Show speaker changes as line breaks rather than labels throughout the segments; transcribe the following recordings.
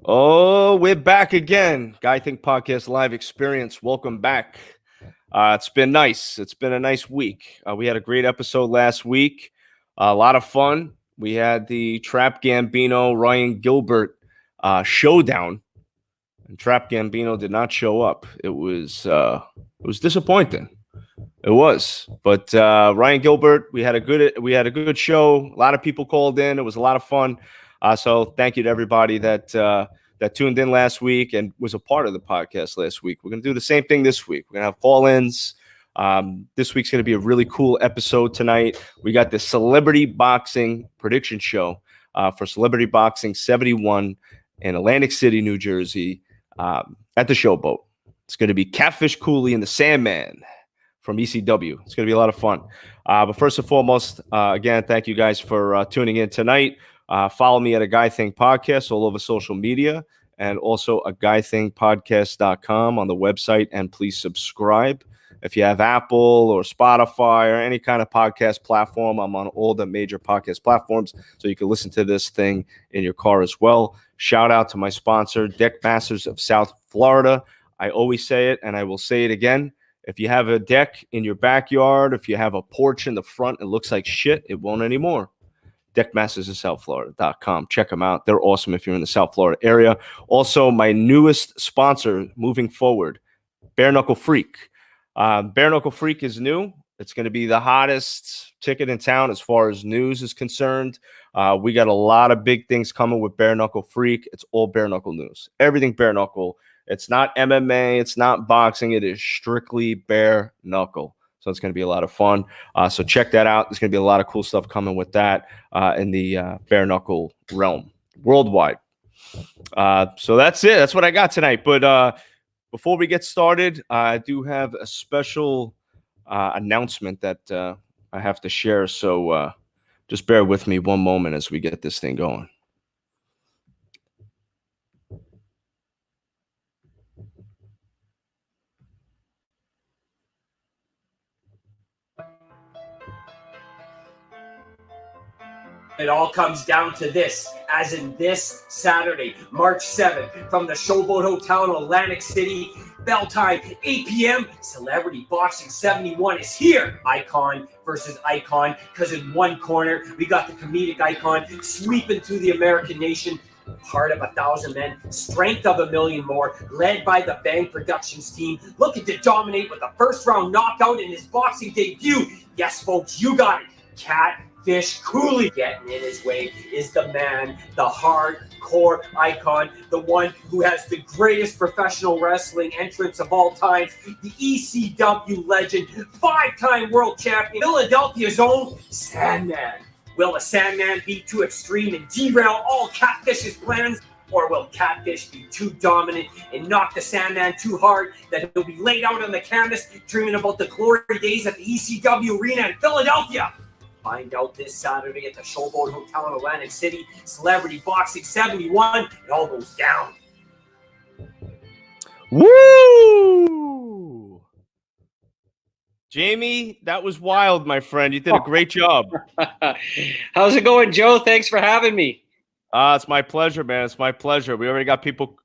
Oh, we're back again. Guy Think Podcast Live Experience. Welcome back. It's been nice. It's been a nice week. We had a great episode last week. A lot of fun. We had the Trap Gambino Ryan Gilbert showdown, and Trap Gambino did not show up. It was disappointing. It was, but Ryan Gilbert, we had a good show. A lot of people called in. It was a lot of fun. So thank you to everybody that tuned in last week and was a part of the podcast last week. We're gonna do the same thing this week. We're gonna have call-ins. This week's gonna be a really cool episode tonight. We got the Celebrity Boxing Prediction Show for Celebrity Boxing 71 in Atlantic City, New Jersey, at the Showboat. It's gonna be Catfish Cooley and the Sandman from ECW. It's going to be a lot of fun. But first and foremost, again, thank you guys for tuning in tonight. Follow me at A Guy Thing Podcast all over social media, and also a guythingpodcast.com on the website. And please subscribe. If you have Apple or Spotify or any kind of podcast platform, I'm on all the major podcast platforms, so you can listen to this thing in your car as well. Shout out to my sponsor, Deck Masters of South Florida. I always say it, and I will say it again. If you have a deck in your backyard, if you have a porch in the front, it looks like shit, it won't anymore. Deckmastersofsouthflorida.com. Check them out. They're awesome if you're in the South Florida area. Also, my newest sponsor moving forward, Bare Knuckle Freak. Bare Knuckle Freak is new. It's going to be the hottest ticket in town as far as news is concerned. We got a lot of big things coming with Bare Knuckle Freak. It's all bare knuckle news. Everything bare knuckle. It's not MMA. It's not boxing. It is strictly bare knuckle. So it's going to be a lot of fun. So check that out. There's going to be a lot of cool stuff coming with that in the bare knuckle realm worldwide. So that's it. That's what I got tonight. But before we get started, I do have a special announcement that I have to share. So just bear with me one moment as we get this thing going.
It all comes down to this, as in this Saturday, March 7th, from the Showboat Hotel in Atlantic City, bell time, 8 p.m., Celebrity Boxing 71 is here. Icon versus Icon, because in one corner, we got the comedic icon sweeping through the American nation, heart of 1,000 men, strength of 1,000,000 more, led by the Bang Productions team, looking to dominate with a first-round knockout in his boxing debut. Yes, folks, you got it. Catfish Cooley. Getting in his way is the man, the hardcore icon, the one who has the greatest professional wrestling entrance of all times, the ECW legend, 5-time world champion, Philadelphia's own Sandman. Will the Sandman be too extreme and derail all Catfish's plans? Or will Catfish be too dominant and knock the Sandman too hard that he'll be laid out on the canvas dreaming about the glory days at the ECW arena in Philadelphia? Find out this Saturday at the Showboat Hotel in Atlantic City. Celebrity Boxing 71. It all goes down.
Woo! Jamie, that was wild, my friend. You did a great job.
How's it going, Joe? Thanks for having me.
It's my pleasure, man. It's my pleasure. We already got people.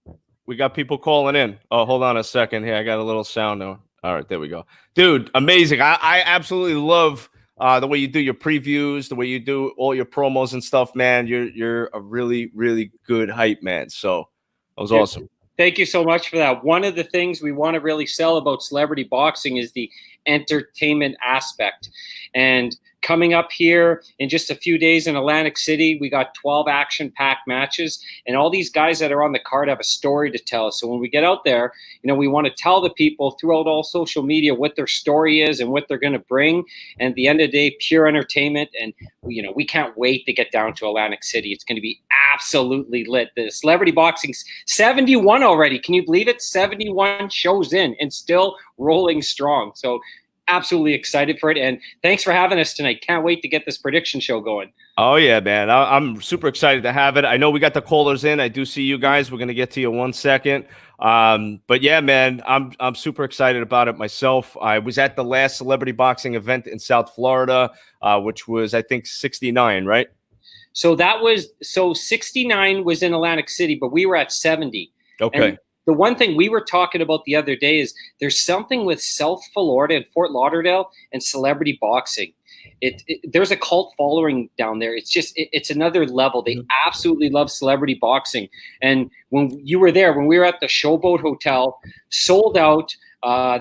We got people calling in. Oh, hold on a second here. I got a little sound now. All right, there we go. Dude, amazing. I absolutely love the way you do your previews, the way you do all your promos and stuff, man. You're a really, really good hype man. So that was awesome.
Thank you so much for that. One of the things we want to really sell about celebrity boxing is the entertainment aspect. And coming up here in just a few days in Atlantic City, we got 12 action-packed matches, and all these guys that are on the card have a story to tell. So when we get out there, we want to tell the people throughout all social media what their story is and what they're going to bring. And at the end of the day, pure entertainment. And we can't wait to get down to Atlantic City. It's going to be absolutely lit. The Celebrity Boxing's 71 already. Can you believe it? 71 shows in and still rolling strong. So absolutely excited for it. And thanks for having us tonight. Can't wait to get this prediction show going.
Oh, yeah, man. I'm super excited to have it. I know we got the callers in. I do see you guys. We're going to get to you in 1 second. But yeah, man, I'm super excited about it myself. I was at the last celebrity boxing event in South Florida, which was, I think, 69, right?
So 69 was in Atlantic City, but we were at 70.
Okay.
And the one thing we were talking about the other day is there's something with South Florida and Fort Lauderdale and celebrity boxing. There's a cult following down there. It's another level. They absolutely love celebrity boxing. And when you were there, when we were at the Showboat Hotel, sold out.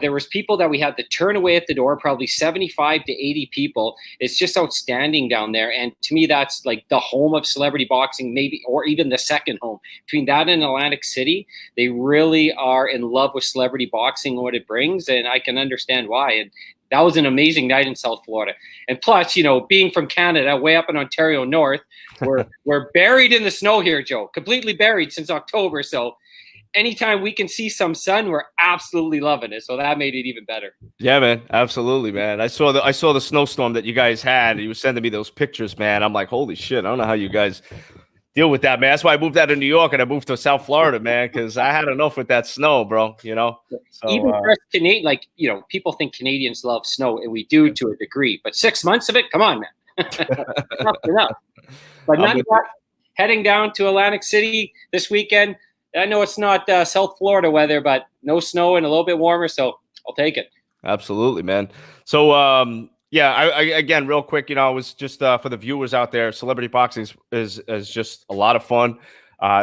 There was people that we had to turn away at the door, probably 75 to 80 people. It's just outstanding down there. And to me, that's like the home of celebrity boxing, maybe, or even the second home. Between that and Atlantic City, they really are in love with celebrity boxing and what it brings. And I can understand why. And that was an amazing night in South Florida. And plus, being from Canada, way up in Ontario North, we're buried in the snow here, Joe, completely buried since October. So anytime we can see some sun, we're absolutely loving it. So that made it even better.
Yeah, man. Absolutely, man. I saw the snowstorm that you guys had. You were sending me those pictures, man. I'm like, holy shit. I don't know how you guys deal with that, man. That's why I moved out of New York and I moved to South Florida, man, because I had enough with that snow, bro. So,
even for us Canadian, people think Canadians love snow, and we do to a degree. But 6 months of it, come on, man. enough. But not heading down to Atlantic City this weekend. I know it's not South Florida weather, but no snow and a little bit warmer, so I'll take it. Absolutely,
man. So, I again, real quick, I was just for the viewers out there, celebrity boxing is just a lot of fun.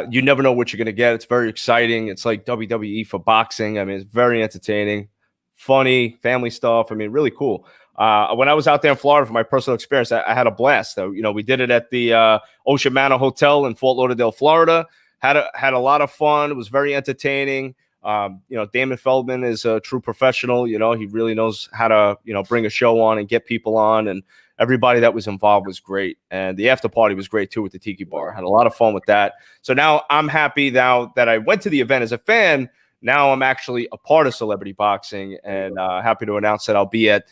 You never know what you're going to get. It's very exciting. It's like WWE for boxing. I mean, it's very entertaining, funny, family stuff. I mean, really cool. When I was out there in Florida for my personal experience, I had a blast. We did it at the Ocean Manor Hotel in Fort Lauderdale, Florida. Had a lot of fun. It was very entertaining. Damon Feldman is a true professional. He really knows how to, bring a show on and get people on. And everybody that was involved was great. And the after party was great, too, with the Tiki Bar. Had a lot of fun with that. So now I'm happy now that I went to the event as a fan. Now I'm actually a part of celebrity boxing, and happy to announce that I'll be at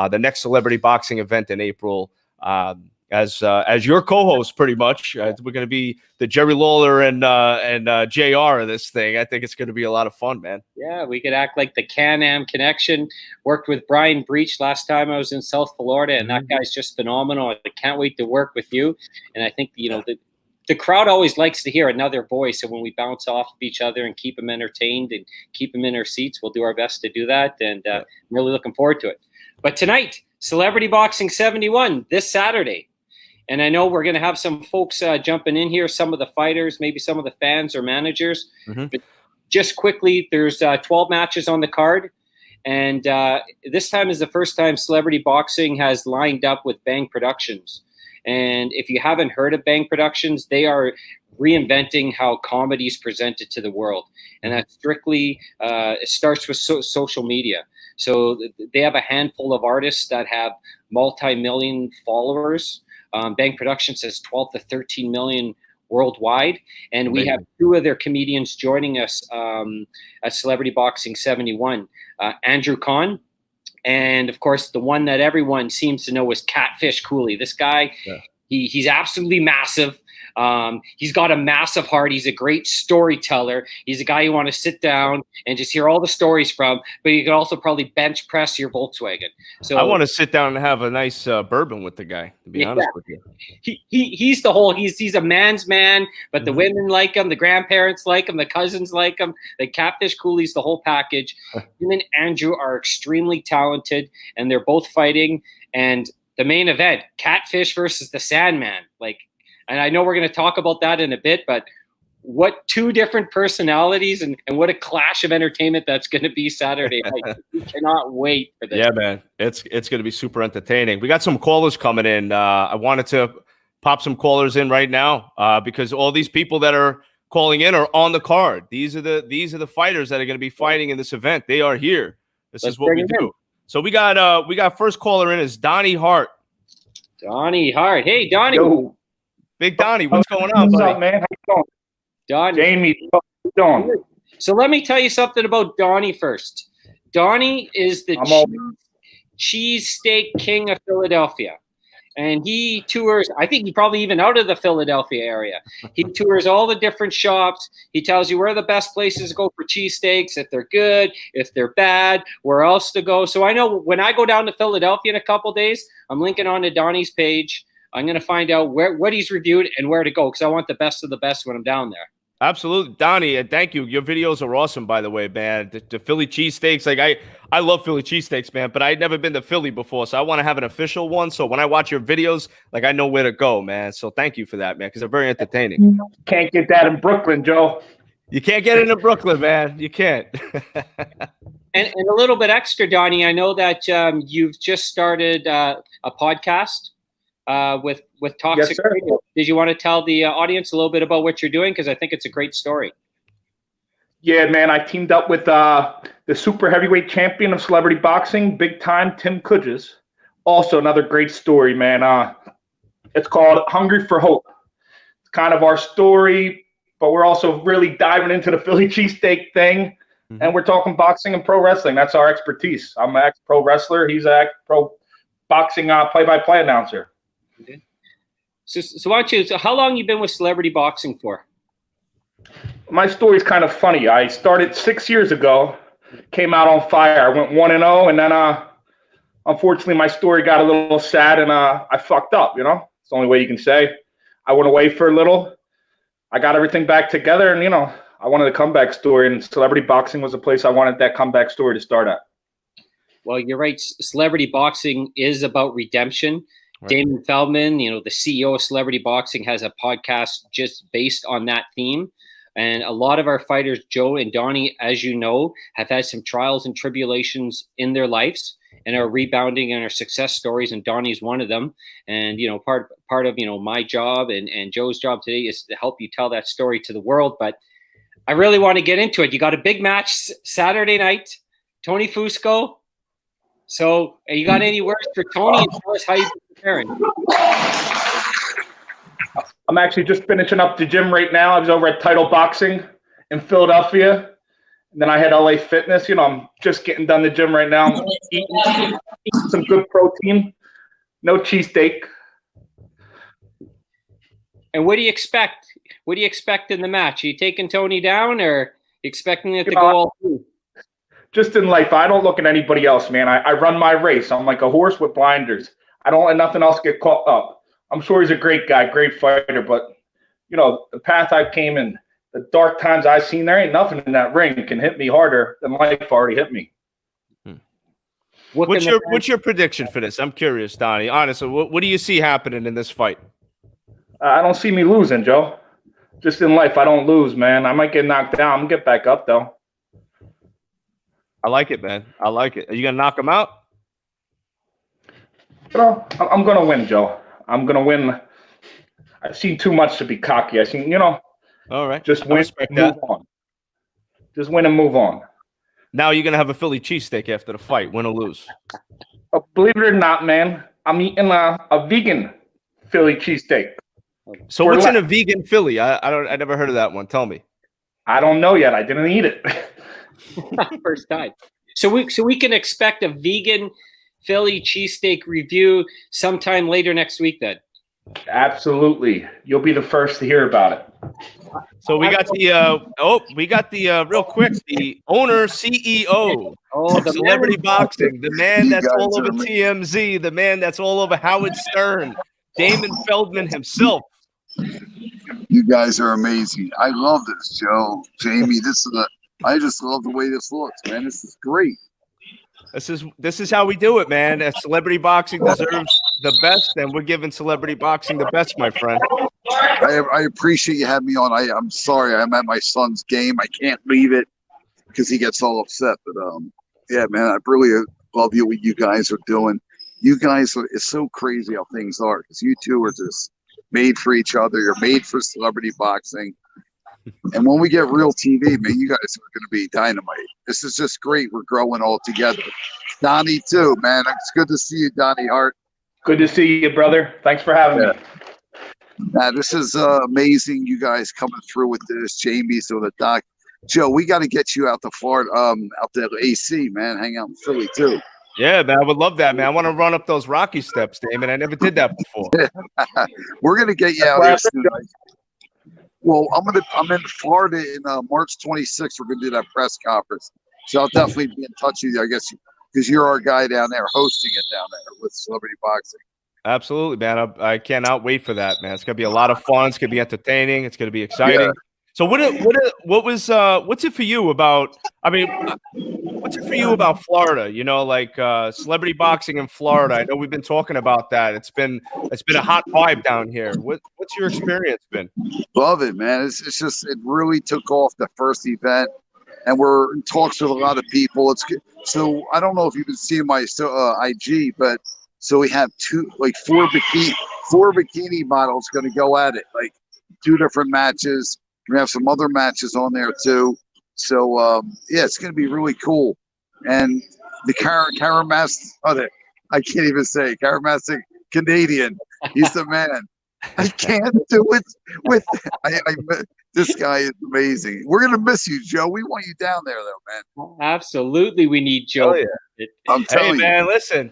the next celebrity boxing event in April. As your co-host, pretty much. We're going to be the Jerry Lawler and JR of this thing. I think it's going to be a lot of fun, man. Yeah, we could act like the Can-Am connection. Worked with Brian Breach last time I was in South Florida, and that guy's just phenomenal. I can't wait to work with you. And I think, the crowd always likes to hear another voice. And when we bounce off of each other and keep them entertained and keep them in their seats, we'll do our best to do that. And I'm really looking forward to it. But tonight, Celebrity Boxing 71, this Saturday. And I know we're going to have some folks jumping in here, some of the fighters, maybe some of the fans or managers. But just quickly, there's 12 matches on the card. And this time is the first time Celebrity Boxing has lined up with Bang Productions. And if you haven't heard of Bang Productions, they are reinventing how comedy is presented to the world. And that strictly it starts with social media. So they have a handful of artists that have multi-million followers. Bang Productions says 12 to 13 million worldwide. And we have two of their comedians joining us at Celebrity Boxing 71. Andrew Kahn, and, of course, the one that everyone seems to know is Catfish Cooley. This guy, he's absolutely massive. He's got a massive heart. He's a great storyteller. He's a guy you want to sit down and just hear all the stories from, but you can also probably bench press your Volkswagen. So I want to sit down and have a nice bourbon with the guy, to be honest with you.
He's a man's man, but the women like him, the grandparents like him, the cousins like him. The Catfish Cooley's the whole package. Him and Andrew are extremely talented, and they're both fighting. And the main event, Catfish versus the Sandman, and I know we're going to talk about that in a bit, but what two different personalities and what a clash of entertainment that's going to be Saturday night. We cannot wait for this.
Yeah, man. It's going to be super entertaining. We got some callers coming in. I wanted to pop some callers in right now because all these people that are calling in are on the card. These are the fighters that are going to be fighting in this event. They are here. Let's is what we do. So we got first caller in is Donnie Hart.
Donnie Hart. Hey, Donnie.
Yo.
Big Donnie, what's going on, buddy?
What's up, man? How you doing?
Donnie.
Jamie, how you doing?
So let me tell you something about Donnie first. Donnie is the cheesesteak king of Philadelphia. And he tours, I think he's probably even out of the Philadelphia area. He tours all the different shops. He tells you where the best places to go for cheesesteaks, if they're good, if they're bad, where else to go. So I know when I go down to Philadelphia in a couple days, I'm linking on to Donnie's page. I'm going to find out what he's reviewed and where to go because I want the best of the best when I'm down there.
Absolutely. Donnie, thank you. Your videos are awesome, by the way, man. The Philly cheesesteaks, like I love Philly cheesesteaks, man, but I'd never been to Philly before, so I want to have an official one. So when I watch your videos, like I know where to go, man. So thank you for that, man, because they're very entertaining.
Can't get that in Brooklyn, Joe.
You can't get it in Brooklyn, man. You can't.
And a little bit extra, Donnie, I know that you've just started a podcast with Toxic
Yes,
Radio. Did you want to tell the audience a little bit about what you're doing? Because I think it's a great story.
Yeah, man, I teamed up with the super heavyweight champion of celebrity boxing, big time, Tim Kudges. Also another great story, man. It's called Hungry for Hope. It's kind of our story, but we're also really diving into the Philly cheesesteak thing. Mm-hmm. And we're talking boxing and pro wrestling. That's our expertise. I'm an ex-pro wrestler. He's an ex-pro boxing play-by-play announcer.
Okay. So why don't you? So how long you been with celebrity boxing for?
My story's kind of funny. I started 6 years ago, came out on fire. I went 1-0, and then unfortunately my story got a little sad, and I fucked up. You know, it's the only way you can say. I went away for a little. I got everything back together, and I wanted a comeback story, and celebrity boxing was the place I wanted that comeback story to start at.
Well, you're right. Celebrity boxing is about redemption. Right. Damon Feldman, the CEO of Celebrity Boxing, has a podcast just based on that theme. And a lot of our fighters, Joe and Donnie, as you know, have had some trials and tribulations in their lives and are rebounding and are success stories. And Donnie's one of them. And, part of, my job and Joe's job today is to help you tell that story to the world. But I really want to get into it. You got a big match Saturday night, Tony Fusco. So you got any words for Tony and tell us how you're preparing?
I'm actually just finishing up the gym right now. I was over at Title Boxing in Philadelphia. And then I had LA Fitness. I'm just getting done the gym right now. I'm eating some good protein. No cheesesteak.
And what do you expect? What do you expect in the match? Are you taking Tony down or expecting it to go all through?
Just in life, I don't look at anybody else, man. I run my race. I'm like a horse with blinders. I don't let nothing else get caught up. I'm sure he's a great guy, great fighter, but, the path I came in, the dark times I've seen, there ain't nothing in that ring can hit me harder than life already hit me.
What's your prediction for this? I'm curious, Donnie. Honestly, what do you see happening in this fight?
I don't see me losing, Joe. Just in life, I don't lose, man. I might get knocked down. I'm going to get back up, though.
I like it, man. I like it. Are you going to knock him out?
I'm going to win, Joe. I'm going to win. I've seen too much to be cocky. I've seen, all
right.
Just win and move on. Just win and move on.
Now you're going to have a Philly cheesesteak after the fight, win or lose.
Believe it or not, man, I'm eating a vegan Philly cheesesteak.
So what's in a vegan Philly? I never heard of that one. Tell me.
I don't know yet. I didn't eat it.
First time. So we can expect a vegan Philly cheesesteak review sometime later next week then.
Absolutely. You'll be the first to hear about it.
So we got the real quick, the owner, CEO of Celebrity Boxing, the man that's all over TMZ, the man that's all over Howard Stern, Damon Feldman himself.
You guys are amazing. I love this, Joe, Jamie. I just love the way this looks, man. This is great.
This is how we do it, man. Celebrity Boxing deserves the best, and we're giving Celebrity Boxing the best, my friend.
I appreciate you having me on. I'm sorry, I'm at my son's game. I can't leave it because he gets all upset. But yeah, man, I really love what you guys are doing. You guys it's so crazy how things are because you two are just made for each other. You're made for celebrity boxing. And when we get real TV, man, you guys are going to be dynamite. This is just great. We're growing all together. Donnie, too, man. It's good to see you, Donnie Hart.
Good to see you, brother. Thanks for having me.
This is amazing, you guys coming through with this. Jamie, so the doc. Joe, we got to get you out to Florida, out to AC, man. Hang out in Philly, too.
Yeah, man, I would love that, man. I want to run up those Rocky steps, Damon. I never did that before.
We're going to get you out here soon. Well, I'm in Florida in March 26th. We're going to do that press conference. So I'll definitely be in touch with you, I guess, because you're our guy down there hosting it down there with Celebrity Boxing.
Absolutely, man. I cannot wait for that, man. It's gonna be a lot of fun. It's gonna be entertaining. It's gonna be exciting. So what's it for you about? I mean, what's it for you about Florida? You know, like celebrity boxing in Florida. I know we've been talking about that. It's been a hot vibe down here. What's your experience been?
Love it, man. It's just it really took off the first event, and we're in talks with a lot of people. It's so I don't know if you've been seeing my IG, but so we have four bikini models going to go at it, like 2 different matches. We have some other matches on there too. So yeah, it's going to be really cool. And the I can't even say Karamastic Canadian. He's the man. I can't do it with. This guy is amazing. We're gonna miss you, Joe. We want you down there, though, man.
Absolutely, we need Joe.
Yeah.
I'm telling
you, man. Listen.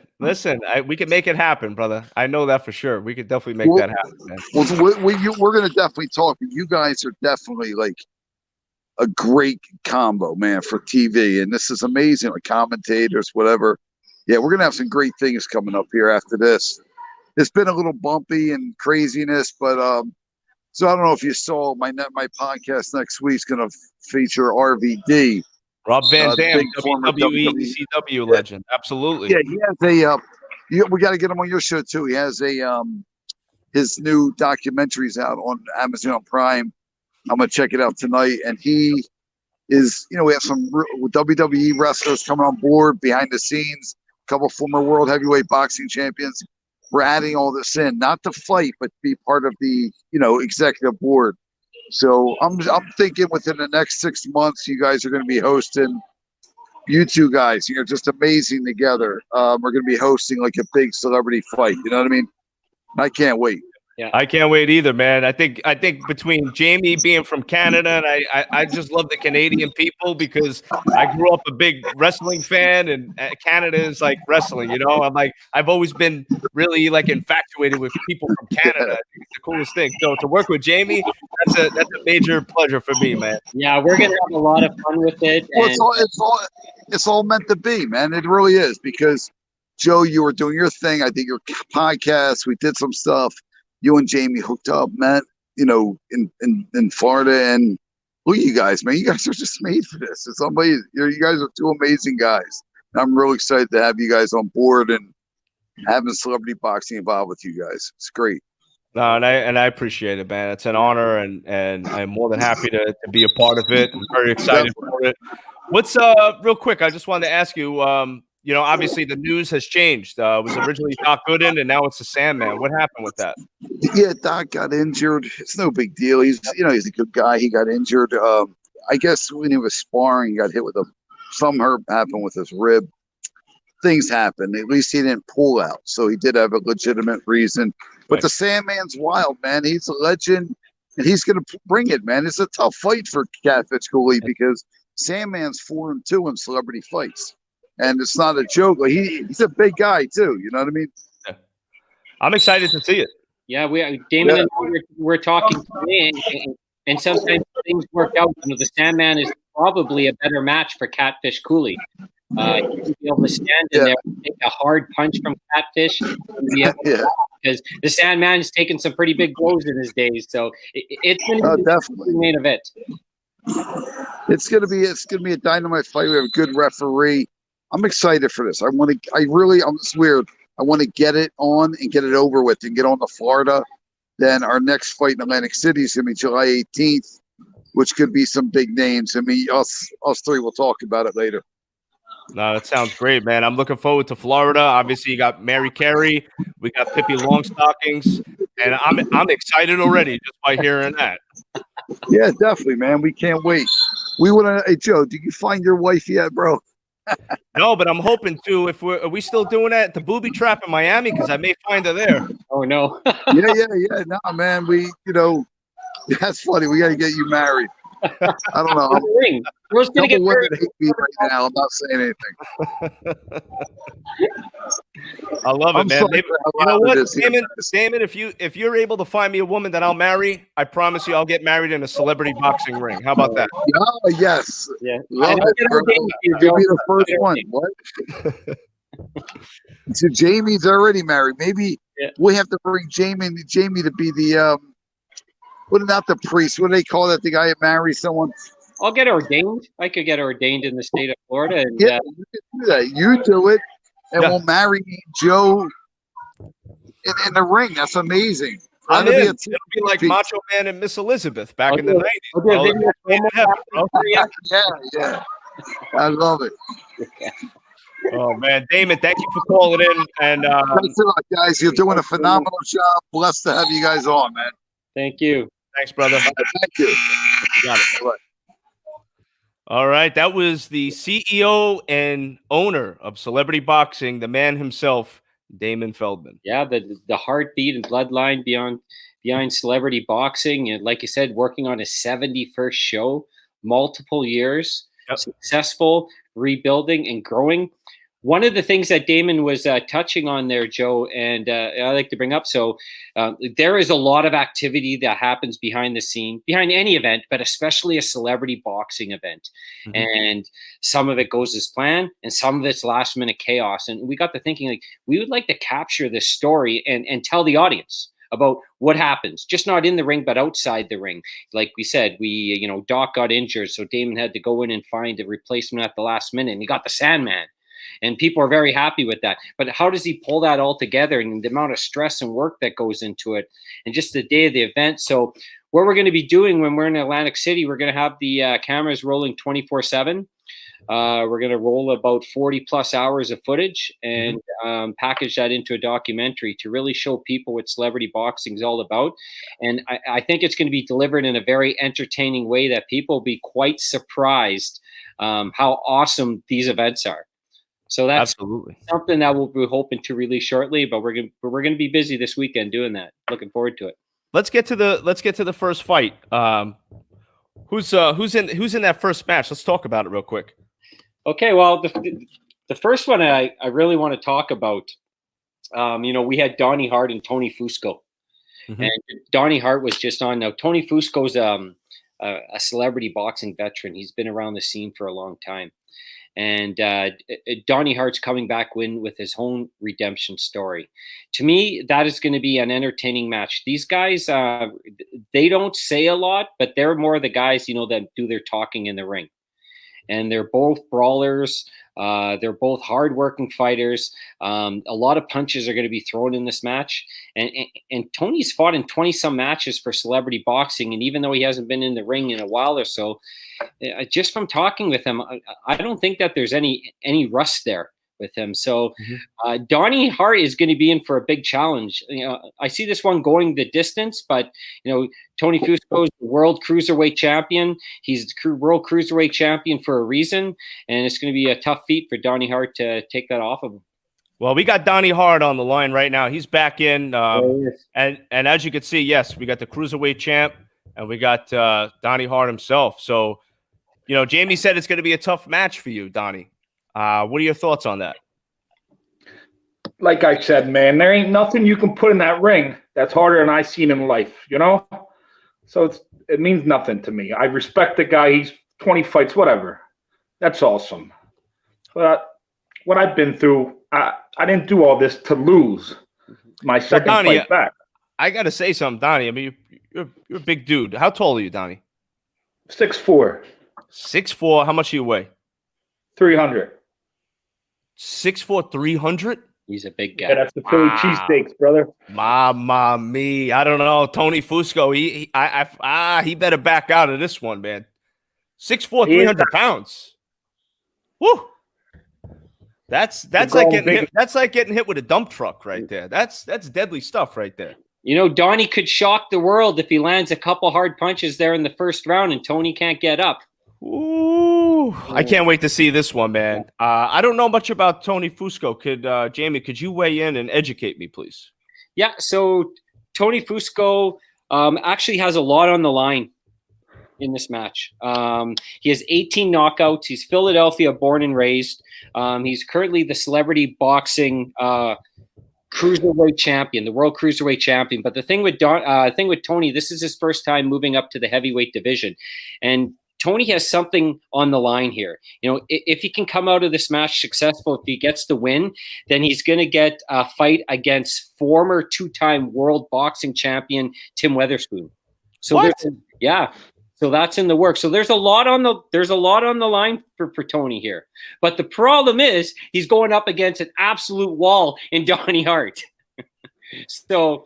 We can make it happen, brother. I know that for sure. We could definitely make that happen, man.
Well, we're gonna definitely talk. You guys are definitely like a great combo, man, for TV, and this is amazing. Like commentators, whatever. Yeah, we're gonna have some great things coming up here after this. It's been a little bumpy and craziness, but so I don't know if you saw my podcast next week's going to feature RVD,
Rob Van Dam, WWE ECW legend. Absolutely.
Yeah, he has we got to get him on your show too. He has his new documentaries out on Amazon Prime. I'm gonna check it out tonight, and he is, we have some WWE wrestlers coming on board behind the scenes. A couple former world heavyweight boxing champions. We're adding all this in, not to fight, but be part of the, executive board. So I'm thinking within the next 6 months, you guys are going to be hosting. You two guys, you're just amazing together. We're going to be hosting like a big celebrity fight. You know what I mean? I can't wait.
Yeah, I can't wait either, man. I think between Jamie being from Canada and I just love the Canadian people because I grew up a big wrestling fan, and Canada is like wrestling. I've always been really like infatuated with people from Canada. I think it's the coolest thing. So to work with Jamie, that's a major pleasure for me, man.
Yeah, we're gonna have a lot of fun with it.
Well, it's all meant to be, man. It really is, because Joe, you were doing your thing. I think your podcast. We did some stuff. You and Jamie hooked up, Matt, in Florida, and look at you guys, man. You guys are just made for this. It's amazing. You guys are 2 amazing guys. And I'm really excited to have you guys on board and having celebrity boxing involved with you guys. It's great.
No, and I appreciate it, man. It's an honor, and I'm more than happy to be a part of it. I'm very excited for it. What's real quick? I just wanted to ask you. Obviously the news has changed. It was originally Doc Gooden, and now it's the Sandman. What happened with that?
Yeah, Doc got injured. It's no big deal. He's a good guy. He got injured. I guess when he was sparring, he got hit with some hurt happened with his rib. Things happen. At least he didn't pull out, so he did have a legitimate reason. But right. The Sandman's wild, man. He's a legend, and he's going to bring it, man. It's a tough fight for Catfish Cooley because Sandman's 4-2 in celebrity fights. And it's not a joke. Like he's a big guy too. You know what I mean?
Yeah. I'm excited to see it.
Yeah, Damon and I we're talking today, and sometimes things work out. The Sandman is probably a better match for Catfish Cooley. He'll be able to stand in there and take a hard punch from Catfish, because the Sandman has taken some pretty big blows in his days. So it's going to be definitely the main event.
It's gonna be a dynamite fight. We have a good referee. I'm excited for this. I'm it's weird. I want to get it on and get it over with and get on to Florida. Then our next fight in Atlantic City is going to be July 18th, which could be some big names. I mean, us 3 will talk about it later.
No, that sounds great, man. I'm looking forward to Florida. Obviously, you got Mary Carey. We got Pippi Longstockings. And I'm excited already just by hearing that.
Yeah, definitely, man. We can't wait. Hey, Joe, did you find your wife yet, bro?
No, but I'm hoping to. Are we still doing that at the Booby Trap in Miami? Because I may find her there.
Oh no.
yeah. No, man. That's funny. We got to get you married. I don't know.
We're going to get married.
Hate me right now. I'm not saying anything.
I love it, man. Maybe, you know what, Damon, if you're able to find me a woman that I'll marry, I promise you I'll get married in a celebrity boxing ring. How about that?
Oh, yes.
Yeah.
Love it, bro. You'll be the first one. What? So Jamie's already married. Maybe we have to bring Jamie to be the what about the priest? What do they call that? The guy that marries someone?
I'll get ordained. I could get ordained in the state of Florida. And,
yeah, you can do that. You do it, and we'll marry Joe in the ring. That's amazing.
I'm in. It'll be like Macho Man and Miss Elizabeth back in the 90s.
Yeah. I love it.
Oh man, Damon, thank you for calling in. And
thanks a lot, guys. You're doing a phenomenal job. Blessed to have you guys on, man.
Thank you.
Thanks, brother.
Thank you.
You got it. All right, that was the CEO and owner of Celebrity Boxing, the man himself, Damon Feldman.
Yeah, the heartbeat and bloodline behind Celebrity Boxing, and like you said, working on his 71st show, multiple years, successful, rebuilding and growing. One of the things that Damon was touching on there, Joe, and I like to bring up, so there is a lot of activity that happens behind the scene, behind any event, but especially a celebrity boxing event. Mm-hmm. And some of it goes as planned, and some of it's last minute chaos. And we got to thinking, like, we would like to capture this story and tell the audience about what happens, just not in the ring, but outside the ring. Like we said, Doc got injured, so Damon had to go in and find a replacement at the last minute, and he got the Sandman. And people are very happy with that. But how does he pull that all together, and the amount of stress and work that goes into it, and just the day of the event? So what we're going to be doing when we're in Atlantic City, we're going to have the cameras rolling 24/7. We're going to roll about 40 plus hours of footage and package that into a documentary to really show people what celebrity boxing is all about. And I think it's going to be delivered in a very entertaining way that people will be quite surprised how awesome these events are. So that's
absolutely
something that we'll be hoping to release shortly, but we're going to be busy this weekend doing that. Looking forward to it.
Let's get to the first fight. Who's in that first match? Let's talk about it real quick.
Okay, well, the first one I really want to talk about. We had Donnie Hart and Tony Fusco, and Donnie Hart was just on. Now Tony Fusco's a celebrity boxing veteran. He's been around the scene for a long time. And Donnie Hart's coming back with his own redemption story. To me, that is going to be an entertaining match. These guys, they don't say a lot, but they're more the guys, that do their talking in the ring. And they're both brawlers. They're both hardworking fighters. A lot of punches are going to be thrown in this match. And Tony's fought in 20-some matches for celebrity boxing. And even though he hasn't been in the ring in a while or so, just from talking with him, I don't think that there's any rust there with him. So Donnie Hart is going to be in for a big challenge. I see this one going the distance, but Tony Fusco is the world cruiserweight champion. He's the world cruiserweight champion for a reason, and it's going to be a tough feat for Donnie Hart to take that off of him.
Well, we got Donnie Hart on the line right now. He's back in, and as you can see, yes, we got the cruiserweight champ, and we got Donnie Hart himself. So, Jamie said it's going to be a tough match for you, Donnie. What are your thoughts on that?
Like I said, man, there ain't nothing you can put in that ring that's harder than I seen in life, So it means nothing to me. I respect the guy. He's 20 fights, whatever. That's awesome. But what I've been through, I didn't do all this to lose my second fight back.
I got to say something, Donnie. I mean, you're a big dude. How tall are you, Donnie?
6'4".
6'4". How much do you weigh?
300.
6'4", 300?
He's a big guy.
Yeah, that's the Philly cheesesteaks, brother.
Mama me. I don't know. Tony Fusco, he better back out of this one, man. 6'4", 300 pounds. Woo! That's like getting hit with a dump truck right there. That's deadly stuff right there.
Donnie could shock the world if he lands a couple hard punches there in the first round and Tony can't get up.
Ooh, I can't wait to see this one, man. I don't know much about Tony Fusco. Jamie, could you weigh in and educate me, please?
Yeah, so Tony Fusco actually has a lot on the line in this match. He has 18 knockouts. He's Philadelphia born and raised. He's currently the celebrity boxing cruiserweight champion, the world cruiserweight champion. But the thing with Tony, this is his first time moving up to the heavyweight division. And Tony has something on the line here. If he can come out of this match successful, if he gets the win, then he's going to get a fight against former 2-time world boxing champion Tim Weatherspoon. So so that's in the works. So there's a lot on the line for Tony here. But the problem is he's going up against an absolute wall in Donnie Hart. So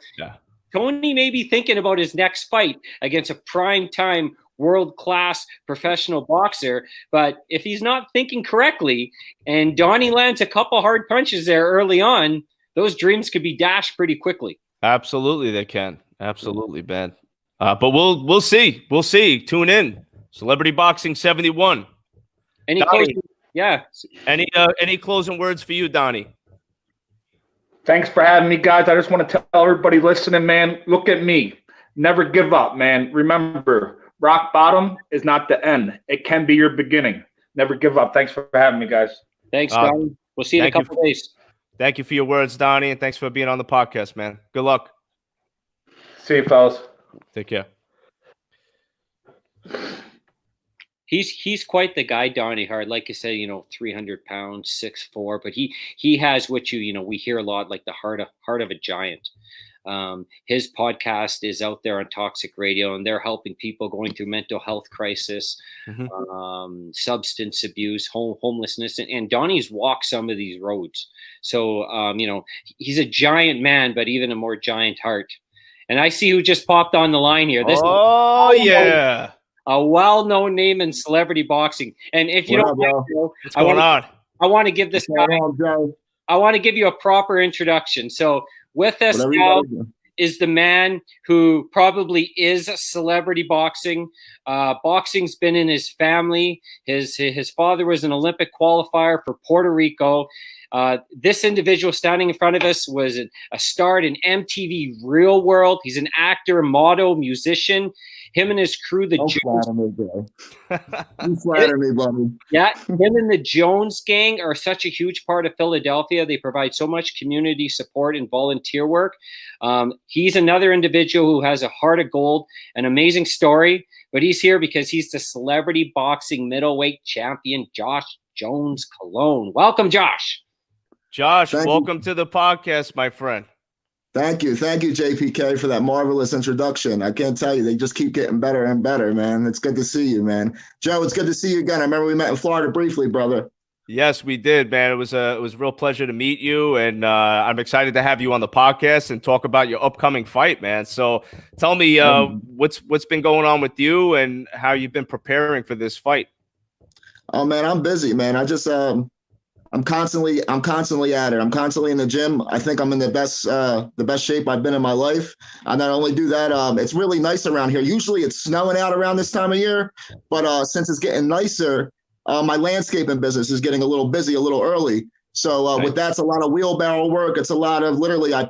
Tony may be thinking about his next fight against a primetime world-class professional boxer, but if he's not thinking correctly and Donnie lands a couple hard punches there early on, those dreams could be dashed pretty quickly.
Absolutely, they can. Absolutely, Ben. But we'll see. We'll see. Tune in. Celebrity Boxing 71.
Any
closing words for you, Donnie?
Thanks for having me, guys. I just want to tell everybody listening, man, look at me. Never give up, man. Remember, rock bottom is not the end. It can be your beginning. Never give up. Thanks for having me, guys.
Thanks, Donnie. We'll see you in a couple days.
Thank you for your words, Donnie, and thanks for being on the podcast, man. Good luck.
See you, fellas.
Take care.
He's quite the guy, Donnie Hart. Like you said, 300 pounds, 6'4", but he has what we hear a lot, like the heart of a giant. His podcast is out there on Toxic Radio, and they're helping people going through mental health crisis, substance abuse, homelessness, and Donnie's walked some of these roads. So, he's a giant man, but even a more giant heart. And I see who just popped on the line here. This a well-known name in celebrity boxing. And if you don't know,
what's going on?
I want to give this guy. I want to give you a proper introduction. So with us now is the man who probably is celebrity boxing. Boxing's been in his family. His father was an Olympic qualifier for Puerto Rico. This individual standing in front of us was a star in MTV Real World. He's an actor, model, musician. Him and his crew, the Jones.
You flatter me, buddy.
Yeah, him and the Jones gang are such a huge part of Philadelphia. They provide so much community support and volunteer work. He's another individual who has a heart of gold, an amazing story, but he's here because he's the celebrity boxing middleweight champion, Josh Jones Cologne. Welcome, Josh.
Josh, welcome to the podcast, my friend.
Thank you, JPK, for that marvelous introduction. I can't tell you, they just keep getting better and better, man. It's good to see you, man. Joe, it's good to see you again. I remember we met in Florida briefly, brother.
Yes, we did, man. It was a real pleasure to meet you, and I'm excited to have you on the podcast and talk about your upcoming fight, man. So tell me what's been going on with you and how you've been preparing for this fight.
Oh man, I'm busy, man. I just I'm constantly at it. I'm constantly in the gym. I think I'm in the best shape I've been in my life. I not only do that, it's really nice around here. Usually it's snowing out around this time of year, but since it's getting nicer, my landscaping business is getting a little busy a little early. So with that, it's a lot of wheelbarrow work. It's a lot of literally I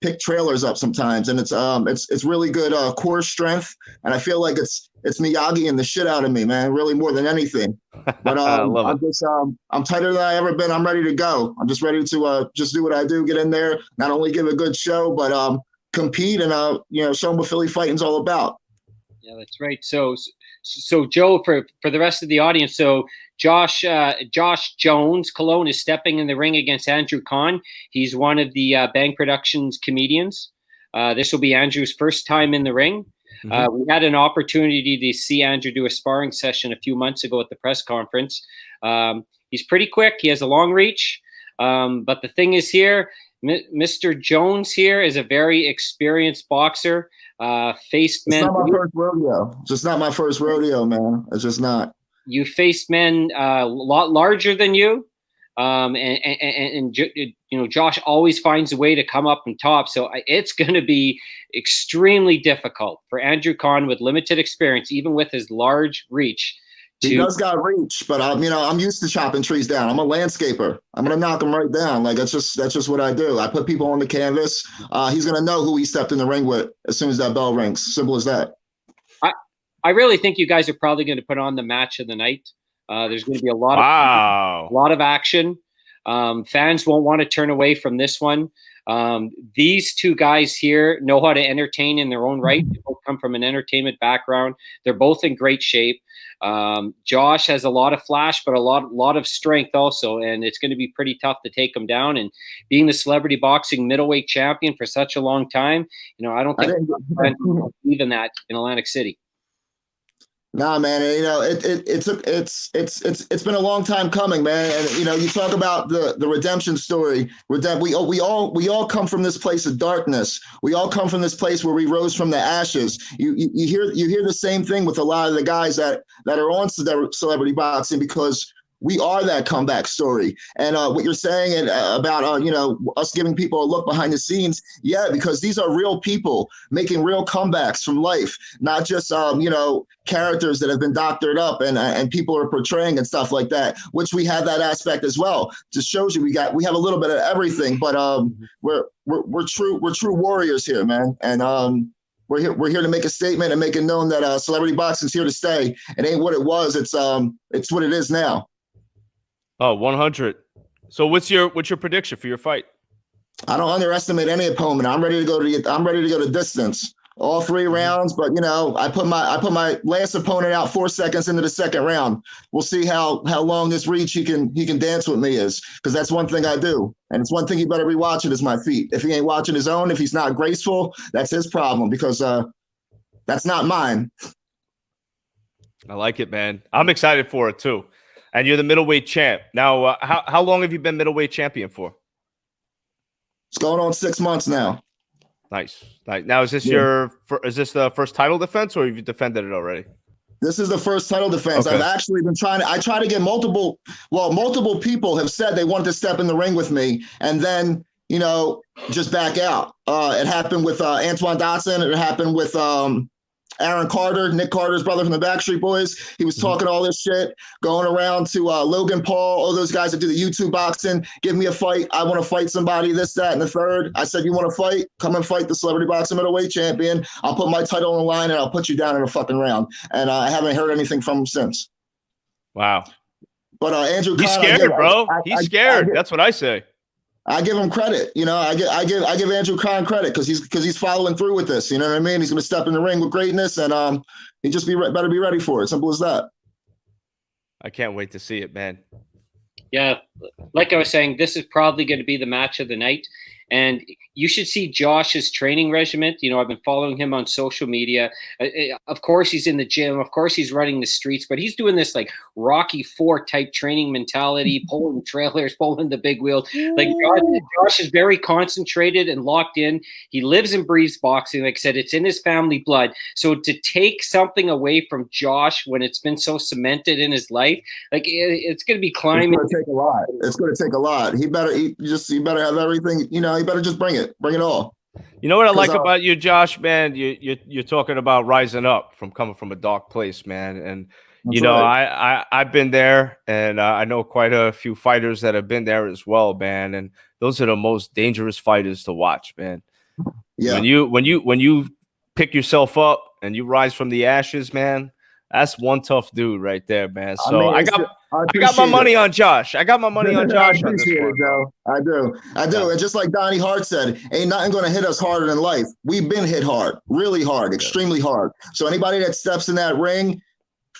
pick trailers up sometimes, and it's really good core strength. And I feel like it's Miyagi and the shit out of me, man, really more than anything. But I'm tighter than I ever been. I'm ready to go. I'm just ready to just do what I do, get in there, not only give a good show, but compete and show them what Philly fighting's all about.
Yeah, that's right. So Joe, for the rest of the audience, so Josh Jones Cologne is stepping in the ring against Andrew Kahn. He's one of the Bang Productions comedians. This will be Andrew's first time in the ring. We had an opportunity to see Andrew do a sparring session a few months ago at the press conference. He's pretty quick. He has a long reach. But the thing is here, Mr. Jones here is a very experienced boxer. Faced men.
It's not my first rodeo. It's just not my first rodeo, man. It's just not.
You faced men a lot larger than you. And Josh always finds a way to come up on top. So it's going to be extremely difficult for Andrew Kahn with limited experience, even with his large reach.
He does got reach, but I'm used to chopping trees down. I'm a landscaper. I'm gonna knock them right down. Like that's just what I do. I put people on the canvas. He's gonna know who he stepped in the ring with as soon as that bell rings. Simple as that.
I really think you guys are probably going to put on the match of the night. There's going to be a lot of action. Fans won't want to turn away from this one. These two guys here know how to entertain in their own right. They both come from an entertainment background. They're both in great shape. Josh has a lot of flash, but a lot of strength also, and it's going to be pretty tough to take him down. And being the celebrity boxing middleweight champion for such a long time, I don't think people believe in that in Atlantic City.
Nah, man, it's been a long time coming, man. And you talk about the redemption story. We all come from this place of darkness. We all come from this place where we rose from the ashes. You hear the same thing with a lot of the guys that are on celebrity boxing, because we are that comeback story. And what you're saying about us giving people a look behind the scenes, yeah, because these are real people making real comebacks from life, not just characters that have been doctored up and people are portraying and stuff like that, which we have that aspect as well. Just shows you we have a little bit of everything, but we're true warriors here, man. And we're here to make a statement and make it known that celebrity boxing's here to stay. It ain't what it was. It's what it is now.
Oh, 100. So what's your prediction for your fight?
I don't underestimate any opponent. I'm ready to go to distance, all 3 rounds. But I put my last opponent out 4 seconds into the second round. We'll see how long this reach he can dance with me is, because that's one thing I do, and it's one thing he better be watching is my feet. If he ain't watching his own, if he's not graceful, that's his problem, because that's not mine.
I like it, man. I'm excited for it too. And you're the middleweight champ. Now, how long have you been middleweight champion for?
It's going on 6 months now.
Nice. Now, is this is this the first title defense, or have you defended it already?
This is the first title defense. Okay. I've actually been I try to get multiple people have said they wanted to step in the ring with me and then, just back out. It happened with Antoine Dotson. It happened with Aaron Carter, Nick Carter's brother from the Backstreet Boys. He was talking all this shit, going around to Logan Paul, all those guys that do the YouTube boxing. Give me a fight. I want to fight somebody, this, that, and the third. I said, you want to fight? Come and fight the celebrity boxing middleweight champion. I'll put my title on the line and I'll put you down in a fucking round. And I haven't heard anything from him since.
Wow.
But Andrew
He's scared, bro. He's scared. That's what I say.
I give him credit, I give Andrew Khan credit because he's following through with this. You know what I mean? He's going to step in the ring with greatness, and he just better be ready for it. Simple as that.
I can't wait to see it, man.
Yeah, like I was saying, this is probably going to be the match of the night. And you should see Josh's training regimen. I've been following him on social media. Of course, he's in the gym. Of course, he's running the streets. But he's doing this like Rocky IV type training mentality, pulling trailers, pulling the big wheels. Like Josh is very concentrated and locked in. He lives and breathes boxing. Like I said, it's in his family blood. So to take something away from Josh when it's been so cemented in his life, like it's going to be climbing.
It's going to take a lot. He better have everything. You better just bring it all.
You know what I like about you, Josh, man? You're talking about rising up from coming from a dark place, man. And I've been there, and I know quite a few fighters that have been there as well, man. And those are the most dangerous fighters to watch, man. Yeah. When you pick yourself up and you rise from the ashes, man, that's one tough dude right there, man. So I got my money on Josh. I got my money on Josh on this one.
Joe. I do. Yeah. And just like Donnie Hart said, ain't nothing going to hit us harder than life. We've been hit hard, really hard, extremely hard. So anybody that steps in that ring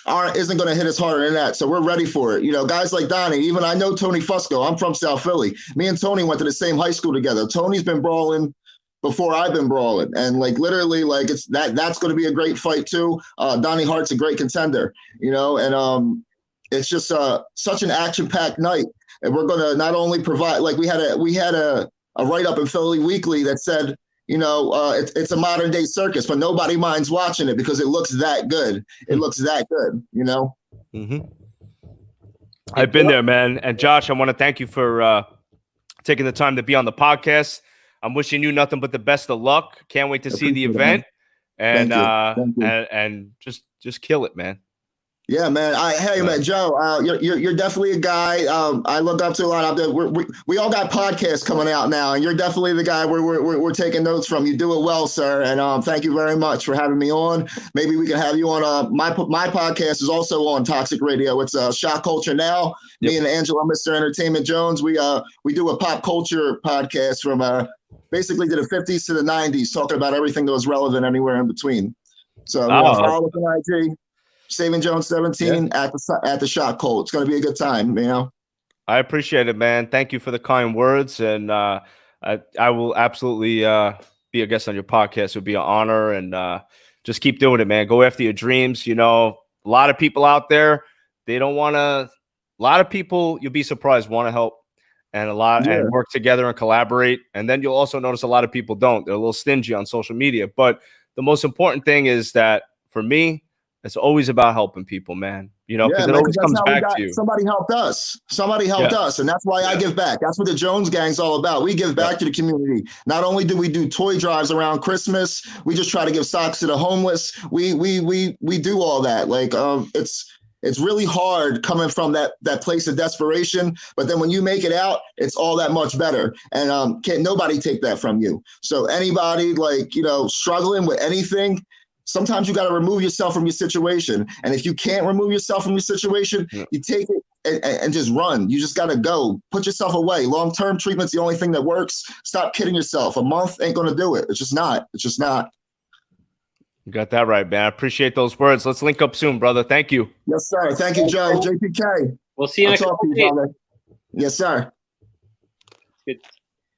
isn't going to hit us harder than that. So we're ready for it. Guys like Donnie, even I know Tony Fusco. I'm from South Philly. Me and Tony went to the same high school together. Tony's been brawling before I've been brawling, and literally that's going to be a great fight too. Donnie Hart's a great contender, and it's just such an action-packed night, and we're going to not only provide, we had a write-up in Philly Weekly that said, it's a modern day circus, but nobody minds watching it because it looks that good. It looks that good,
Mm-hmm. I've been there, man. And Josh, I want to thank you for taking the time to be on the podcast. I'm wishing you nothing but the best of luck. Can't wait to see the event, and just kill it, man.
Yeah, man. Man, Joe, you're definitely a guy I look up to a lot out there. We all got podcasts coming out now, and you're definitely the guy we're taking notes from. You do it well, sir, and thank you very much for having me on. Maybe we can have you on. My podcast is also on Toxic Radio. It's Shot Culture Now. Yep. Me and Angela, Mr. Entertainment Jones, we do a pop culture podcast from basically did the 50s to the 90s, talking about everything that was relevant anywhere in between. So follow us on IG, Saving Jones 17 at the shot call. It's going to be a good time, you know.
I appreciate it, man. Thank you for the kind words, and I will absolutely be a guest on your podcast. It would be an honor, and just keep doing it, man. Go after your dreams. You know, a lot of people out there, they don't want to. A lot of people, you'll be surprised, want to help, and and work together and collaborate. And then you'll also notice a lot of people don't. They're a little stingy on social media. But the most important thing is that for me, it's always about helping people, man. You know, because it always comes back to you.
Somebody helped us. Somebody helped us. And that's why I give back. That's what the Jones Gang's all about. We give back to the community. Not only do we do toy drives around Christmas, we just try to give socks to the homeless. We do all that. Like, it's really hard coming from that place of desperation. But then when you make it out, it's all that much better. And can't nobody take that from you. So anybody struggling with anything, sometimes you got to remove yourself from your situation. And if you can't remove yourself from your situation, you take it and just run. You just got to go. Put yourself away. Long-term treatment's the only thing that works. Stop kidding yourself. A month ain't going to do it. It's just not. It's just not.
You got that right, man. I appreciate those words. Let's link up soon, brother. Thank you.
Yes, sir. Thank you, Joe. JPK.
We'll see you next week.
Yes, sir.
Good.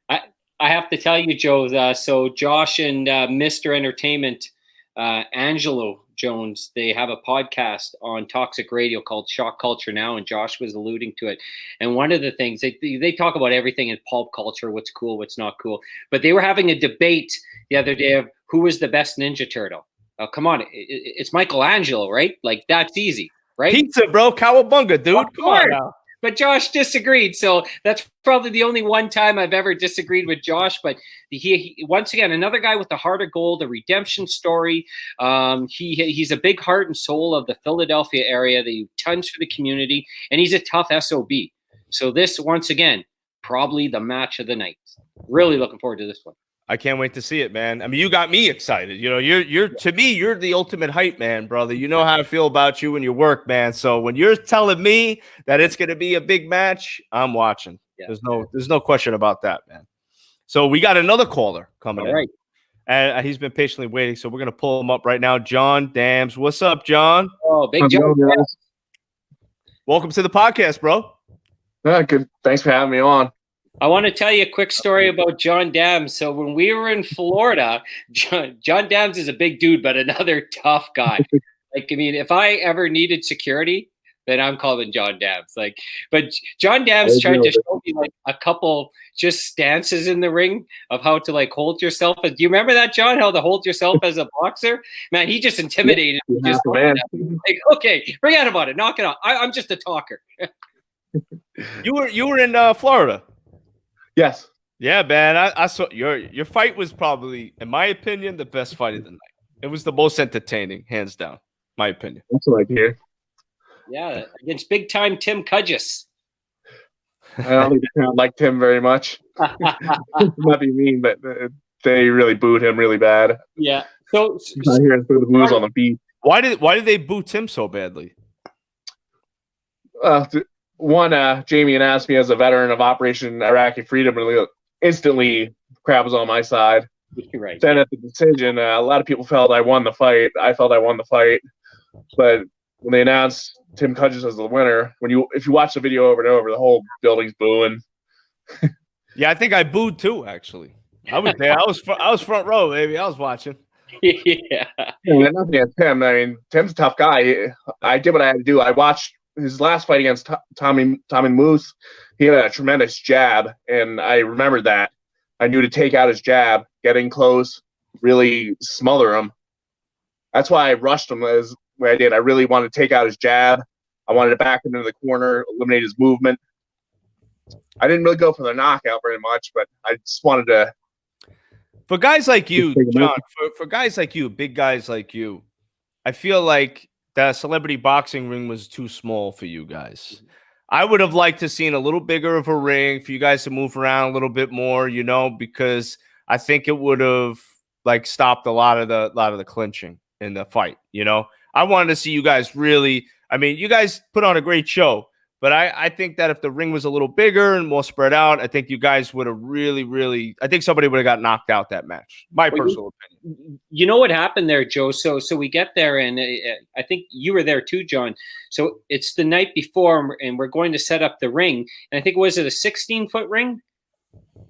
I have to tell you, Joe, so Josh and Mr. Entertainment, Angelo Jones, they have a podcast on Toxic Radio called Shock Culture Now, and Josh was alluding to it. And one of the things, they talk about everything in pulp culture, what's cool, what's not cool. But they were having a debate the other day of who was the best Ninja Turtle. Oh, come on. It's Michelangelo, right? Like, that's easy, right?
Pizza, bro. Cowabunga, dude. Come on now.
But Josh disagreed. So that's probably the only one time I've ever disagreed with Josh. But he once again, another guy with the heart of gold, a redemption story. He's a big heart and soul of the Philadelphia area. That he tons for the community, and he's a tough SOB. So this, once again, probably the match of the night. Really looking forward to this one.
I can't wait to see it, man. I mean, you got me excited. You know, you're to me, you're the ultimate hype man, brother. You know how I feel about you and your work, man. So when you're telling me that it's going to be a big match, I'm watching. Yeah. There's no question about that, man. So we got another caller coming in.
Right.
And he's been patiently waiting. So we're going to pull him up right now. John Dams. What's up, John?
Oh, big John.
Welcome to the podcast, bro.
Good. Thanks for having me on.
I want to tell you a quick story about John Dams. So when we were in Florida, John Dams is a big dude, but another tough guy. Like, I mean, if I ever needed security, then I'm calling John Dams. Like, but John Dams tried to show me like a couple just stances in the ring of how to like hold yourself. Do you remember that, John? How to hold yourself as a boxer? Man, he just intimidated me. Just like, okay, forget about it. Knock it off. I'm just a talker.
You were in Florida.
Yes.
Yeah, man. I saw your fight was probably, in my opinion, the best fight of the night. It was the most entertaining, hands down. My opinion.
That's what I hear.
Yeah, against big time Tim Cudgis.
I don't like Tim very much. Not be mean, but they really booed him really bad.
Yeah. So
I hear the boos on the beat.
Why did they boo Tim so badly?
One, Jamie and asked me as a veteran of Operation Iraqi Freedom, really instantly crap was on my side.
Right.
Then at the decision, a lot of people felt I won the fight. I felt I won the fight, but when they announced Tim Cudgis as the winner, if you watch the video over and over, the whole building's booing.
Yeah, I think I booed too. Actually, I was there. I was front row, baby. I was watching.
Yeah.
Nothing against Tim. I mean, Tim's a tough guy. I did what I had to do. I watched his last fight against Tommy Moose. He had a tremendous jab, and I remembered that. I knew to take out his jab, get in close, really smother him. That's why I rushed him as way I did. I really wanted to take out his jab. I wanted to back him into the corner, eliminate his movement. I didn't really go for the knockout very much, but I just wanted to.
For guys like you, John, for guys like you, big guys like you, I feel like the celebrity boxing ring was too small for you guys. I would have liked to seen a little bigger of a ring for you guys to move around a little bit more, you know, because I think it would have like stopped a lot of the clinching in the fight, you know. I wanted to see you guys really, I mean, you guys put on a great show, But I think that if the ring was a little bigger and more spread out, I think you guys would have really, I think somebody would have got knocked out that match. My personal opinion.
You know what happened there, Joe? So we get there, and I think you were there too, John. So it's the night before, and we're going to set up the ring. And I think, was it a 16-foot ring?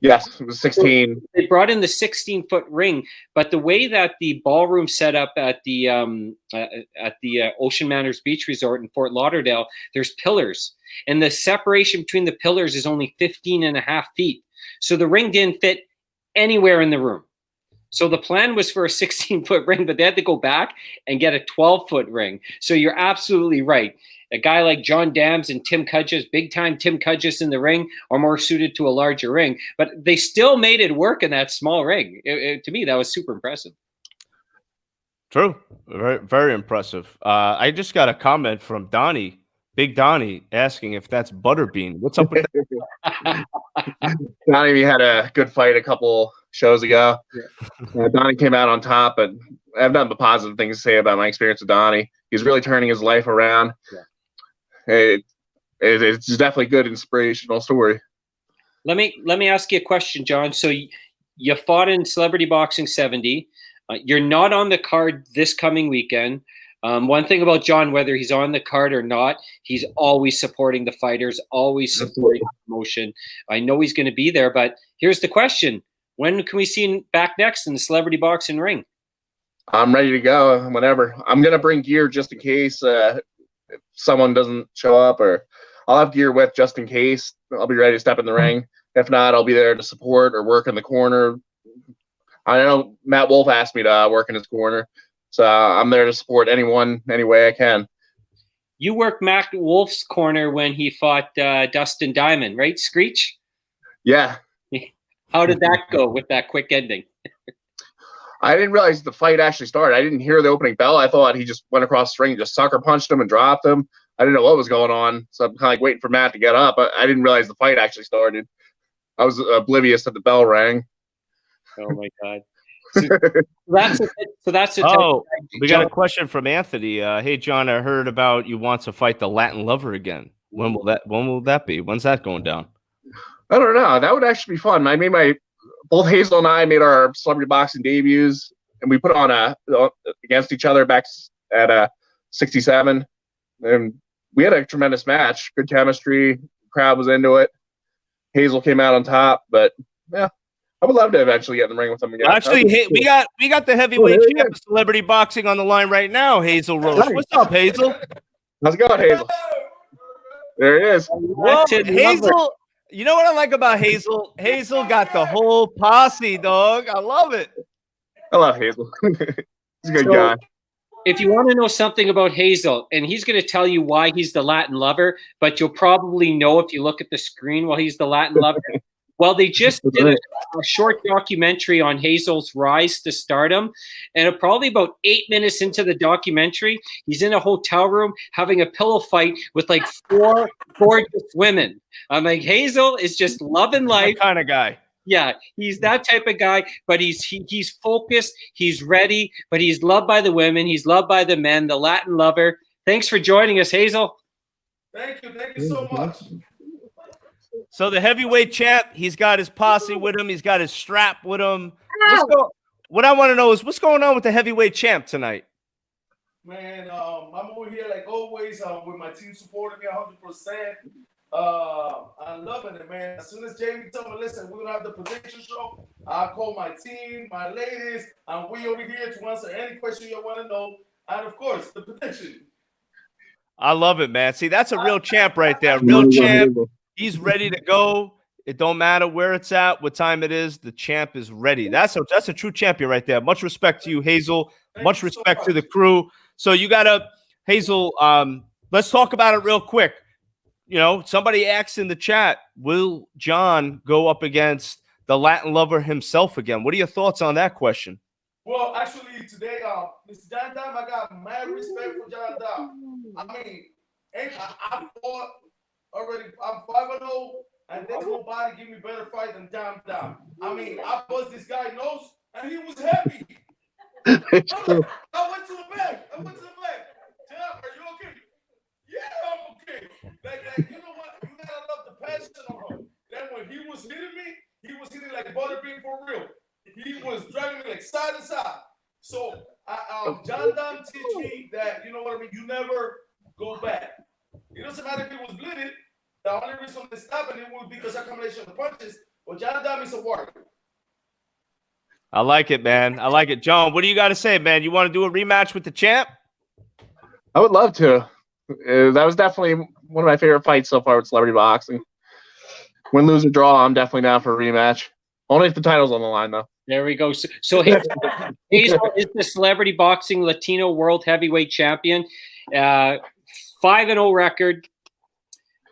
Yes, it was 16.
They brought in the 16-foot ring, but the way that the ballroom set up at the Ocean Manners Beach Resort in Fort Lauderdale, there's pillars, and the separation between the pillars is only 15.5 feet. So the ring didn't fit anywhere in the room. So the plan was for a 16-foot ring, but they had to go back and get a 12-foot ring. So you're absolutely right. A guy like John Dams and Tim Cudges, big-time Tim Cudges in the ring, are more suited to a larger ring. But they still made it work in that small ring. To me, that was super impressive.
True. Very, very impressive. I just got a comment from Donnie, Big Donnie, asking if that's Butterbean. What's up with that?
Donnie had a good fight a couple shows ago. Donnie came out on top, and I have nothing but positive things to say about my experience with Donnie. He's really turning his life around.
Yeah.
It's definitely a good inspirational story.
Let me ask you a question, John. So you fought in Celebrity Boxing 70. You're not on the card this coming weekend. One thing about John, whether he's on the card or not, he's always supporting the fighters, always supporting the promotion. I know he's going to be there, but here's the question. When can we see him back next in the Celebrity Boxing ring?
I'm ready to go whenever. I'm going to bring gear just in case if someone doesn't show up, or I'll have gear with just in case. I'll be ready to step in the ring. If not, I'll be there to support or work in the corner. I know Matt Wolf asked me to work in his corner, so I'm there to support anyone any way I can.
You worked Matt Wolf's corner when he fought Dustin Diamond, right, Screech?
Yeah.
How did that go with that quick ending?
I didn't realize the fight actually started. I didn't hear the opening bell. I thought he just went across the ring, just sucker punched him and dropped him. I didn't know what was going on, so I'm kind of like waiting for Matt to get up. I didn't realize the fight actually started. I was oblivious that the bell rang.
Oh my God! So that's it.
Oh, we got a question from Anthony. Hey, John, I heard about you want to fight the Latin Lover again. When will that be? When's that going down?
I don't know. That would actually be fun. Both Hazel and I made our celebrity boxing debuts, and we put on against each other back at 67, and we had a tremendous match. Good chemistry. Crowd was into it. Hazel came out on top, but yeah, I would love to eventually get in the ring with them again.
Actually, we got the heavyweight champ of celebrity boxing on the line right now, Hazel Roche. What's up, Hazel?
How's it going, Hazel? There it is.
Whoa, Hazel. You know what I like about Hazel? Hazel got the whole posse, dog. I love it.
I love Hazel. He's a good guy.
If you want to know something about Hazel, and he's going to tell you why he's the Latin Lover, but you'll probably know if you look at the screen while he's the Latin Lover. Well, they just did a short documentary on Hazel's rise to stardom, and probably about 8 minutes into the documentary, he's in a hotel room having a pillow fight with like 4 gorgeous women. I'm like, Hazel is just loving life.
That kind of guy.
Yeah, he's that type of guy, but he's focused, he's ready, but he's loved by the women, he's loved by the men, the Latin Lover. Thanks for joining us, Hazel.
Thank you so much.
So the heavyweight champ, he's got his posse with him. He's got his strap with him. What I want to know is what's going on with the heavyweight champ tonight?
Man, I'm over here like always with my team supporting me 100%. I'm loving it, man. As soon as Jamie told me, listen, we're going to have the prediction show, I'll call my team, my ladies, and we over here to answer any question you want to know. And, of course, the prediction.
I love it, man. See, that's a real champ right there. Real champ. He's ready to go. It don't matter where it's at, what time it is. The champ is ready. That's a true champion right there. Much respect to you, Hazel. Much respect to the crew. So you got to, Hazel, let's talk about it real quick. You know, somebody asked in the chat, will John go up against the Latin Lover himself again? What are your thoughts on that question?
Well, actually, today, Mr. John Dam, I got mad respect for John Dam. I mean, I fought already. I'm 5-0, and there's nobody give me better fight than John Dam. I mean, I bust this guy nose, and he was happy. I went to the back. John, are you okay? Yeah, I'm okay. Like, was dragging me like side to side. So John Dam teach me that, you know what I mean, you never go back. It doesn't matter if it was bleeding. The only reason they stopped it would be because of combination of the punches. But John Dam is a warrior.
I like it, man. I like it. John, what do you got to say, man? You want to do a rematch with the champ?
I would love to. That was definitely one of my favorite fights so far with celebrity boxing. Win, lose, or draw, I'm definitely down for a rematch. Only if the title's on the line, though.
There we go. So Hazel is the celebrity boxing Latino world heavyweight champion. 5-0 record.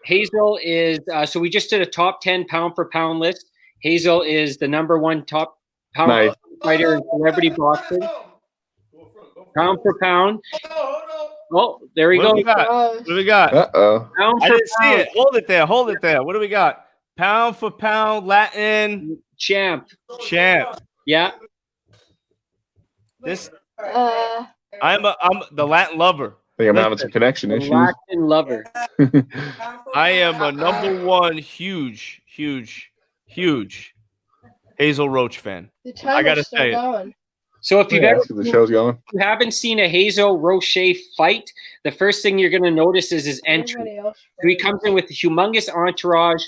Hazel is so we just did a top 10 pound for pound list. Hazel is the number 1 top pound fighter in celebrity boxing. Pound for pound. Well, there we go.
What do we got?
Uh-oh.
I didn't see it. Hold it there. Hold it there. What do we got? Pound for pound, Latin
champ.
Yeah. This I'm the Latin lover.
I think I'm having some connection issues.
Latin lover.
I am a number 1 huge Hazel Roach fan. I gotta say it.
So if
the show's going.
you haven't seen a Hazel Roche fight, the first thing you're going to notice is his entry. So he comes in with a humongous entourage,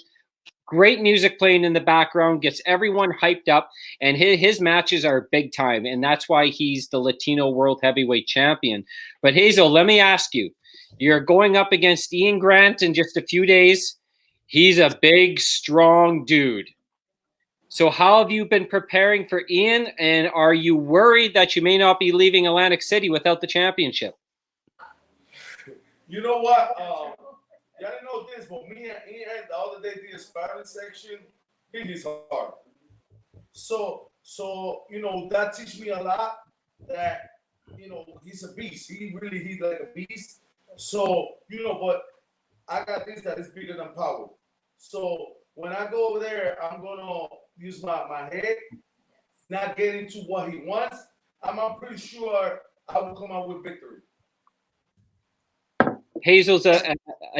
great music playing in the background, gets everyone hyped up, and his matches are big time, and that's why he's the Latino World Heavyweight Champion. But Hazel, let me ask you, you're going up against Ian Grant in just a few days. He's a big, strong dude. So how have you been preparing for Ian, and are you worried that you may not be leaving Atlantic City without the championship?
You know what? Y'all didn't know this, but me and Ian the other day did a sparring section. He's hard. So you know, that teach me a lot that, you know, he's a beast. He's like a beast. So, you know, but I got this that is bigger than power. So when I go over there, I'm gonna use my head, not get into what he wants. I'm pretty sure I will come out with victory.
Hazel's a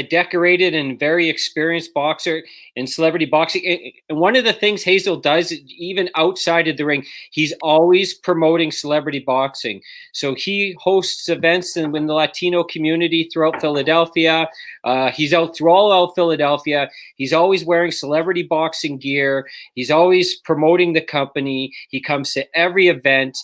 decorated and very experienced boxer in celebrity boxing. And one of the things Hazel does, even outside of the ring, he's always promoting celebrity boxing. So he hosts events in the Latino community throughout Philadelphia. He's out through all of Philadelphia. He's always wearing celebrity boxing gear. He's always promoting the company. He comes to every event.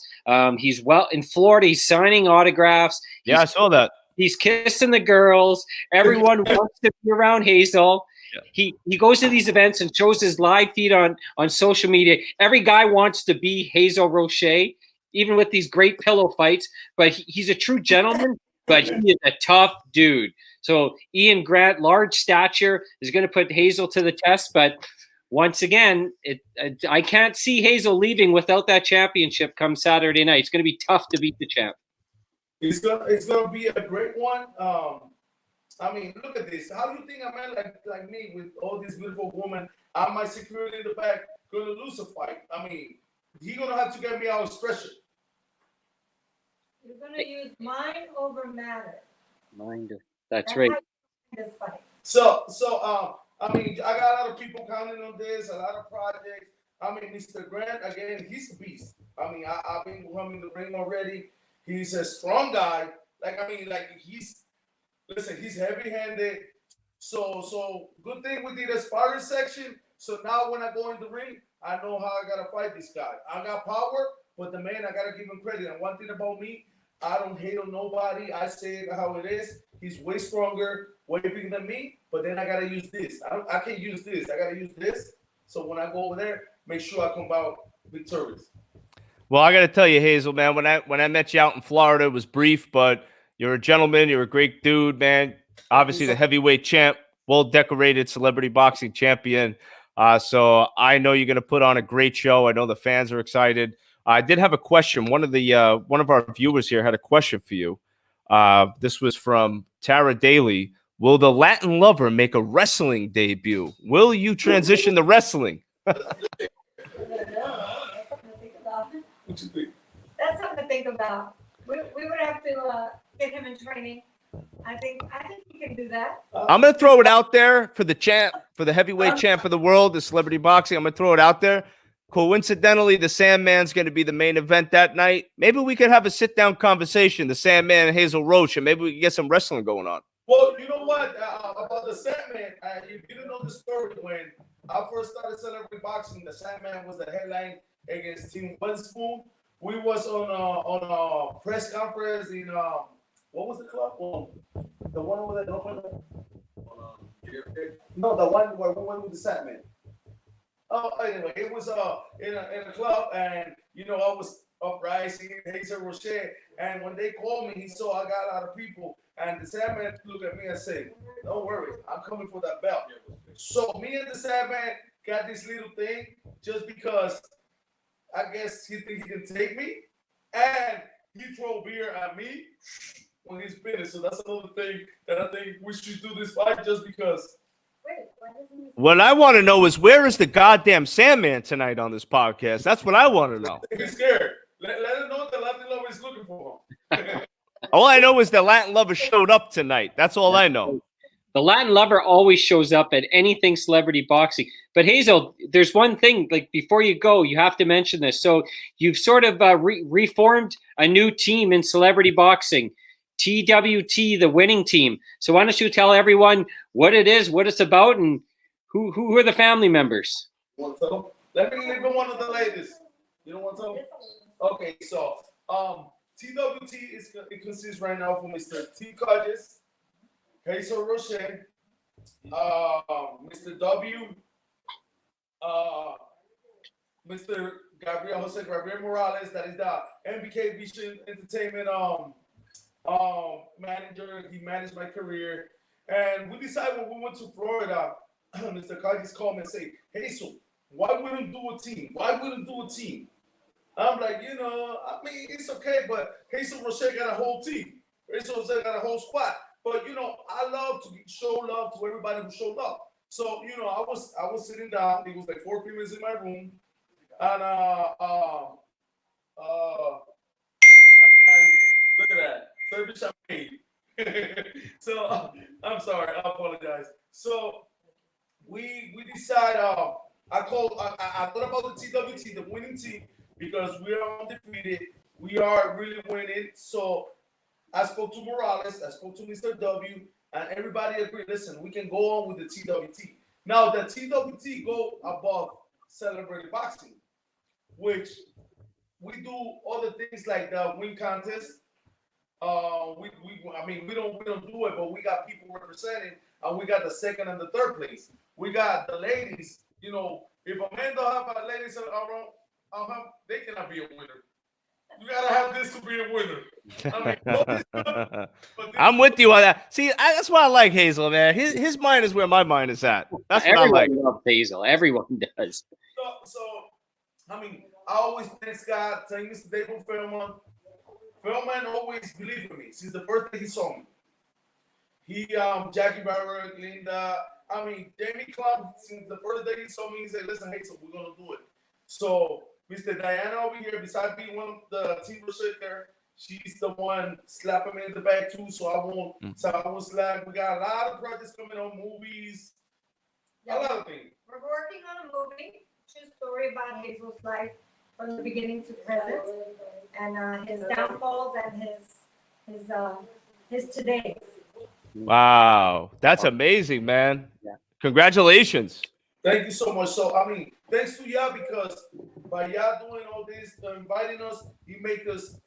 He's in Florida. He's signing autographs.
Yeah, I saw that.
He's kissing the girls. Everyone wants to be around Hazel. Yeah. He goes to these events and shows his live feed on social media. Every guy wants to be Hazel Roche, even with these great pillow fights. But he's a true gentleman, but he is a tough dude. So Ian Grant, large stature, is going to put Hazel to the test. But once again, I can't see Hazel leaving without that championship come Saturday night. It's going to be tough to beat the champ.
It's gonna be a great one. I mean, look at this. How do you think a man like me with all these beautiful women, I'm my security in the back, gonna lose a fight? I mean, he's gonna have to get me out of stretcher.
You're gonna use mind over matter.
Mind. That's right.
This fight.
So I mean, I got a lot of people counting on this, a lot of projects. I mean, Mr. Grant, again, he's a beast. I mean, I've been with him in the ring already. He's a strong guy. He's heavy-handed. So good thing we did a sparring section. So now when I go in the ring, I know how I gotta fight this guy. I got power, but the man, I gotta give him credit. And one thing about me, I don't hate on nobody. I say it how it is. He's way stronger, way bigger than me. But then I gotta use this. I can't use this. I gotta use this. So when I go over there, make sure I come out victorious.
Well, I got to tell you, Hazel, man, when I met you out in Florida, it was brief, but you're a gentleman. You're a great dude, man. Obviously, the heavyweight champ, well-decorated celebrity boxing champion. So I know you're going to put on a great show. I know the fans are excited. I did have a question. One of our viewers here had a question for you. This was from Tara Daly. Will the Latin lover make a wrestling debut? Will you transition to wrestling?
What you think?
That's something to think about. We would have to get him in training. I think he can do that.
I'm gonna throw it out there for the champ, for the heavyweight champ of the world, the celebrity boxing. I'm gonna throw it out there. Coincidentally, the Sandman's going to be the main event that night. Maybe we could have a sit-down conversation, the Sandman and Hazel Roach, and maybe we can get some wrestling going on.
Well, you know what? About the Sandman, you didn't know the story when I first started celebrity boxing. The Sandman was the headline against Team Winspoon. We was on a press conference in what was the club? The one over there. No, the one where we went with the Sandman. Oh, anyway, it was in a club, and I was uprising Hazel Rocher, and when they called me, he saw I got a lot of people, and the Sandman looked at me and said, "Don't worry, I'm coming for that belt." So me and the Sandman got this little thing just because I guess he think he can take me, and he throw beer at me when he's finished. So that's another thing that I think we should do this fight just because.
What I want to know is where is the goddamn Sandman tonight on this podcast? That's what I want to know.
He's scared. Let him know that Latin lover is looking for him.
All I know is the Latin lover showed up tonight. That's all I know.
The Latin lover always shows up at anything celebrity boxing. But Hazel, there's one thing, like before you go, you have to mention this. So you've sort of reformed a new team in celebrity boxing, TWT, the winning team. So why don't you tell everyone what it is, what it's about, and who are the family members?
Want to tell? Let me leave with one of the ladies. You don't want to tell? Okay, so TWT it consists right now for Mr. T. Cudges, Hazel Rocher, Mr. W, Mr. Jose Gabriel Morales, that is the MBK Vision Entertainment manager. He managed my career. And we decided when we went to Florida, Mr. Cudges called me and said, "Hazel, why wouldn't do a team? Why wouldn't do a team?" I'm like, I mean, it's okay, but Hazel Rocher got a whole team. Hazel Rocher got a whole squad. But I love to show love to everybody who showed up. So I was sitting down. It was like 4 females in my room, and look at that, serving champagne. So I'm sorry, I apologize. So we decide. I thought about the TWT, the winning team, because we are undefeated. We are really winning. So I spoke to Morales, I spoke to Mr. W, and everybody agreed, listen, we can go on with the TWT. Now, the TWT go above celebrity boxing, which we do other things like the win contest. We don't do it, but we got people representing, and we got the second and the third place. We got the ladies. If a man don't have a ladies around, they cannot be a winner. You gotta have this to be a winner.
I'm with you on that. See, that's why I like Hazel, man. His mind is where my mind is at. That's what I like.
Everyone loves Hazel. Everyone does.
So I always thank God, thank Mr. David Feldman. Feldman always believed in me since the first day he saw me. He, Jackie Barber, Linda, Jamie Klomp, since the first day he saw me, he said, "Listen, Hazel, we're gonna do it." So Mr. Diana over here, besides being one of the team there, she's the one slapping me in the back too, so I won't slap. We got a lot of projects coming on, movies, a lot of things.
We're working on a movie, true story about Hazel's life from the beginning to present, and his downfalls and his todays.
Wow, that's amazing, man.
Yeah.
Congratulations.
Thank you so much. So, thanks to y'all, because by y'all doing all this, inviting us, you make us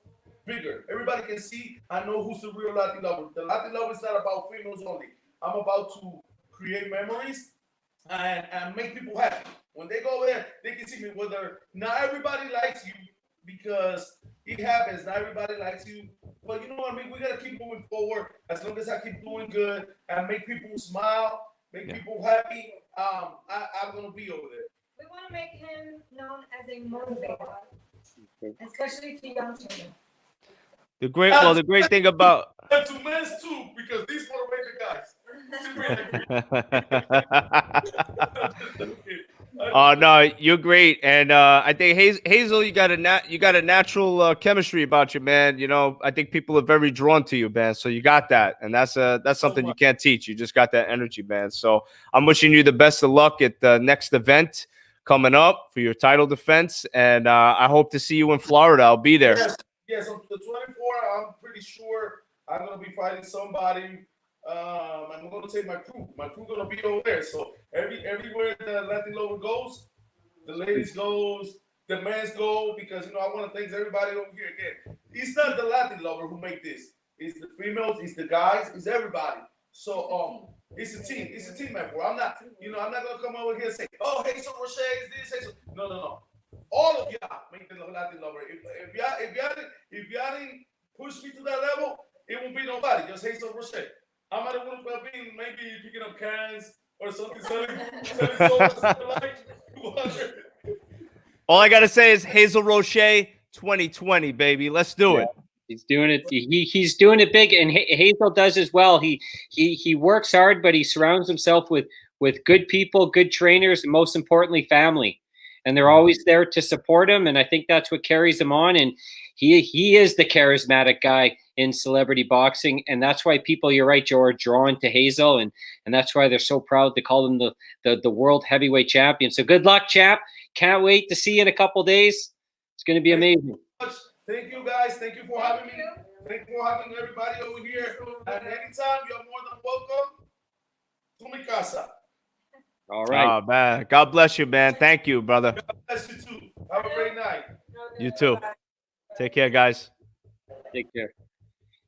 bigger. Everybody can see, I know who's the real Latin lover. The Latin lover is not about females only. I'm about to create memories and make people happy. When they go there, they can see me. Whether not everybody likes you, because it happens, not everybody likes you. But you know what I mean? We got to keep moving forward. As long as I keep doing good and make people smile, make people happy, I'm going to be over there.
We want to make him known as a motivator, especially to young children.
The great thing about
And to men too, because these motivated guys.
Oh no, you're great, and I think Hazel, you got a natural chemistry about you, man. I think people are very drawn to you, man. So you got that, and that's something you can't teach. You just got that energy, man. So I'm wishing you the best of luck at the next event coming up for your title defense, and I hope to see you in Florida. I'll be there.
Yes. On the 24th, I'm pretty sure I'm gonna be fighting somebody. I'm gonna take my crew. My crew gonna be over there. So everywhere the Latin lover goes, the ladies goes, the men's go, because I want to thank everybody over here again. It's not the Latin lover who make this. It's the females, it's the guys, it's everybody. So it's a team. It's a team effort. I'm not gonna come over here and say, oh, Hazel Roche is this, Hazel. No. All of y'all make the Latin lover. If y'all didn't push me to that level, it won't be nobody. Just Hazel Roche. I might have been maybe picking up cans or something, selling something like 200.
All I gotta say is Hazel Roche 2020, baby. Let's do it.
He's doing it. He's doing it big, and Hazel does as well. He works hard, but he surrounds himself with good people, good trainers, and most importantly, family. And they're always there to support him. And I think that's what carries him on. And he is the charismatic guy in celebrity boxing, and that's why people, you're right, Joe, are drawn to Hazel, and that's why they're so proud to call him the world heavyweight champion. So good luck, champ. Can't wait to see you in a couple days. It's going to be amazing.
Thank you, guys. Thank you for having me. Thank you for having everybody over here. And anytime, you're more than welcome to mi casa.
All right.
Oh, man. God bless you, man. Thank you, brother.
God bless you, too. Have a great night.
You too. Take care, guys.
Take care.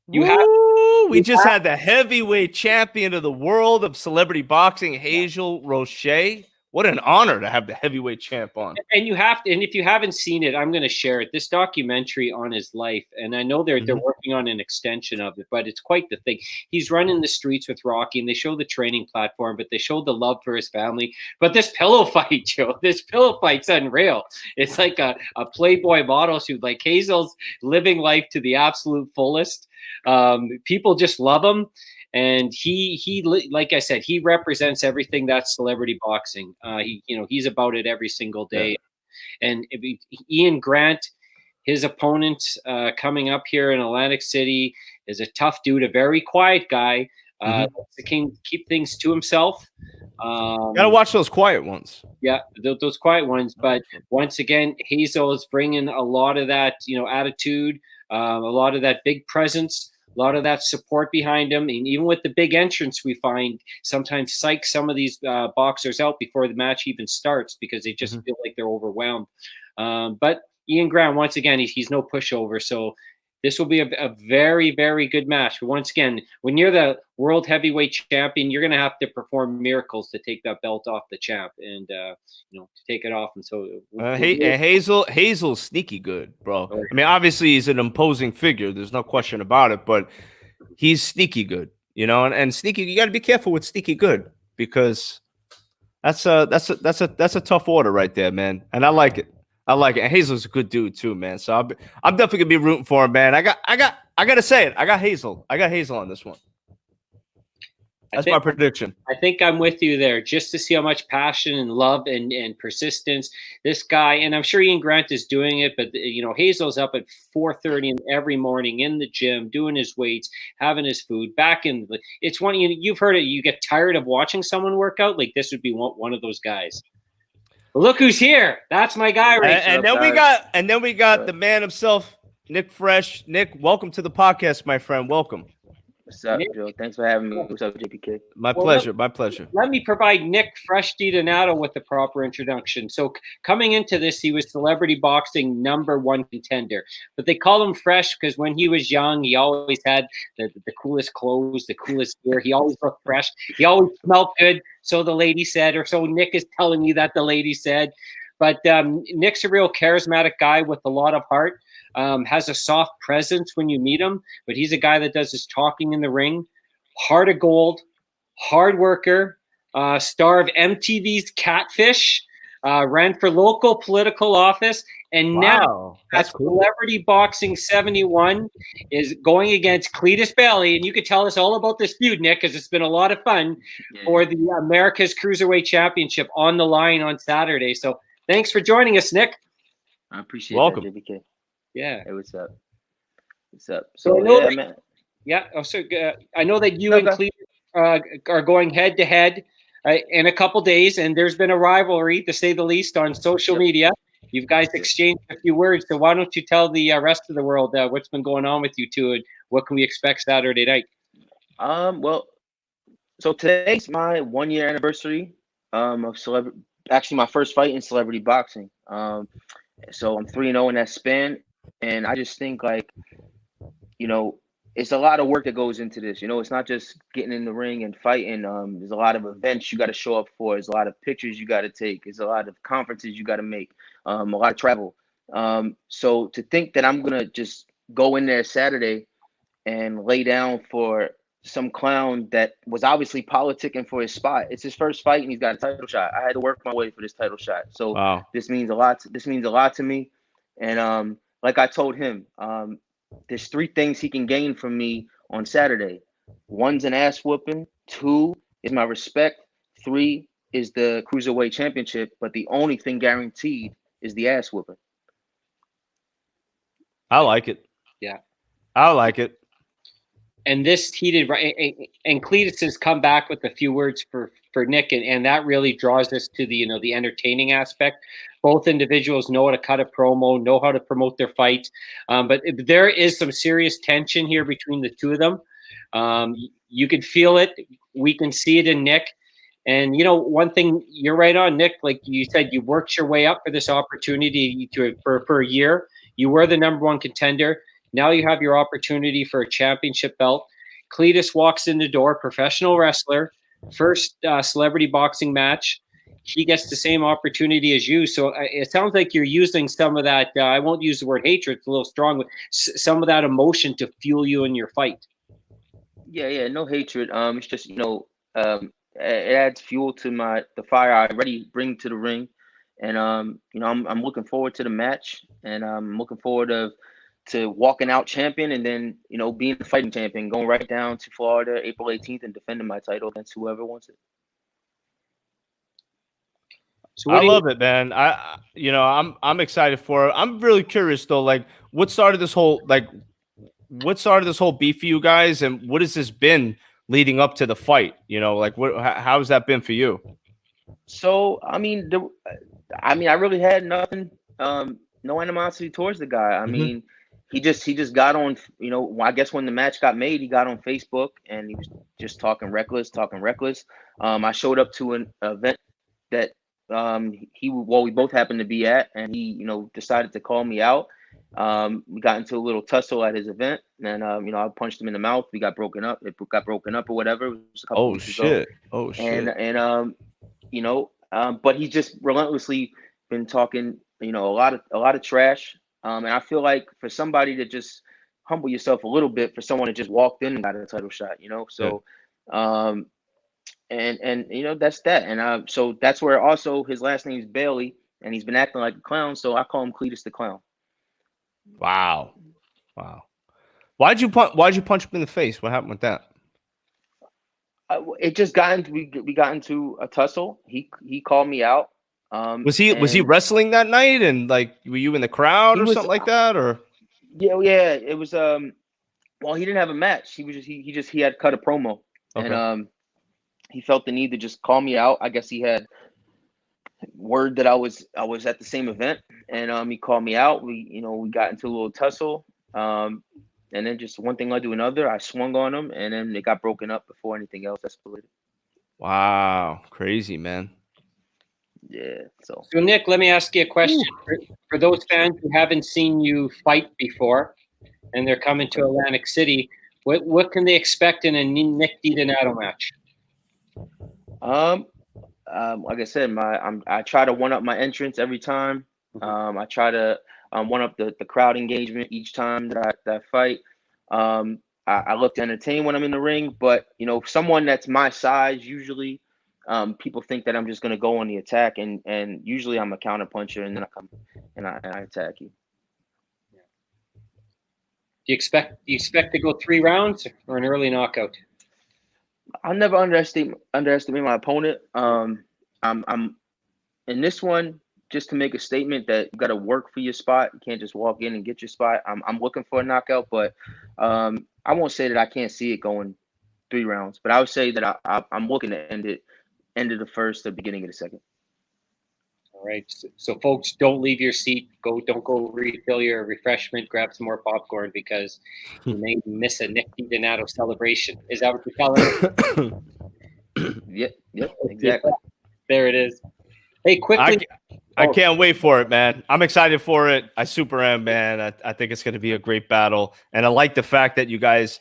We just had the heavyweight champion of the world of celebrity boxing, Hazel Roche. What an honor to have the heavyweight champ on.
And you have to, and if you haven't seen it, I'm going to share it. This documentary on his life, and I know they're working on an extension of it, but it's quite the thing. He's running the streets with Rocky, and they show the training platform, but they show the love for his family. But this pillow fight, Joe, this pillow fight's unreal. It's like a Playboy model shoot. Like Hazel's living life to the absolute fullest. People just love him. And he, like I said, he represents everything that's celebrity boxing. He's about it every single day. Yeah. And Ian Grant, his opponent coming up here in Atlantic City, is a tough dude, a very quiet guy. Can keep things to himself.
Gotta watch those quiet ones.
Yeah, those quiet ones. But once again, Hazel is bringing a lot of that, attitude, a lot of that big presence. A lot of that support behind him, and even with the big entrance, we find sometimes psych some of these boxers out before the match even starts because they just feel like they're overwhelmed. But Ian Grant, once again, he's no pushover, so this will be a very, very good match. But once again, when you're the world heavyweight champion, you're going to have to perform miracles to take that belt off the champ and to take it off. And so
Hazel's sneaky good, bro. I mean, obviously he's an imposing figure. There's no question about it, but he's sneaky good, and sneaky. You got to be careful with sneaky good because that's a tough order right there, man. And I like it. And Hazel's a good dude too, man. So I'm definitely gonna be rooting for him, man. I gotta say it. I got Hazel on this one. That's my prediction.
I think I'm with you there, just to see how much passion and love and persistence this guy, and I'm sure Ian Grant is doing it, but Hazel's up at 4:30 every morning in the gym, doing his weights, having his food. It's one you've heard it. You get tired of watching someone work out. Like this would be one of those guys. Look who's here. That's my guy right
and
now.
Then we got the man himself, Nick Fresh. Nick, welcome to the podcast, my friend. Welcome.
What's up, Joe? Thanks for having me. What's up, JPK?
My pleasure. My pleasure.
Let me provide Nick Fresh DiDonato with the proper introduction. So coming into this, he was celebrity boxing #1 contender. But they call him Fresh because when he was young, he always had the coolest clothes, the coolest gear. He always looked fresh. He always smelled good. So the lady said, or so Nick is telling me that the lady said. But Nick's a real charismatic guy with a lot of heart. Has a soft presence when you meet him, but he's a guy that does his talking in the ring. Heart of gold, hard worker, star of MTV's Catfish, ran for local political office, and now that's cool. Celebrity Boxing 71 is going against Cletus Bailey, and you could tell us all about this feud, Nick, because it's been a lot of fun for the America's Cruiserweight Championship on the line on Saturday. So thanks for joining us, Nick.
I appreciate
Welcome.
that, JPK.
Yeah.
Hey, what's up? What's up?
So
man.
Yeah. I know that you and Cleveland are going head to head. in a couple days, and there's been a rivalry, to say the least, on social media. You guys exchanged a few words, so why don't you tell the rest of the world what's been going on with you two, and what can we expect Saturday night?
Well, so today's my 1 year anniversary of celebrity. Actually, my first fight in celebrity boxing. So I'm 3-0 in that span, and I just think like, you know, it's a lot of work that goes into this. You know, it's not just getting in the ring and fighting. There's a lot of events you got to show up for. There's a lot of pictures you got to take. There's a lot of conferences you got to make. A lot of travel. So to think that I'm gonna just go in there Saturday and lay down for some clown that was obviously politicking for his spot. It's his first fight and he's got a title shot. I had to work my way for this title shot. So
Wow.
this means a lot. This means a lot to me. And like I told him, there's 3 things he can gain from me on Saturday. 1's an ass whooping. 2 is my respect. 3 is the cruiserweight championship. But the only thing guaranteed is the ass whooping.
I like it.
Yeah.
I like it.
And this heated, and Cletus has come back with a few words for Nick, and that really draws us to the entertaining aspect. Both individuals know how to cut a promo, know how to promote their fights, but there is some serious tension here between the two of them. You can feel it. We can see it in Nick. And one thing, you're right on, Nick. Like you said, you worked your way up for this opportunity for a year. You were the #1 contender. Now you have your opportunity for a championship belt. Cletus walks in the door, professional wrestler, first celebrity boxing match. He gets the same opportunity as you. So it sounds like you're using some of that. I won't use the word hatred. It's a little strong. But some of that emotion to fuel you in your fight.
Yeah, no hatred. It's just it adds fuel to the fire I already bring to the ring, and I'm looking forward to the match, and I'm looking forward to walking out champion, and then being the fighting champion, going right down to Florida April 18th and defending my title against whoever wants it.
So I love it, man. I'm excited for it. I'm really curious though, like what started this whole beef for you guys, and what has this been leading up to the fight? Like how's that been for you?
So I really had nothing, no animosity towards the guy. I mean, he just got on. I guess when the match got made, he got on Facebook and he was just talking reckless. I showed up to an event that we both happened to be at, and he decided to call me out. We got into a little tussle at his event, and I punched him in the mouth. We got broken up. It got broken up or whatever. It was a couple weeks ago.
Oh shit!
But he's just relentlessly been talking, a lot of trash. And I feel like for somebody to just humble yourself a little bit, for someone that just walked in and got a title shot, so, and that's that. And so that's where also his last name is Bailey, and he's been acting like a clown, so I call him Cletus the Clown.
Wow. Why'd you punch him in the face? What happened with that?
It just we got into a tussle. He called me out.
Was he wrestling that night, and like were you in the crowd or something like that, or?
Yeah. It was well, he didn't have a match. He had cut a promo, okay. And he felt the need to just call me out. I guess he had word that I was at the same event, and he called me out. We got into a little tussle. And then just one thing led to another. I swung on him, and then it got broken up before anything else escalated.
Wow, crazy, man.
Yeah. So
Nick, let me ask you a question. For those fans who haven't seen you fight before, and they're coming to Atlantic City, what can they expect in a Nick DiDonato match?
Like I said, I try to one up my entrance every time. I try to one up the crowd engagement each time that I fight. I look to entertain when I'm in the ring, but someone that's my size, usually people think that I'm just gonna go on the attack, and usually I'm a counter puncher, and then I come and I attack you.
Do you expect to go 3 rounds or an early knockout?
I'll never underestimate my opponent. I'm in this one just to make a statement that you got to work for your spot. You can't just walk in and get your spot. I'm looking for a knockout, but I won't say that I can't see it going 3 rounds. But I would say that I'm looking to end end of the first or beginning of the second.
All right. So folks, don't leave your seat. Don't go refill your refreshment. Grab some more popcorn because you may miss a Nick DiDonato celebration. Is that what you're telling us?
Yep, exactly.
There it is. Hey, quickly.
I can't wait for it, man. I'm excited for it. I super am, man. I think it's going to be a great battle. And I like the fact that you guys,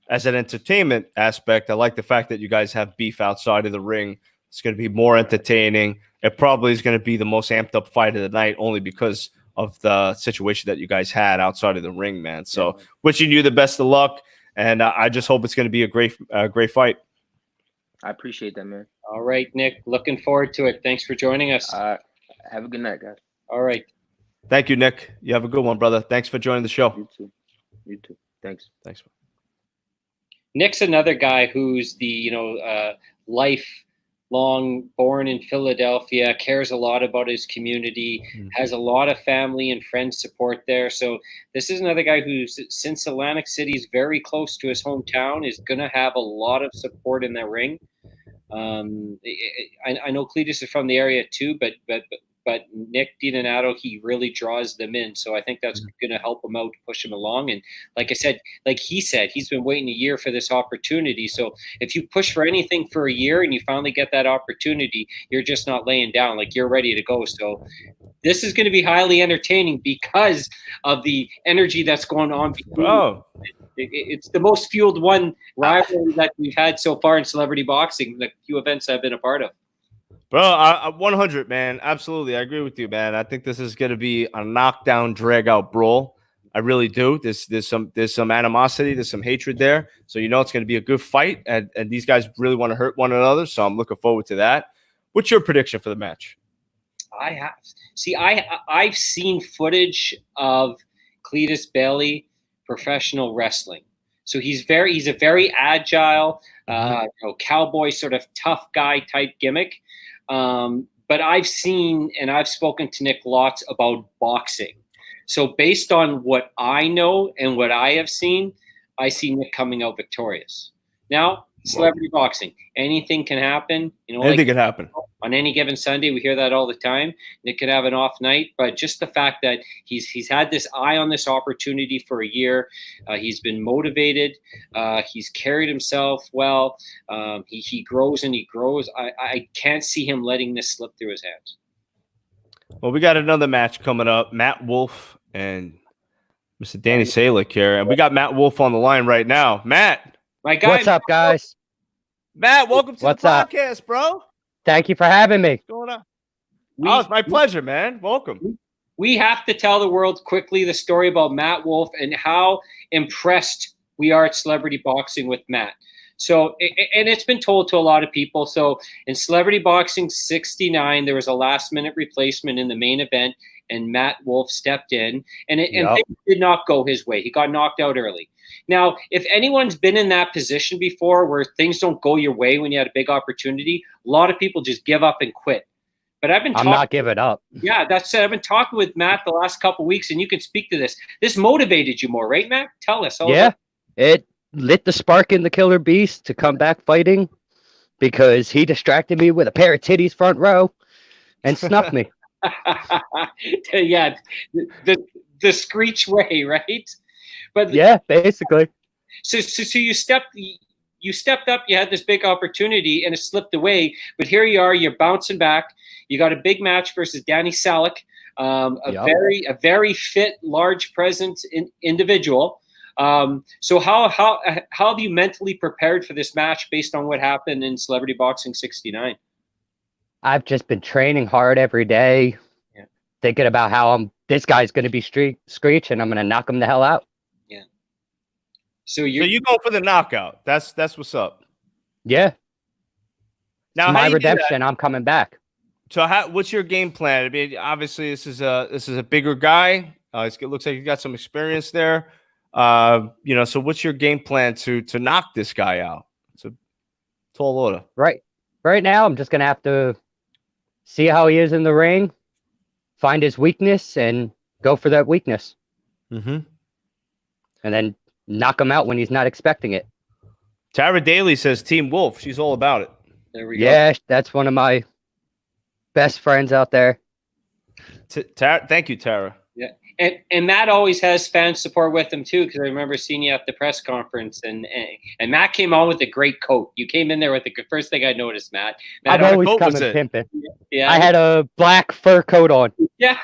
as an entertainment aspect, I like the fact that you guys have beef outside of the ring. It's going to be more entertaining. It probably is going to be the most amped up fight of the night only because of the situation that you guys had outside of the ring, man. So wishing you the best of luck. And I just hope it's going to be a great fight.
I appreciate that, man.
All right, Nick. Looking forward to it. Thanks for joining us.
Have a good night, guys.
All right.
Thank you, Nick. You have a good one, brother. Thanks for joining the show.
You too. Thanks.
Nick's another guy who's the lifelong born in Philadelphia, cares a lot about his community, has a lot of family and friends support there. So this is another guy who's, since Atlantic City is very close to his hometown, is going to have a lot of support in that ring. I know Cletus is from the area too, but Nick DiDonato, he really draws them in. So I think that's going to help him out, push him along. And like I said, like he said, he's been waiting a year for this opportunity. So if you push for anything for a year and you finally get that opportunity, you're just not laying down, like you're ready to go. So this is going to be highly entertaining because of the energy that's going on. It's the most fueled rivalry that we've had so far in celebrity boxing, the few events I've been a part of.
Bro, I 100, man. Absolutely. I agree with you, man. I think this is going to be a knockdown, drag out brawl. I really do. There's some animosity. There's some hatred there. So, it's going to be a good fight. And these guys really want to hurt one another. So I'm looking forward to that. What's your prediction for the match?
I've seen footage of Cletus Bailey professional wrestling. So he's a very agile, cowboy sort of tough guy type gimmick. But I've seen and I've spoken to Nick lots about boxing. So based on what I know and what I have seen, I see Nick coming out victorious. Now, celebrity boxing, anything can happen.
Anything can happen.
On any given Sunday, we hear that all the time. Nick could have an off night, but just the fact that he's had this eye on this opportunity for a year, he's been motivated, he's carried himself well, he grows and he grows. I can't see him letting this slip through his hands.
Well, we got another match coming up. Matt Wolf and Mr. Danny Salick here, and we got Matt Wolf on the line right now. Matt,
my guy.
What's up, guys?
Matt, welcome to the podcast, bro.
Thank you for having me.
What's going on? It's my pleasure, man. Welcome.
We have to tell the world quickly the story about Matt Wolf and how impressed we are at celebrity boxing with Matt. So, and it's been told to a lot of people. So in celebrity boxing 69, there was a last minute replacement in the main event and Matt Wolf stepped in and things did not go his way. He got knocked out early. Now, if anyone's been in that position before where things don't go your way when you had a big opportunity, a lot of people just give up and quit. But I'm
not giving up.
Yeah, that's it. I've been talking with Matt the last couple of weeks, and you can speak to this. This motivated you more, right, Matt? Tell us.
It lit the spark in the killer beast to come back fighting because he distracted me with a pair of titties front row and snuffed me.
Yeah, the screech way, right? But
yeah, basically.
So you stepped up, you had this big opportunity and it slipped away, but here you are, you're bouncing back. You got a big match versus Danny Salick, a very fit, large presence individual. So how have you mentally prepared for this match based on what happened in Celebrity Boxing 69?
I've just been training hard every day, thinking about how this guy's going to be Screech and I'm going to knock him the hell out.
Yeah.
So you go for the knockout. That's what's up.
Yeah.
Now
my redemption. I'm coming back.
So what's your game plan? I mean, obviously this is a bigger guy. It looks like you got some experience there. So what's your game plan to knock this guy out? It's a tall order.
Right now, I'm just going to have to see how he is in the ring, find his weakness, and go for that weakness.
Mm-hmm.
And then knock him out when he's not expecting it.
Tara Daly says Team Wolf. She's all about it.
There we go.
Yeah, that's one of my best friends out there.
Thank you, Tara.
Yeah, and Matt always has fan support with him too, because I remember seeing you at the press conference, and Matt came on with a great coat. You came in there with the first thing I noticed, Matt.
I've
what
always
coat
come
was
in
it?
pimping.
Yeah,
I had a black fur coat on
yeah.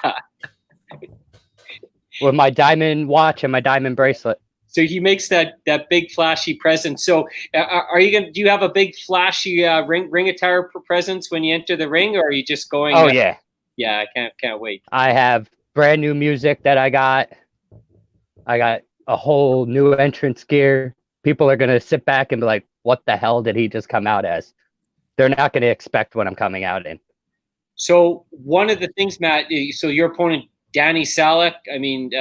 with my diamond watch and my diamond bracelet.
So he makes that big flashy presence. So are you gonna? Do you have a big flashy ring attire presence when you enter the ring, or are you just going?
Oh yeah,
yeah. I can't wait.
I have brand new music that I got. I got a whole new entrance gear. People are gonna sit back and be like, "What the hell did he just come out as?" They're not gonna expect what I'm coming out in.
So one of the things, Matt. So your opponent, Danny Salek. I mean,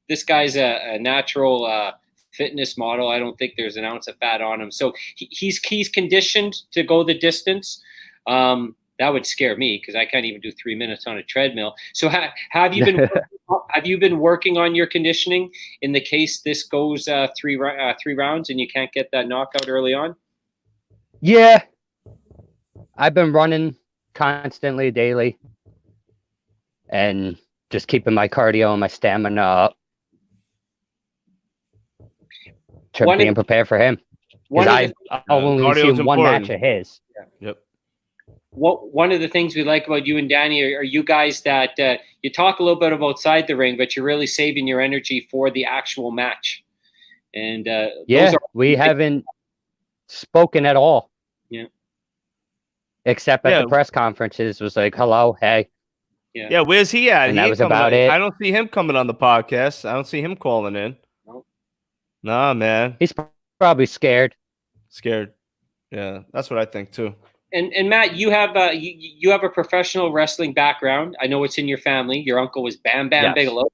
this guy's a natural fitness model. I don't think there's an ounce of fat on him. So he's conditioned to go the distance. That would scare me because I can't even do 3 minutes on a treadmill. So have you been working on your conditioning in the case this goes three rounds and you can't get that knockout early on?
Yeah, I've been running constantly, daily, and just keeping my cardio and my stamina up. Being prepared for him. Because I've only seen one match of his.
Yep.
One of the things we like about you and Danny are you guys that you talk a little bit about outside the ring, but you're really saving your energy for the actual match. And
we haven't spoken at all.
Yeah.
Except at the press conferences, was like, "Hello, hey."
Yeah, where's he at?
And that was about it.
I don't see him coming on the podcast. I don't see him calling in.
No.
Nah, man.
He's probably scared.
Scared. Yeah, that's what I think too.
And Matt, you have a professional wrestling background. I know it's in your family. Your uncle was Bam Bam Bigelow.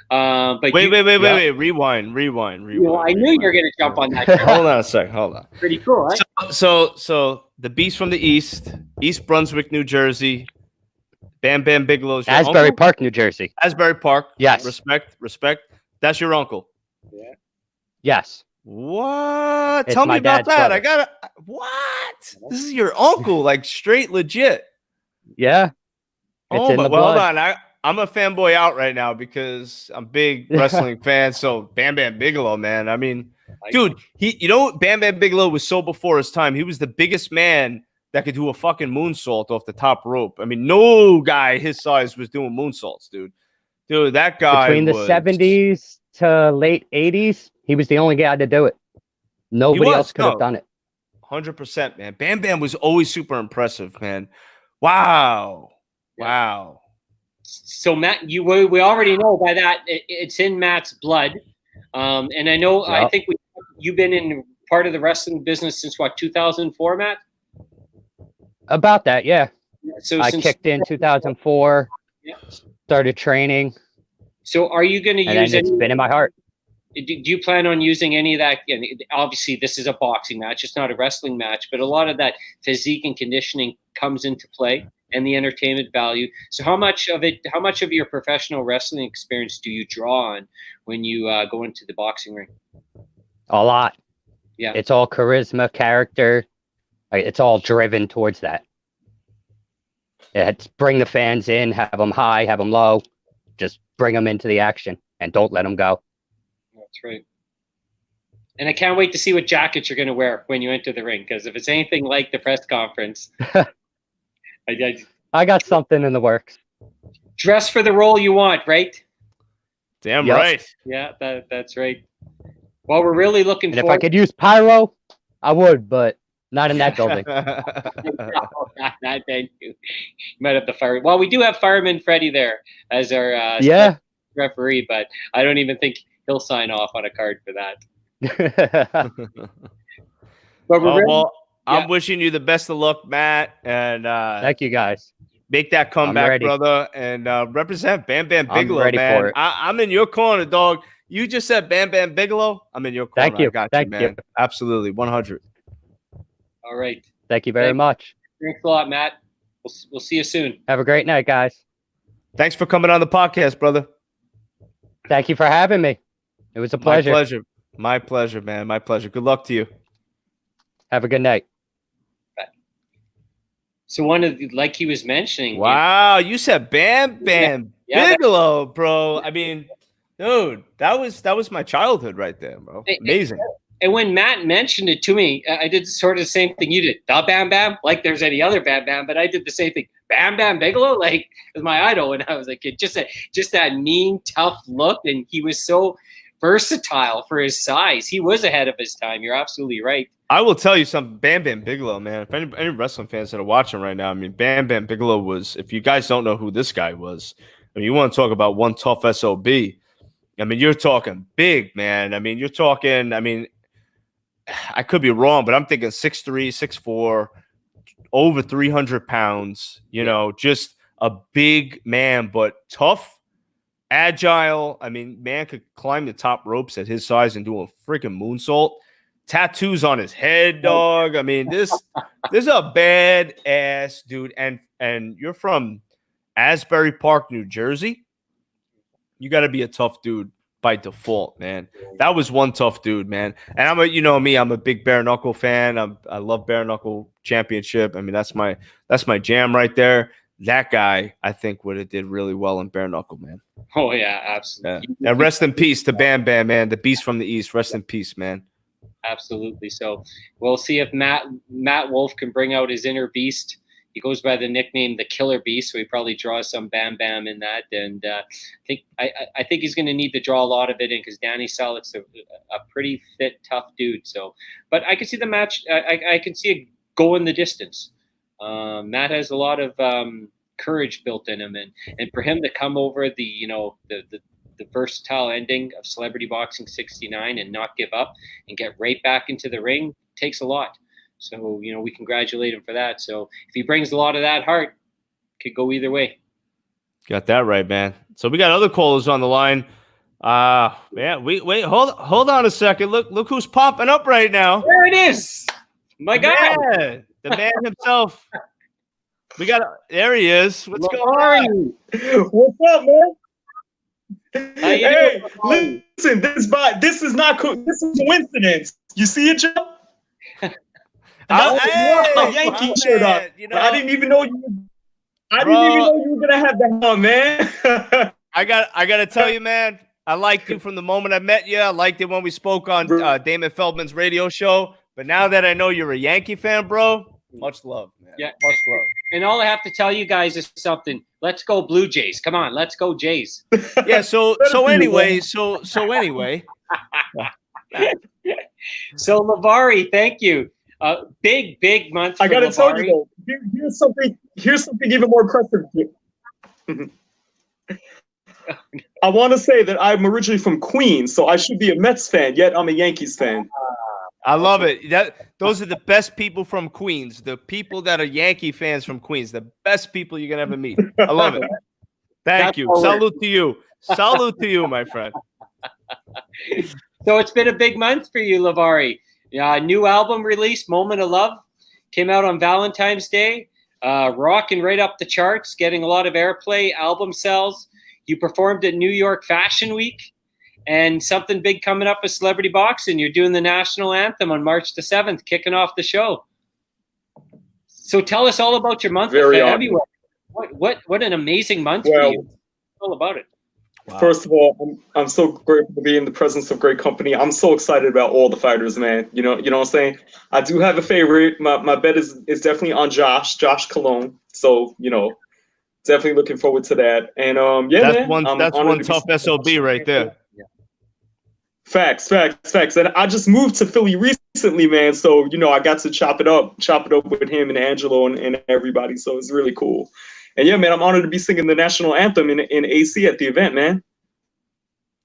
But
wait. Rewind.
Well, I knew you were going to jump on that.
Hold on a second. Hold on.
Pretty cool, right?
So the Beast from the East Brunswick, New Jersey. Bam Bam Bigelow's your
Asbury
uncle?
Park, New Jersey.
Asbury Park.
Yes.
Respect. That's your uncle.
Yeah.
Yes.
What?
It's
Tell me
my
about
dad's
that.
brother.
I gotta. What? This is your uncle, like straight legit.
Yeah. It's in the blood.
Hold on. I'm a fanboy out right now because I'm a big wrestling fan. So Bam Bam Bigelow, man. I mean, dude, Bam Bam Bigelow was so before his time. He was the biggest man that could do a fucking moonsault off the top rope. I mean, no guy his size was doing moonsaults, dude. Dude, that guy
between the 70s to late 80s, he was the only guy to do it. Nobody else could have done it.
100%, man. Bam Bam was always super impressive, man. Wow.
So Matt, we already know by that it's in Matt's blood, and I know I think you've been in part of the wrestling business since what 2004, Matt?
About that, yeah.
So
I kicked in 2004, started training.
So are you going to use?
And then it's been in my heart.
Do you plan on using any of that? Obviously, this is a boxing match; it's not a wrestling match. But a lot of that physique and conditioning comes into play, and the entertainment value. So, how much of your professional wrestling experience do you draw on when you go into the boxing ring?
A lot.
Yeah,
it's all charisma, character. It's all driven towards that. It's bring the fans in, have them high, have them low, just bring them into the action, and don't let them go.
That's right. And I can't wait to see what jacket you're going to wear when you enter the ring, because if it's anything like the press conference,
I got something in the works.
Dress for the role you want, right?
Damn right.
Yeah, that's right. Well, we're really looking
forward. If I could use pyro, I would, but not in that building.
Not venue. You might have the fire. Well, we do have Fireman Freddie there as our referee, but I don't even think he'll sign off on a card for that. But
I'm wishing you the best of luck, Matt, and
thank you guys.
Make that comeback, brother, and represent Bam Bam Bigelow,
I'm ready
man.
for it.
I'm in your corner, dog. You just said Bam Bam Bigelow. I'm in your corner.
Thank you.
I got
Thank
you, man.
you.
Absolutely, 100.
All right.
Thank you very much.
Thanks a lot, Matt. We'll see you soon.
Have a great night, guys.
Thanks for coming on the podcast, brother.
Thank you for having me. It was a pleasure.
My pleasure, man. My pleasure. Good luck to you.
Have a good night.
So one of the, like he was mentioning.
Wow, you said Bam Bam Bigelow, bro. I mean, dude, that was my childhood right there, bro. Amazing.
And when Matt mentioned it to me, I did sort of the same thing you did. The Bam Bam, like there's any other Bam Bam, but I did the same thing. Bam Bam Bigelow, like was my idol when I was a kid. Just that mean, tough look, and he was so versatile for his size. He was ahead of his time. You're absolutely right.
I will tell you something, Bam Bam Bigelow, man. If any wrestling fans that are watching right now, I mean, Bam Bam Bigelow was, if you guys don't know who this guy was, I mean, you want to talk about one tough SOB. I mean, you're talking big, man. I mean, you're talking, I mean, I could be wrong, but I'm thinking 6'3", 6'4", over 300 pounds, you know, just a big man, but tough, agile. I mean, man could climb the top ropes at his size and do a freaking moonsault. Tattoos on his head, dog. I mean, this is a badass dude. And you're from Asbury Park, New Jersey. You got to be a tough dude by default, man. That was one tough dude, man. And you know me, I'm a big bare knuckle fan. I love bare knuckle championship. I mean, that's my jam right there. That guy, I think, would have did really well in bare knuckle, man.
Oh yeah, absolutely.
Yeah. And rest in peace to Bam Bam, man. The beast from the East. Rest in peace, man.
Absolutely. So we'll see if Matt Wolf can bring out his inner beast. He goes by the nickname the Killer Beast, so he probably draws some Bam Bam in that. And I think he's going to need to draw a lot of it in because Danny Salik's a pretty fit, tough dude. So, but I can see the match. I can see it going the distance. Matt has a lot of courage built in him, and for him to come over the versatile ending of Celebrity Boxing 69 and not give up and get right back into the ring takes a lot. So, you know, we congratulate him for that. So if he brings a lot of that heart, could go either way.
Got that right, man. So we got other callers on the line. Man, wait, hold on a second. Look who's popping up right now.
There it is. My guy.
Man, the man himself. There he is. What's going on?
What's up, man?
Hey,
listen, this is not cool. This is coincidence. You see it, Joe? A Yankee shirt on. You know, I didn't even know you. I didn't even know you were gonna have that on, man.
I gotta tell you, man. I liked you from the moment I met you. I liked it when we spoke on Damon Feldman's radio show. But now that I know you're a Yankee fan, bro, much love, man.
Yeah,
much love.
And all I have to tell you guys is something. Let's go Blue Jays. Come on, let's go Jays.
Yeah. So anyway.
So Lavari, thank you. Big month. For
I gotta
Lavari.
tell you though. Here's something even more impressive. I want to say that I'm originally from Queens, so I should be a Mets fan. Yet I'm a Yankees fan.
I love it. Those are the best people from Queens. The people that are Yankee fans from Queens. The best people you're gonna ever meet. I love it. Thank you. Salute to you. Salute to you, my friend.
So it's been a big month for you, Lavari. New album release, Moment of Love, came out on Valentine's Day. Rocking right up the charts, getting a lot of airplay, album sales. You performed at New York Fashion Week. And something big coming up with Celebrity Boxing. You're doing the national anthem on March the 7th, kicking off the show. So tell us all about your month of February. What an amazing month for you. All about it.
Wow. First of all, I'm so grateful to be in the presence of great company. I'm so excited about all the fighters, man. You know what I'm saying? I do have a favorite. My bet is definitely on Josh Colon. So, definitely looking forward to that. And
that's one tough SOB right there.
Facts. And I just moved to Philly recently, man. So, I got to chop it up with him and Angelo and everybody. So it's really cool. And yeah, man, I'm honored to be singing the national anthem in AC at the event, man.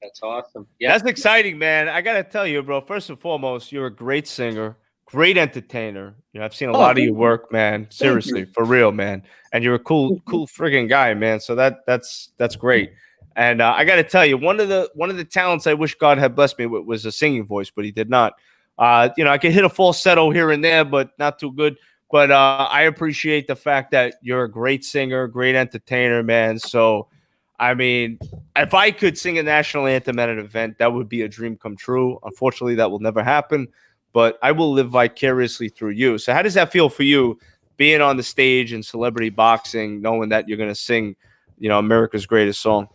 That's awesome. Yeah,
that's exciting, man. I gotta tell you, bro. First and foremost, you're a great singer, great entertainer. I've seen a lot of your work, man. Seriously, for real, man. And you're a cool friggin' guy, man. So that's great. And I got to tell you, one of the talents I wish God had blessed me with was a singing voice, but He did not. I could hit a falsetto here and there, but not too good. But I appreciate the fact that you're a great singer, great entertainer, man. So, I mean, if I could sing a national anthem at an event, that would be a dream come true. Unfortunately, that will never happen. But I will live vicariously through you. So, how does that feel for you being on the stage in celebrity boxing, knowing that you're going to sing, America's greatest song?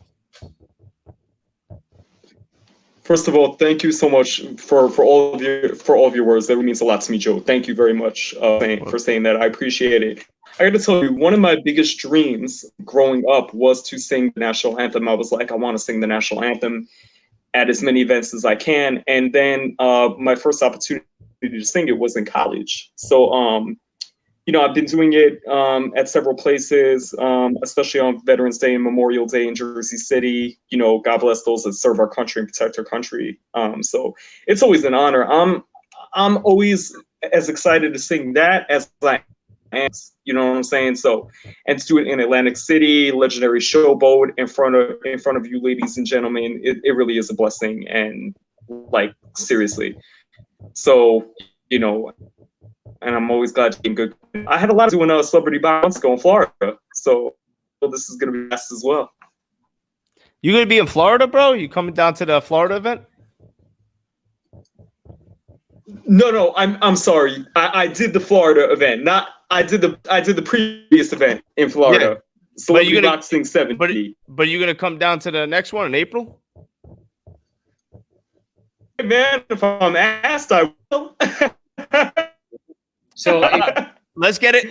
First of all, thank you so much for all of your words. That means a lot to me, Joe. Thank you very much for saying that. I appreciate it. I got to tell you, one of my biggest dreams growing up was to sing the national anthem. I was like, I want to sing the national anthem at as many events as I can. And then my first opportunity to sing it was in college. So, I've been doing it at several places, especially on Veterans Day and Memorial Day in Jersey City. God bless those that serve our country and protect our country. So it's always an honor. I'm always as excited to sing that as I am. You know what I'm saying? So, and to do it in Atlantic City, legendary showboat in front of you, ladies and gentlemen, it really is a blessing. And like seriously, so and I'm always glad to be in good. I had a lot of doing celebrity bounce in Florida, so this is gonna be best as well.
You gonna be in Florida, bro? You coming down to the Florida event?
No, I'm sorry. I did the Florida event. I did the previous event in Florida.
Yeah.
Celebrity Boxing 70.
But you're gonna come down to the next one in April?
Hey man, if I'm asked, I will.
So
let's get it.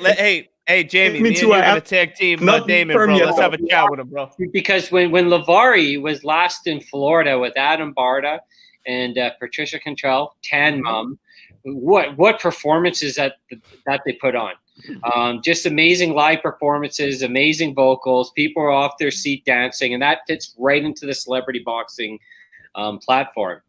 Hey, Jamie, me and you are gonna tag team Damon, bro. Let's have a chat with him, bro.
Because when Lavari was last in Florida with Adam Barta and Patricia Cantrell, Tan Mum, what performances that they put on. Just amazing live performances, amazing vocals. People are off their seat dancing, and that fits right into the celebrity boxing platform.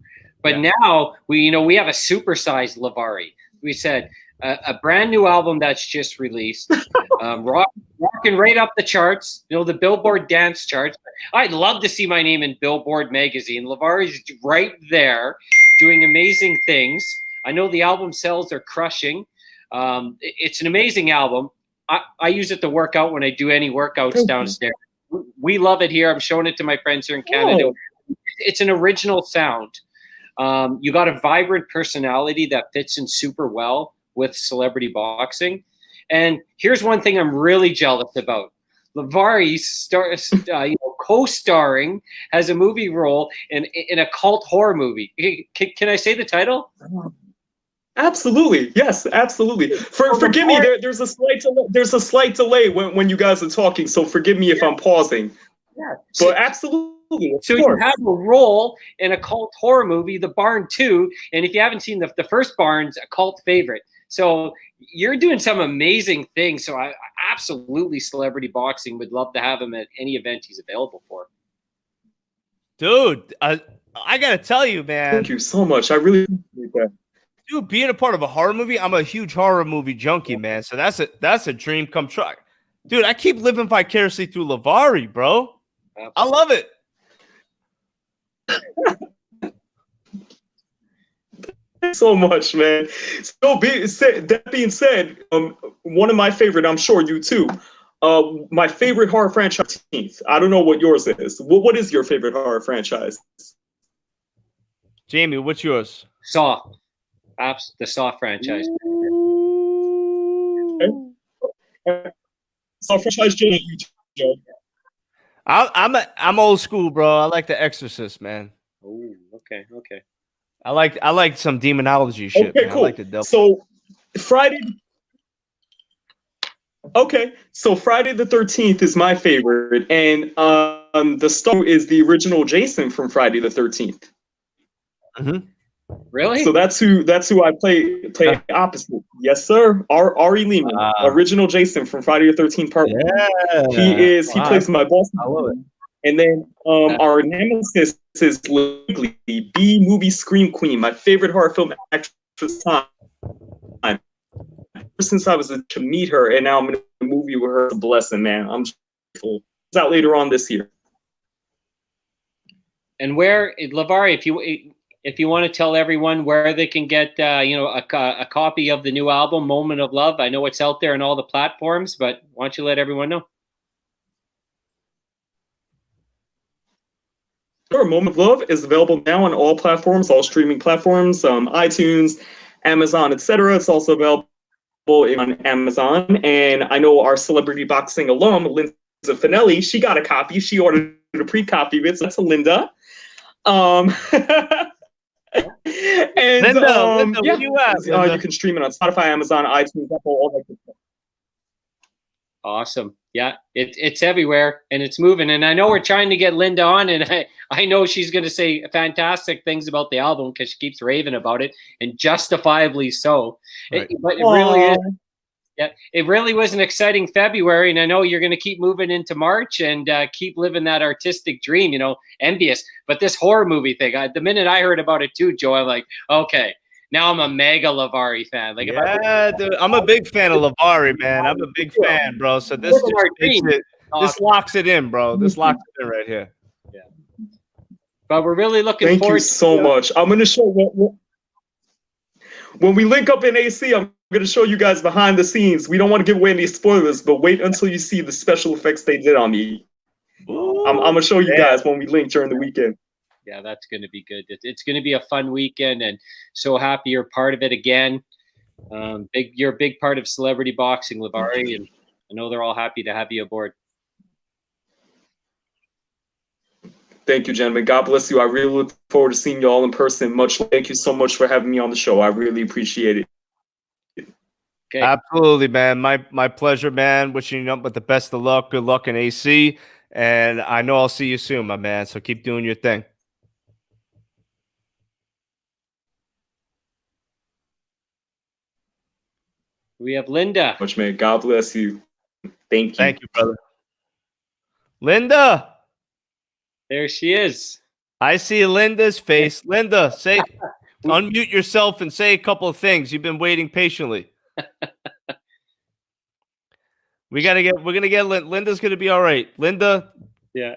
But now we have a supersized Lavari. We said a brand new album that's just released, rocking right up the charts. The Billboard dance charts. I'd love to see my name in Billboard magazine. Lavari's right there, doing amazing things. I know the album sales are crushing. It's an amazing album. I use it to work out when I do any workouts downstairs. We love it here. I'm showing it to my friends here in Canada. Oh. It's an original sound. You got a vibrant personality that fits in super well with celebrity boxing. And here's one thing I'm really jealous about. Lavari co-starring, has a movie role in a cult horror movie. Can I say the title?
Absolutely, yes, absolutely. Forgive me. There's a slight delay when you guys are talking, so forgive me if I'm pausing.
Yeah,
but absolutely.
So you have a role in a cult horror movie, The Barn 2, and if you haven't seen the first Barn's a cult favorite. So you're doing some amazing things. So I absolutely, celebrity boxing would love to have him at any event he's available for.
Dude, I gotta tell you, man.
Thank you so much. I really appreciate that.
Dude, being a part of a horror movie, I'm a huge horror movie junkie, man. So that's a dream come true. Dude, I keep living vicariously through Lavari, bro. Absolutely. I love it.
So much, man. So that being said, one of my favorite, I'm sure you too, my favorite horror franchise. I don't know what yours is. What is your favorite horror franchise?
Jamie, what's yours?
Saw. The Saw franchise.
Saw franchise, Jamie.
I'm old school, bro. I like The Exorcist, man.
Oh, okay.
I like some demonology shit.
Okay,
man.
cool.
I like the devil.
So Friday. Okay, so Friday the 13th is my favorite, and the star is the original Jason from Friday the 13th.
Mm-hmm.
Really?
So that's who I play opposite. Yes, sir. Ari Lehman, original Jason from Friday the 13th Part 1. He plays my boss.
I love it.
And then our nemesis is Legally, B-movie scream queen, my favorite horror film actress time. Ever since I was to meet her, and now I'm in a movie with her. It's a blessing, man. I'm grateful. It's out later on this year.
And where, Lavari, if you want to tell everyone where they can get a copy of the new album, Moment of Love. I know it's out there on all the platforms, but why don't you let everyone know?
Sure, Moment of Love is available now on all platforms, all streaming platforms, iTunes, Amazon, etc. It's also available on Amazon, and I know our celebrity boxing alum, Linda Finelli, she got a copy. She ordered a pre-copy of it, so that's a Linda. And
Linda,
yeah,
where you at, Linda?
you can stream it on Spotify, Amazon, iTunes, Apple, all that good stuff.
Awesome. Yeah, it's everywhere and it's moving. And I know we're trying to get Linda on, and I know she's going to say fantastic things about the album because she keeps raving about it, and justifiably so.
Right.
But it really is. Yeah, it really was an exciting February, and I know you're going to keep moving into March and keep living that artistic dream. Envious. But this horror movie thing, the minute I heard about it too, Joe, I'm like, okay. Now I'm a mega Lavari fan. Like,
yeah, dude, I'm a big fan of Lavari, man. I'm a big fan, bro. So this just makes it. This locks it in, bro. This locks it in right here.
Yeah. But we're really looking
Thank
forward.
you so much. I'm gonna show when we link up in AC. I'm gonna show you guys behind the scenes. We don't want to give away any spoilers, but wait until you see the special effects they did on me. I'm gonna show you guys when we link during the weekend.
Yeah, that's going to be good. It's going to be a fun weekend, and so happy you're part of it again. You're a big part of celebrity boxing, Lavari, and I know they're all happy to have you aboard.
Thank you, gentlemen. God bless you. I really look forward to seeing you all in person. Thank you so much for having me on the show. I really appreciate it.
Okay. Absolutely, man. My pleasure, man. Wishing you nothing but the best of luck. Good luck in AC, and I know I'll see you soon, my man. So keep doing your thing.
We have Linda.
Much, man. God bless you. Thank you.
Thank you, brother. Linda.
There she is.
I see Linda's face. Linda, unmute yourself and say a couple of things. You've been waiting patiently. We're gonna get Linda's gonna be all right. Linda.
Yeah.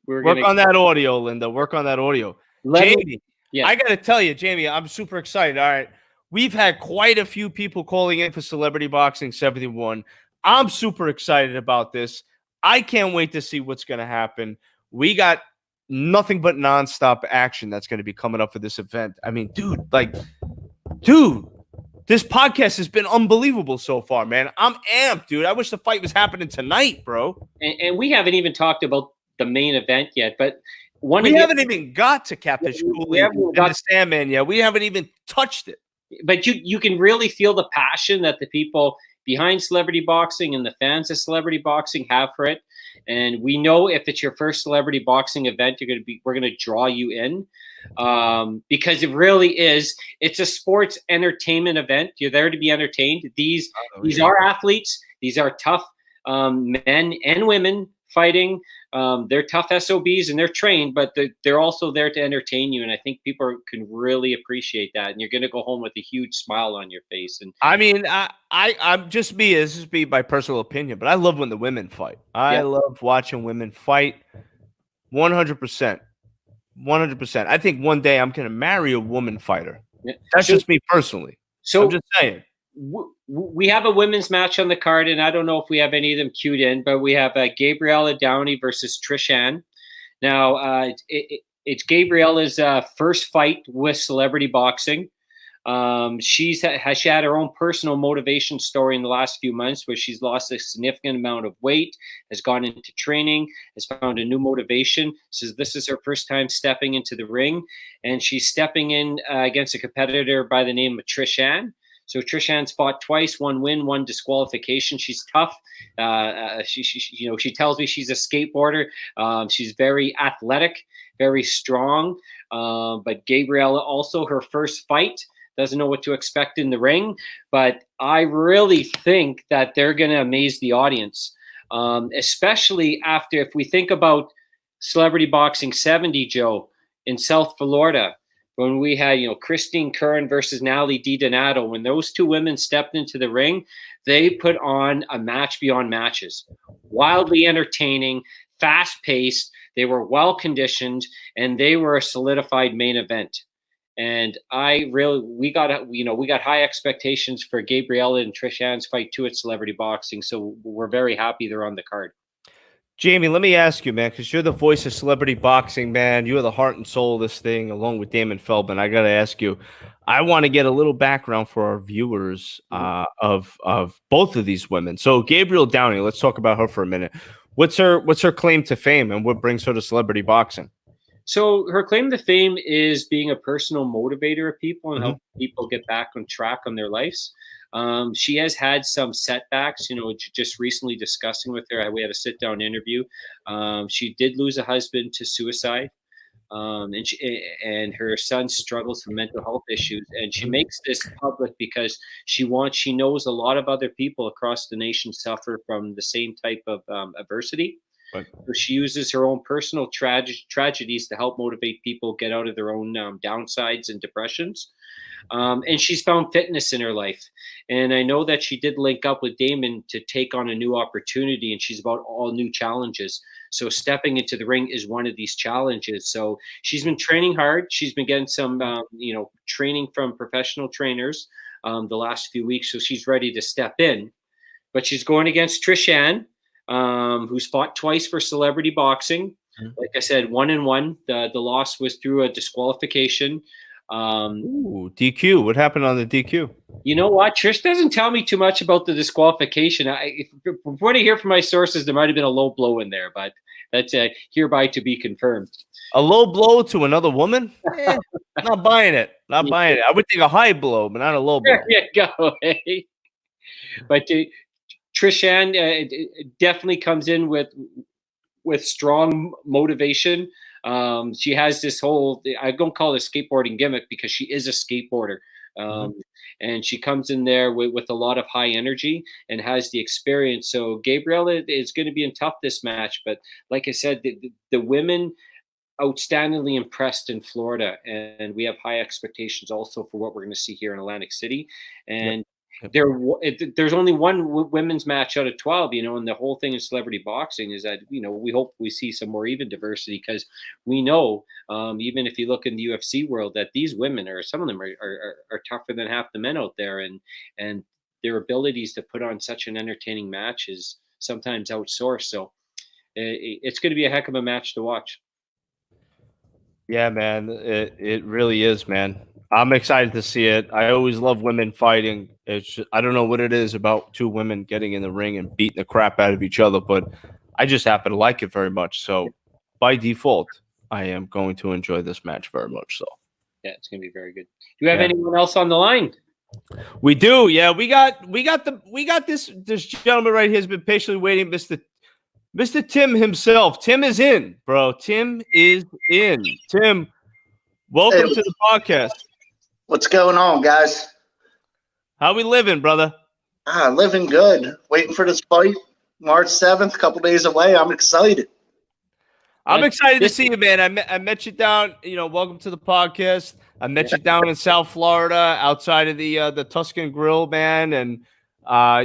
Work on that audio, Linda. Work on that audio. Jamie. Yeah. I gotta tell you, Jamie, I'm super excited. All right. We've had quite a few people calling in for Celebrity Boxing 71. I'm super excited about this. I can't wait to see what's going to happen. We got nothing but nonstop action that's going to be coming up for this event. I mean, dude, this podcast has been unbelievable so far, man. I'm amped, dude. I wish the fight was happening tonight, bro.
And we haven't even talked about the main event yet, but
we haven't even got to Catfish Cooley and the Sandman yet. We haven't even touched it.
But you can really feel the passion that the people behind celebrity boxing and the fans of celebrity boxing have for it. And we know if it's your first celebrity boxing event, we're going to draw you in because it really is. It's a sports entertainment event. You're there to be entertained. These are athletes. These are tough men and women fighting. They're tough SOBs and they're trained, but they're also there to entertain you. And I think people can really appreciate that. And you're going to go home with a huge smile on your face. And
I mean, I'm just me. This is me by personal opinion, but I love when the women fight. I love watching women fight. 100%. 100%. I think one day I'm going to marry a woman fighter. Yeah. That's just me personally. So I'm just saying.
We have a women's match on the card, and I don't know if we have any of them queued in, but we have Gabriella Downey versus Trish Ann. Now, it's Gabriella's first fight with celebrity boxing. She had her own personal motivation story in the last few months where she's lost a significant amount of weight, has gone into training, has found a new motivation. Says this is her first time stepping into the ring, and she's stepping in against a competitor by the name of Trish Ann. So Trish Ann's fought twice, 1 win, 1 disqualification. She's tough. She tells me she's a skateboarder. She's very athletic, very strong. But Gabriella also, her first fight, doesn't know what to expect in the ring. But I really think that they're going to amaze the audience, especially after, if we think about Celebrity Boxing 70, Joe, in South Florida, when we had, Christine Curran versus Natalie DiDonato, when those two women stepped into the ring, they put on a match beyond matches. Wildly entertaining, fast-paced, they were well-conditioned, and they were a solidified main event. And we got high expectations for Gabriella and Trish Ann's fight too at Celebrity Boxing, so we're very happy they're on the card.
Jamie, let me ask you, man, because you're the voice of celebrity boxing, man. You are the heart and soul of this thing, along with Damon Feldman. I got to ask you, I want to get a little background for our viewers of both of these women. So Gabrielle Downey, let's talk about her for a minute. What's her claim to fame, and what brings her to celebrity boxing?
So her claim to fame is being a personal motivator of people and helping people get back on track on their lives. She has had some setbacks, just recently discussing with her. We had a sit-down interview. She did lose a husband to suicide. And her son struggles with mental health issues, and she makes this public because she knows a lot of other people across the nation suffer from the same type of adversity.
Right.
So she uses her own personal tragedies to help motivate people get out of their own downsides and depressions. And she's found fitness in her life. And I know that she did link up with Damon to take on a new opportunity, and she's about all new challenges. So stepping into the ring is one of these challenges. So she's been training hard. She's been getting some, training from professional trainers the last few weeks. So she's ready to step in. But she's going against Trishan, who's fought twice for celebrity boxing. Like I said, 1-1. The loss was through a disqualification.
DQ. What happened on the DQ?
You know what? Trish doesn't tell me too much about the disqualification. From what I hear from my sources, there might have been a low blow in there, but that's hereby to be confirmed.
A low blow to another woman? Not buying it. Not buying it. I would think a high blow, but not a low blow.
There you go. Hey? But Trishan definitely comes in with strong motivation. She has this whole, I don't call it a skateboarding gimmick because she is a skateboarder. And she comes in there with a lot of high energy and has the experience. So Gabriella is going to be in tough this match. But like I said, the women outstandingly impressed in Florida. And we have high expectations also for what we're going to see here in Atlantic City. And there's only one women's match out of 12, and the whole thing in celebrity boxing is that, we hope we see some more even diversity, because we know, even if you look in the UFC world, that these women some of them are tougher than half the men out there, and their abilities to put on such an entertaining match is sometimes outsourced. So it's going to be a heck of a match to watch.
Yeah, man, it really is, man. I'm excited to see it. I always love women fighting. I don't know what it is about two women getting in the ring and beating the crap out of each other, but I just happen to like it very much. So by default, I am going to enjoy this match very much. So
yeah, it's going to be very good. Do you have anyone else on the line?
We do. Yeah, we got this gentleman right here has been patiently waiting, Mr. Tim himself. Tim is in, bro. Tim is in. Tim, welcome to the podcast.
What's going on, guys?
How we living, brother?
Living good. Waiting for this fight, March 7th, a couple days away. I'm excited.
I'm excited to see you, man. I met you down, welcome to the podcast. I met you down in South Florida, outside of the Tuscan Grill, man, and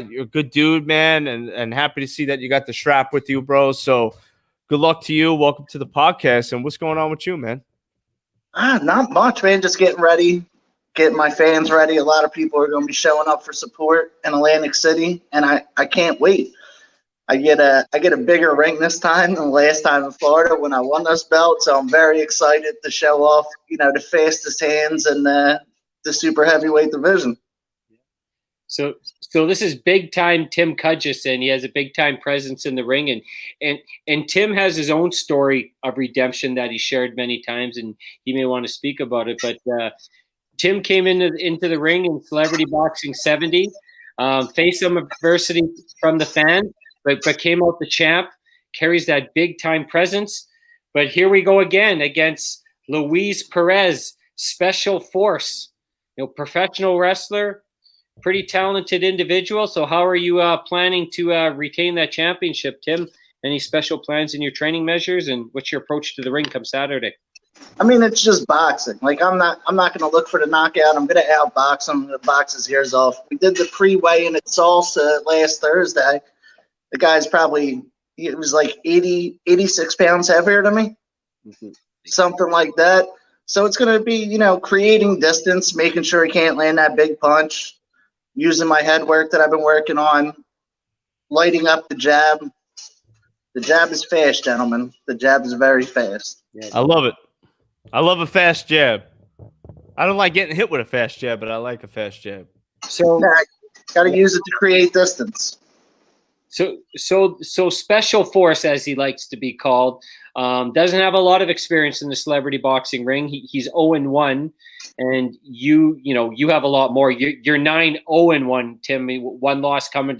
you're a good dude, man, and happy to see that you got the strap with you, bro. So good luck to you. Welcome to the podcast. And what's going on with you, man?
Not much, man. Just getting ready, getting my fans ready. A lot of people are going to be showing up for support in Atlantic City, and I can't wait. I get a bigger ring this time than the last time in Florida when I won this belt, so I'm very excited to show off, the fastest hands in the super heavyweight division.
So this is big time Tim Cudgeson. He has a big time presence in the ring, and Tim has his own story of redemption that he shared many times, and he may want to speak about it. But Tim came into the ring in Celebrity Boxing 70, faced some adversity from the fan, but came out the champ, carries that big time presence. But here we go again against Luis Perez, Special Force, professional wrestler, pretty talented individual. So how are you planning to retain that championship, Tim? Any special plans in your training measures, and what's your approach to the ring come Saturday?
I mean, it's just boxing. Like, I'm not going to look for the knockout. I'm going to outbox him. Box his ears off. We did the pre-weigh-in at Salsa last Thursday. The guy's probably, it was like 86 pounds heavier than me, something like that. So it's going to be, creating distance, making sure he can't land that big punch, using my head work that I've been working on, lighting up the jab. The jab is fast, gentlemen. The jab is very fast.
I love it. I love a fast jab. I don't like getting hit with a fast jab, but I like a fast jab.
So
got to use it to create distance.
So Special Force, as he likes to be called, doesn't have a lot of experience in the celebrity boxing ring. He's 0-1, and you have a lot more. You're 9-0-1, Tim. One loss coming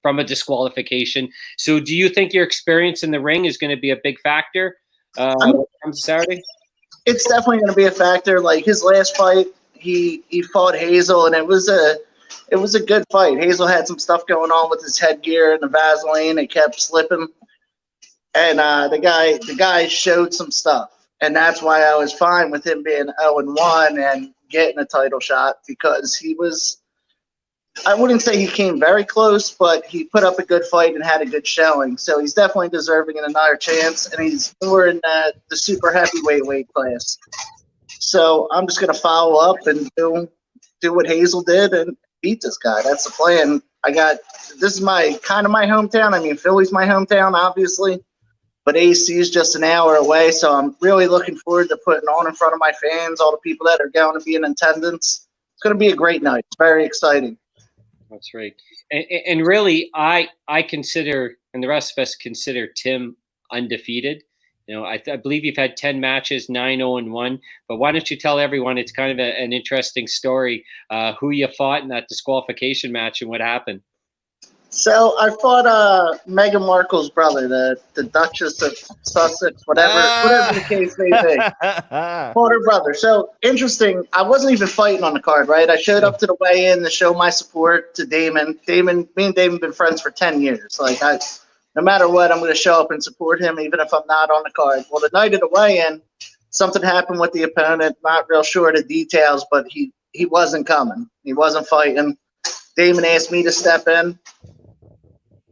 from a disqualification. So do you think your experience in the ring is going to be a big factor when it comes to Saturday?
It's definitely going to be a factor. Like his last fight, he fought Hazel, and it was a good fight. Hazel had some stuff going on with his headgear and the Vaseline. It kept slipping, and the guy showed some stuff, and that's why I was fine with him being 0-1 and getting a title shot, because he was. I wouldn't say he came very close, but he put up a good fight and had a good showing. So he's definitely deserving of another chance, and he's more in the super heavyweight weight class. So I'm just going to follow up and do what Hazel did and beat this guy. That's the plan. This is my hometown. I mean, Philly's my hometown, obviously, but AC is just an hour away. So I'm really looking forward to putting on in front of my fans, all the people that are going to be in attendance. It's going to be a great night. It's very exciting.
That's right. And really, I consider, and the rest of us consider, Tim undefeated. I believe you've had 10 matches, 9-0-1. But why don't you tell everyone, it's kind of an interesting story, who you fought in that disqualification match and what happened.
So I fought Meghan Markle's brother, the Duchess of Sussex, whatever the case may be. Fought her brother. So interesting. I wasn't even fighting on the card, right? I showed up to the weigh-in to show my support to Damon. Me and Damon have been friends for 10 years. Like no matter what, I'm going to show up and support him, even if I'm not on the card. Well, the night of the weigh-in, something happened with the opponent. Not real sure of the details, but he wasn't coming. He wasn't fighting. Damon asked me to step in.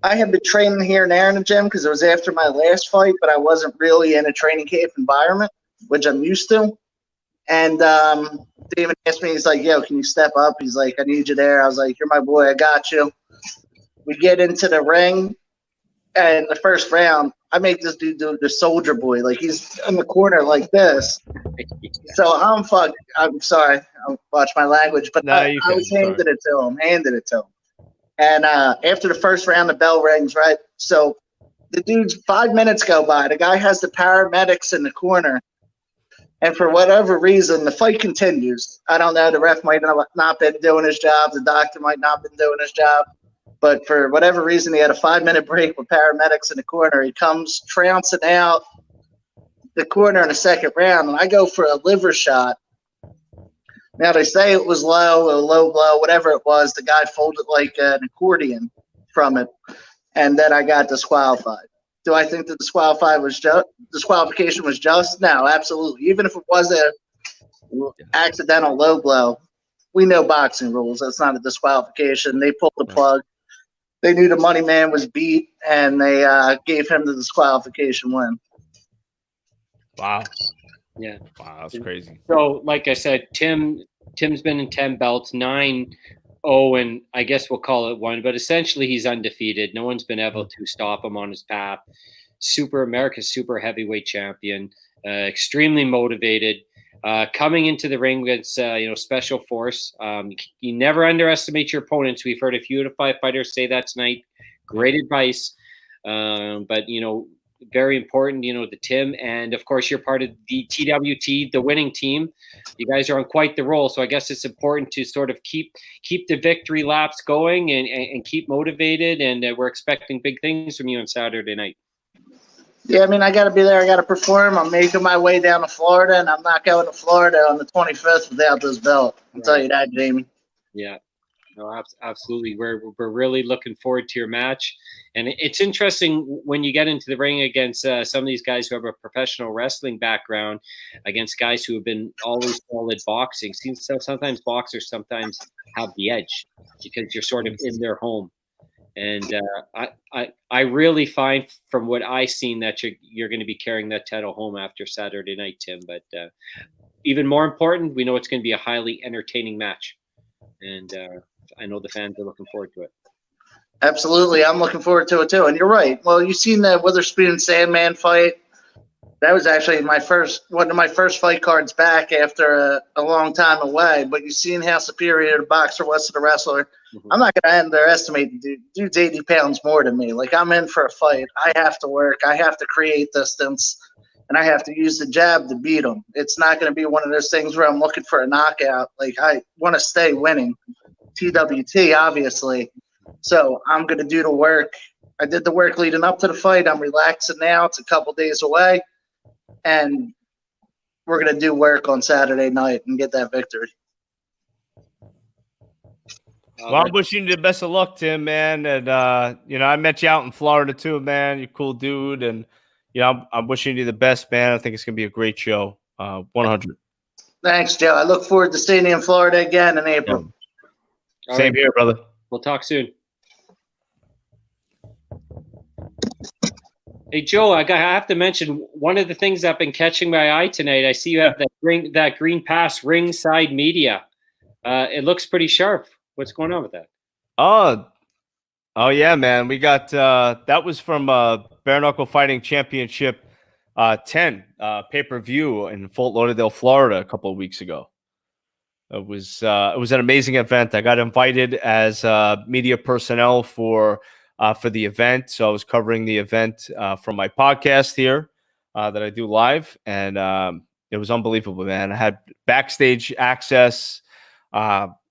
I had been training here and there in the gym because it was after my last fight, but I wasn't really in a training camp environment, which I'm used to. And Damon asked me, he's like, yo, can you step up? He's like, I need you there. I was like, you're my boy. I got you. We get into the ring, and the first round, I make this dude do the soldier boy. Like, he's in the corner like this. So I'm sorry. I'll watch my language, but I was handed it to him. And after the first round, the bell rings, right? So the dude's 5 minutes go by. The guy has the paramedics in the corner. And for whatever reason, the fight continues. I don't know. The ref might have not been doing his job. The doctor might not have been doing his job. But for whatever reason, he had a 5-minute break with paramedics in the corner. He comes trouncing out the corner in the second round, and I go for a liver shot. Now, they say it was low, a low blow, whatever it was. The guy folded like an accordion from it, and then I got disqualified. Do I think the disqualification was just? No, absolutely. Even if it was an accidental low blow, we know boxing rules. That's not a disqualification. They pulled the plug. They knew the money man was beat, and they gave him the disqualification win.
Wow.
Yeah.
Wow, that's crazy.
So, like I said, Tim's been in 10 belts, 9-0, and I guess we'll call it 1, but essentially he's undefeated. No one's been able to stop him on his path. America's super heavyweight champion, extremely motivated. Coming into the ring against Special Force. You never underestimate your opponents. We've heard a few of the fighters say that tonight. Great advice. But very important, the Tim, and of course you're part of the TWT, the winning team. You guys are on quite the roll, so I guess it's important to sort of keep the victory laps going and keep motivated, and we're expecting big things from you on Saturday night.
Yeah, I mean, I got to be there. I got to perform. I'm making my way down to Florida, and I'm not going to Florida on the 25th without this belt. I'll tell you that, Jamie.
Yeah. No, absolutely. We're really looking forward to your match. And it's interesting when you get into the ring against some of these guys who have a professional wrestling background, against guys who have been always solid boxing. Seems sometimes boxers have the edge because you're sort of in their home. And I really find from what I've seen that you're going to be carrying that title home after Saturday night, Tim. But even more important, we know it's going to be a highly entertaining match. And I know the fans are looking forward to it.
Absolutely. I'm looking forward to it too. And you're right. Well, you've seen the Witherspoon Sandman fight. That was actually one of my first fight cards back after a long time away. But you've seen how superior the boxer was to the wrestler. I'm not going to underestimate the dude. Dude's 80 pounds more than me. Like, I'm in for a fight. I have to work. I have to create distance. And I have to use the jab to beat him. It's not going to be one of those things where I'm looking for a knockout. Like, I want to stay winning. TWT, obviously. So I'm going to do the work. I did the work leading up to the fight. I'm relaxing now. It's a couple days away. And we're going to do work on Saturday night and get that victory.
Well, I'm wishing you the best of luck, Tim, man. And, I met you out in Florida too, man. You're a cool dude. And, I'm wishing you the best, man. I think it's going to be a great show. 100.
Thanks, Joe. I look forward to seeing you in Florida again in April.
Yeah. Same here, brother.
We'll talk soon. Hey, Joe, I have to mention one of the things that have been catching my eye tonight. I see you have that green pass ringside media. It looks pretty sharp. What's going on with that?
Oh yeah, man. We got that was from Bare Knuckle Fighting Championship 10 pay-per-view in Fort Lauderdale, Florida, a couple of weeks ago. It was an amazing event. I got invited as media personnel for the event, so I was covering the event from my podcast here that I do live, and it was unbelievable, man. I had backstage access,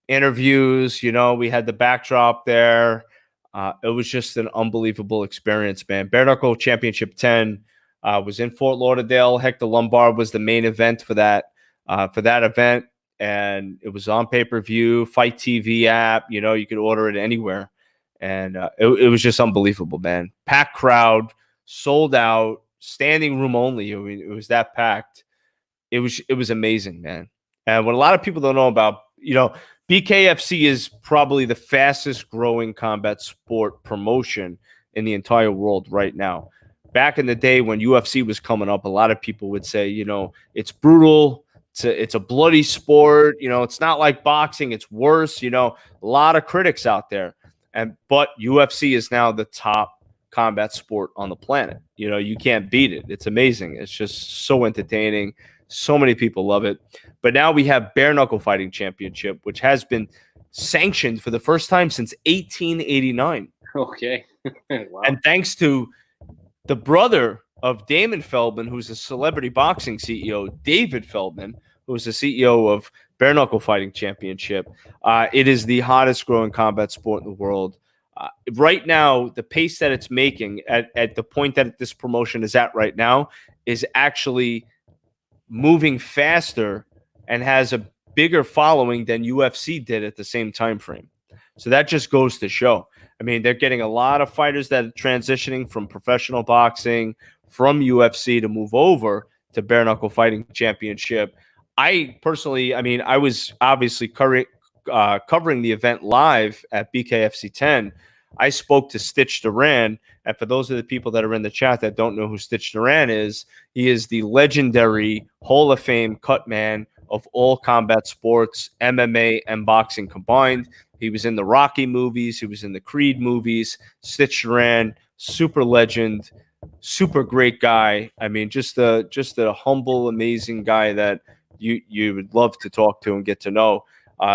interviews. We had the backdrop there. It was just an unbelievable experience, man. Bare Knuckle Championship 10 was in Fort Lauderdale. Hector Lombard was the main event for that event. And it was on pay-per-view, Fight TV app. You could order it anywhere. And it was just unbelievable, man. Packed crowd, sold out, standing room only. I mean, it was that packed. It was amazing, man. And what a lot of people don't know about, BKFC is probably the fastest growing combat sport promotion in the entire world right now. Back in the day when UFC was coming up, a lot of people would say, it's brutal. It's a bloody sport. It's not like boxing. It's worse. A lot of critics out there. But UFC is now the top combat sport on the planet. You can't beat it. It's amazing. It's just so entertaining. So many people love it. But now we have Bare Knuckle Fighting Championship, which has been sanctioned for the first time since 1889.
Okay. Wow.
And thanks to the brother of Damon Feldman, who's a celebrity boxing CEO, David Feldman, who's the CEO of Bare Knuckle Fighting Championship. It is the hottest growing combat sport in the world. Right now, the pace that it's making at the point that this promotion is at right now is actually moving faster and has a bigger following than UFC did at the same time frame. So that just goes to show. I mean, they're getting a lot of fighters that are transitioning from professional boxing, from UFC to move over to Bare Knuckle Fighting Championship. I personally, I was obviously covering the event live at BKFC 10. I spoke to Stitch Duran, and for those of the people that are in the chat that don't know who Stitch Duran is, he is the legendary Hall of Fame cut man of all combat sports, MMA and boxing combined. He was in the Rocky movies. He was in the Creed movies. Stitch Duran, super legend, super great guy. I mean, just a humble, amazing guy that you would love to talk to and get to know.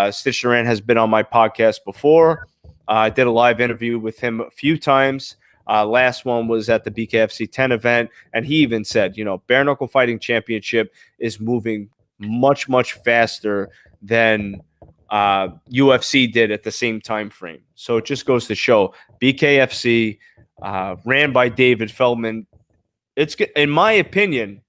Stitch Duran has been on my podcast before. I did a live interview with him a few times. Last one was at the BKFC 10 event, and he even said, Bare Knuckle Fighting Championship is moving much, much faster than UFC did at the same time frame. So it just goes to show BKFC, ran by David Feldman. It's, in my opinion,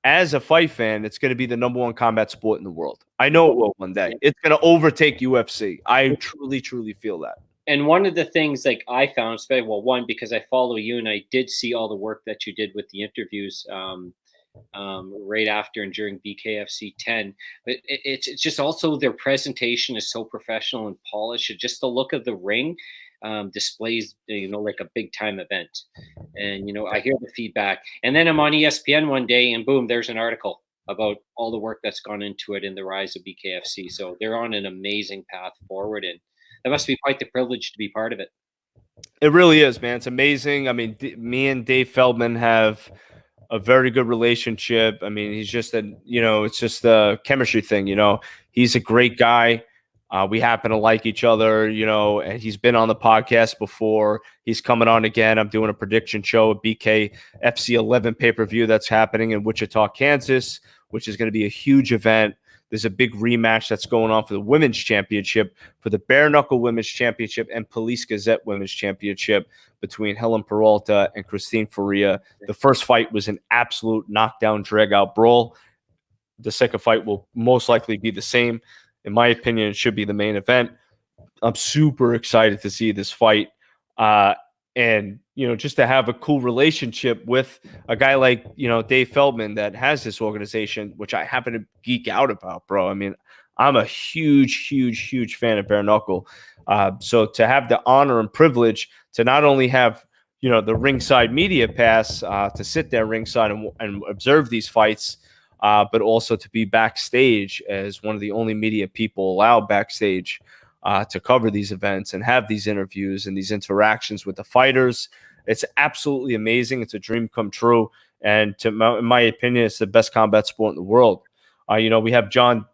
as a fight fan, it's going to be the number one combat sport in the world. I know it will one day. It's going to overtake UFC. I truly, truly feel that.
And one of the things like I found, one, because I follow you and I did see all the work that you did with the interviews right after and during BKFC 10. But it's just also their presentation is so professional and polished. Just the look of the ring displays, like a big time event. And, I hear the feedback. And then I'm on ESPN one day and boom, there's an article about all the work that's gone into it and the rise of BKFC. So they're on an amazing path forward. And that must be quite the privilege to be part of it.
It really is, man. It's amazing. I mean, me and Dave Feldman have a very good relationship. I mean, he's just it's just a chemistry thing. He's a great guy. We happen to like each other, and he's been on the podcast before. He's coming on again. I'm doing a prediction show at BKFC 11 pay-per-view that's happening in Wichita, Kansas, which is going to be a huge event. There's a big rematch that's going on for the Women's Championship, for the Bare Knuckle Women's Championship and Police Gazette Women's Championship between Helen Peralta and Christine Faria. The first fight was an absolute knockdown, drag-out brawl. The second fight will most likely be the same. In my opinion, it should be the main event. I'm super excited to see this fight. And, just to have a cool relationship with a guy like, Dave Feldman that has this organization, which I happen to geek out about, bro. I mean, I'm a huge, huge, huge fan of Bare Knuckle. So to have the honor and privilege to not only have, the ringside media pass to sit there ringside and observe these fights, but also to be backstage as one of the only media people allowed backstage to cover these events and have these interviews and these interactions with the fighters. It's absolutely amazing. It's a dream come true. And in my opinion, it's the best combat sport in the world. We have John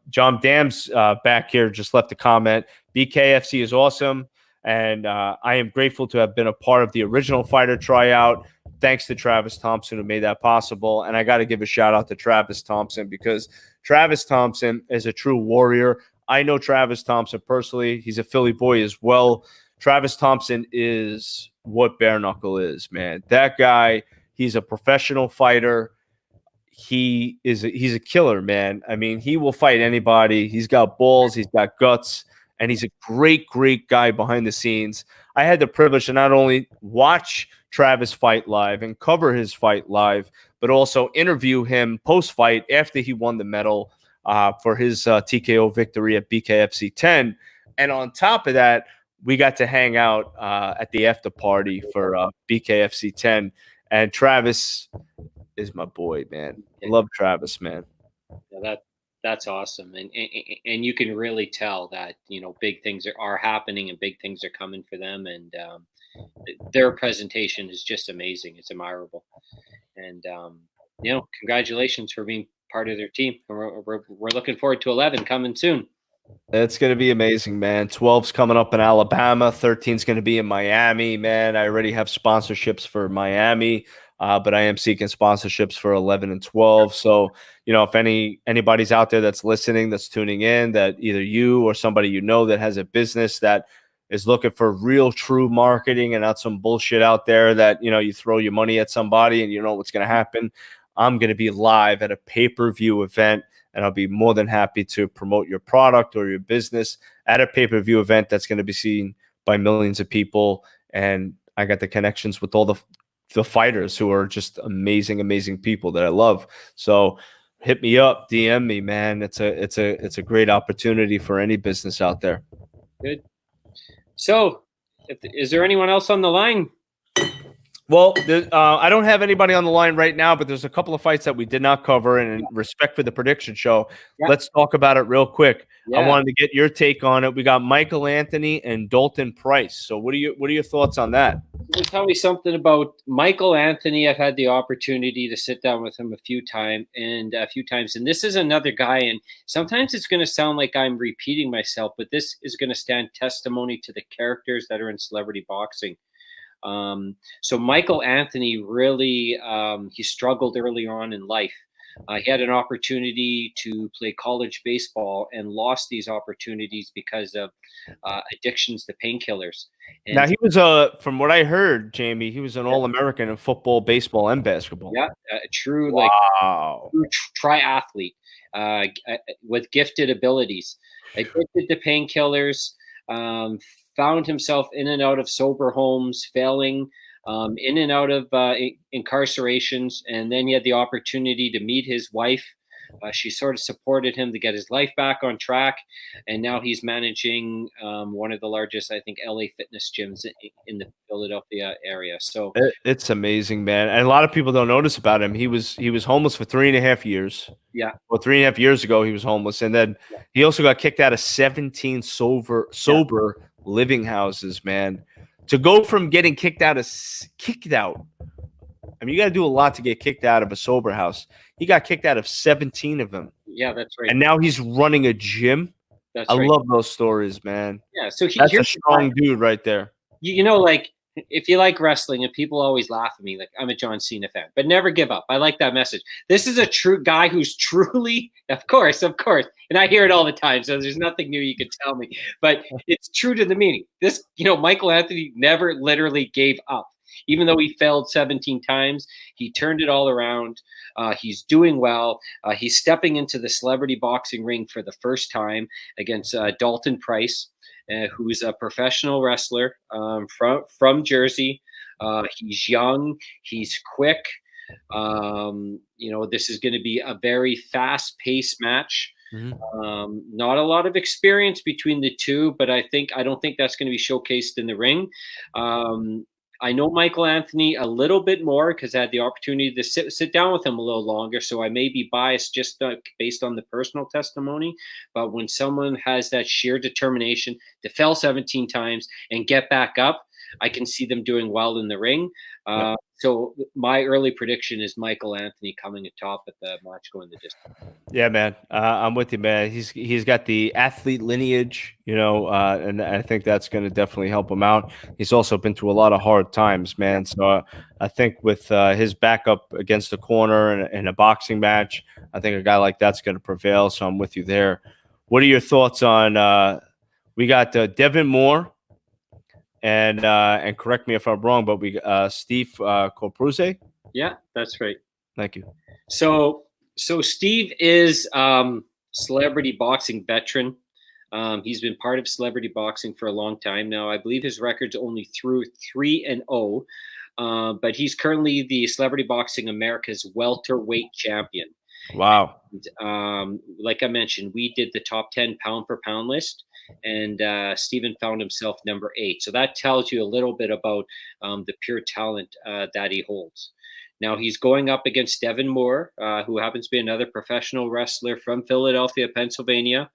Dams back here, just left a comment. BKFC is awesome. And I am grateful to have been a part of the original fighter tryout. Thanks to Travis Thompson, who made that possible. And I got to give a shout out to Travis Thompson, because Travis Thompson is a true warrior. I know Travis Thompson personally. He's a Philly boy as well. Travis Thompson is what Bare Knuckle is, man. That guy, he's a professional fighter. He's a killer, man. I mean, he will fight anybody. He's got balls. He's got guts. And he's a great, great guy behind the scenes. I had the privilege to not only watch Travis fight live and cover his fight live, but also interview him post-fight after he won the medal for his TKO victory at BKFC 10. And on top of that, we got to hang out at the after party for BKFC 10. And Travis is my boy, man. I love Travis, man.
Yeah, that's awesome, and you can really tell that big things are happening and big things are coming for them, and their presentation is just amazing. It's admirable, and congratulations for being part of their team. We're looking forward to 11 coming soon.
It's going to be amazing, man. 12's coming up in Alabama. 13's going to be in Miami, man. I already have sponsorships for Miami, but I am seeking sponsorships for 11 and 12. So, if anybody's out there that's listening, that's tuning in, that either you or somebody that has a business that is looking for real, true marketing and not some bullshit out there that, you throw your money at somebody and you know what's going to happen. I'm going to be live at a pay-per-view event, and I'll be more than happy to promote your product or your business at a pay-per-view event that's going to be seen by millions of people. And I got the connections with all the fighters who are just amazing, amazing people that I love. So hit me up, DM me, man. It's a great opportunity for any business out there.
Good. So, is there anyone else on the line?
Well, I don't have anybody on the line right now, but there's a couple of fights that we did not cover. And in respect for the prediction show, let's talk about it real quick. Yeah. I wanted to get your take on it. We got Michael Anthony and Dalton Price. So what are your thoughts on that?
Tell me something about Michael Anthony. I've had the opportunity to sit down with him a few times, and this is another guy. And sometimes it's going to sound like I'm repeating myself, but this is going to stand testimony to the characters that are in celebrity boxing. So Michael Anthony really, he struggled early on in life. He had an opportunity to play college baseball and lost these opportunities because of addictions to painkillers.
Now he was from what I heard, Jamie, he was an All-American in football, baseball, and basketball.
Yeah, true,
wow.
True triathlete with gifted abilities. Addicted to painkillers. Found himself in and out of sober homes, failing, in and out of incarcerations. And then he had the opportunity to meet his wife. She sort of supported him to get his life back on track. And now he's managing one of the largest, I think, LA fitness gyms in the Philadelphia area. So
it's amazing, man. And a lot of people don't notice about him. He was homeless for 3.5 years.
Yeah.
Well, 3.5 years ago, he was homeless. And then he also got kicked out of 17 sober living houses, man. To go from getting kicked out. I mean, you got to do a lot to get kicked out of a sober house. He got kicked out of 17 of them.
Yeah, that's right.
And now he's running a gym.
That's
I
right.
love those stories, man.
Yeah, so
That's a
here's
strong dude right there.
you know, like if you like wrestling, and people always laugh at me, like I'm a John Cena fan, but never give up. I like that message. This is a true guy who's truly, of course, and I hear it all the time, so there's nothing new you can tell me, but it's true to the meaning. This, Michael Anthony never literally gave up. Even though he failed 17 times, he turned it all around. He's doing well. He's stepping into the celebrity boxing ring for the first time against Dalton Price, who's a professional wrestler from Jersey. He's young. He's quick. This is going to be a very fast-paced match. Not a lot of experience between the two, but I don't think that's going to be showcased in the ring. I know Michael Anthony a little bit more because I had the opportunity to sit down with him a little longer, so I may be biased just based on the personal testimony. But when someone has that sheer determination to fail 17 times and get back up, I can see them doing well in the ring. So my early prediction is Michael Anthony coming atop at the match going the distance.
Yeah, man. I'm with you, man. He's got the athlete lineage, and I think that's going to definitely help him out. He's also been through a lot of hard times, man. So I think with his backup against the corner in a boxing match, I think a guy like that's going to prevail. So I'm with you there. What are your thoughts on we got Devin Moore and correct me if I'm wrong, but we Steve Corpruse?
Yeah, that's right.
Thank you.
So Steve is celebrity boxing veteran. He's been part of celebrity boxing for a long time now. I believe his record's only through 3-0, but he's currently the Celebrity Boxing America's welterweight champion.
Wow.
And, like I mentioned, we did the top 10 pound for pound list, and Steven found himself number 8. So that tells you a little bit about the pure talent that he holds. Now he's going up against Devin Moore, who happens to be another professional wrestler from Philadelphia, Pennsylvania.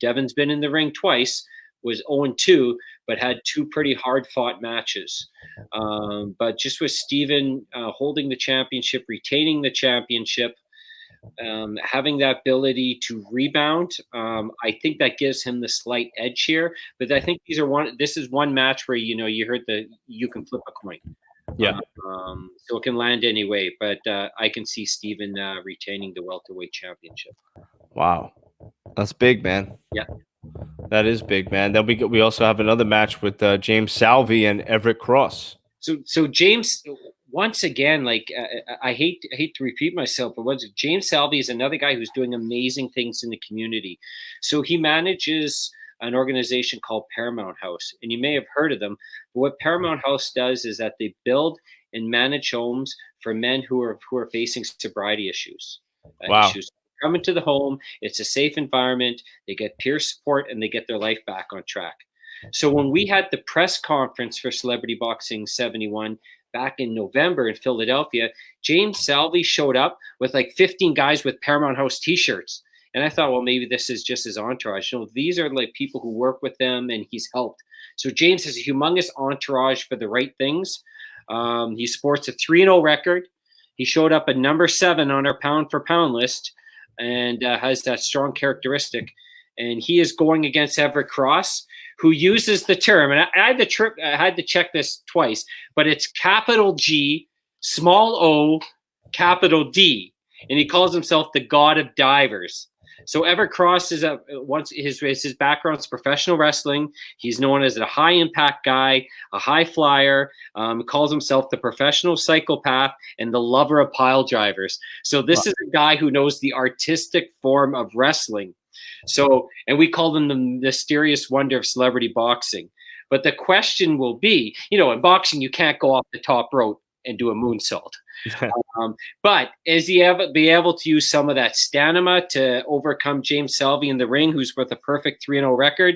Devin's been in the ring twice, was 0-2, but had 2 pretty hard-fought matches. But just with Steven holding the championship, retaining the championship, having that ability to rebound, I think that gives him the slight edge here. But I think this is one match where you heard you can flip a coin.
Yeah.
So it can land anyway, but I can see Steven retaining the welterweight championship.
Wow, that's big, man.
Yeah,
that is big, man. Then we also have another match with James Salvi and Everett Cross.
So James, once again, I hate to repeat myself, but James Salvi is another guy who's doing amazing things in the community. So he manages an organization called Paramount House, and you may have heard of them. But what Paramount House does is that they build and manage homes for men who are facing sobriety issues.
Wow.
Come into the home, it's a safe environment, they get peer support, and they get their life back on track. So when we had the press conference for Celebrity Boxing 71 back in November in Philadelphia, James Salvi showed up with 15 guys with Paramount House t-shirts. And I thought, well, maybe this is just his entourage. These are people who work with them, and he's helped. So James has a humongous entourage for the right things. He sports a 3-0 record. He showed up at number 7 on our pound for pound list, and has that strong characteristic. And he is going against Everett Cross, who uses the term, and I had to check this twice, but it's capital G, small o, capital D, and he calls himself the God of Divers. So Everett Cross is his background is professional wrestling. He's known as a high impact guy, a high flyer. Calls himself the professional psychopath and the lover of pile drivers. So this is a guy who knows the artistic form of wrestling. So, and we call them the mysterious wonder of celebrity boxing. But the question will be, in boxing, you can't go off the top rope and do a moonsault. But is he be able to use some of that stamina to overcome James Salvi in the ring, who's with a perfect 3-0 record?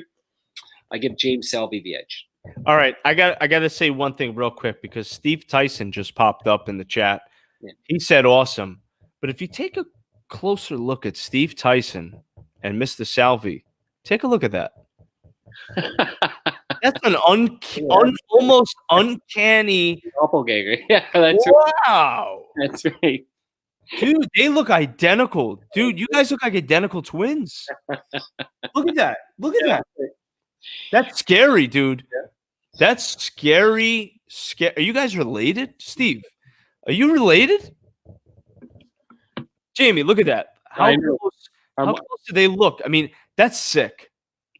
I give James Salvi the edge.
All right, I got to say one thing real quick, because Steve Tyson just popped up in the chat. Yeah. He said awesome, but if you take a closer look at Steve Tyson and Mr. Salvi, take a look at that. That's an almost uncanny
doppelganger. Yeah, that's
wow.
right. That's right.
Dude, they look identical. Dude, you guys look like identical twins. Look at that. Look at that. That's scary, dude. That's scary. Are you guys related? Steve, are you related? Jamie, look at that. How close do they look? I mean, that's sick.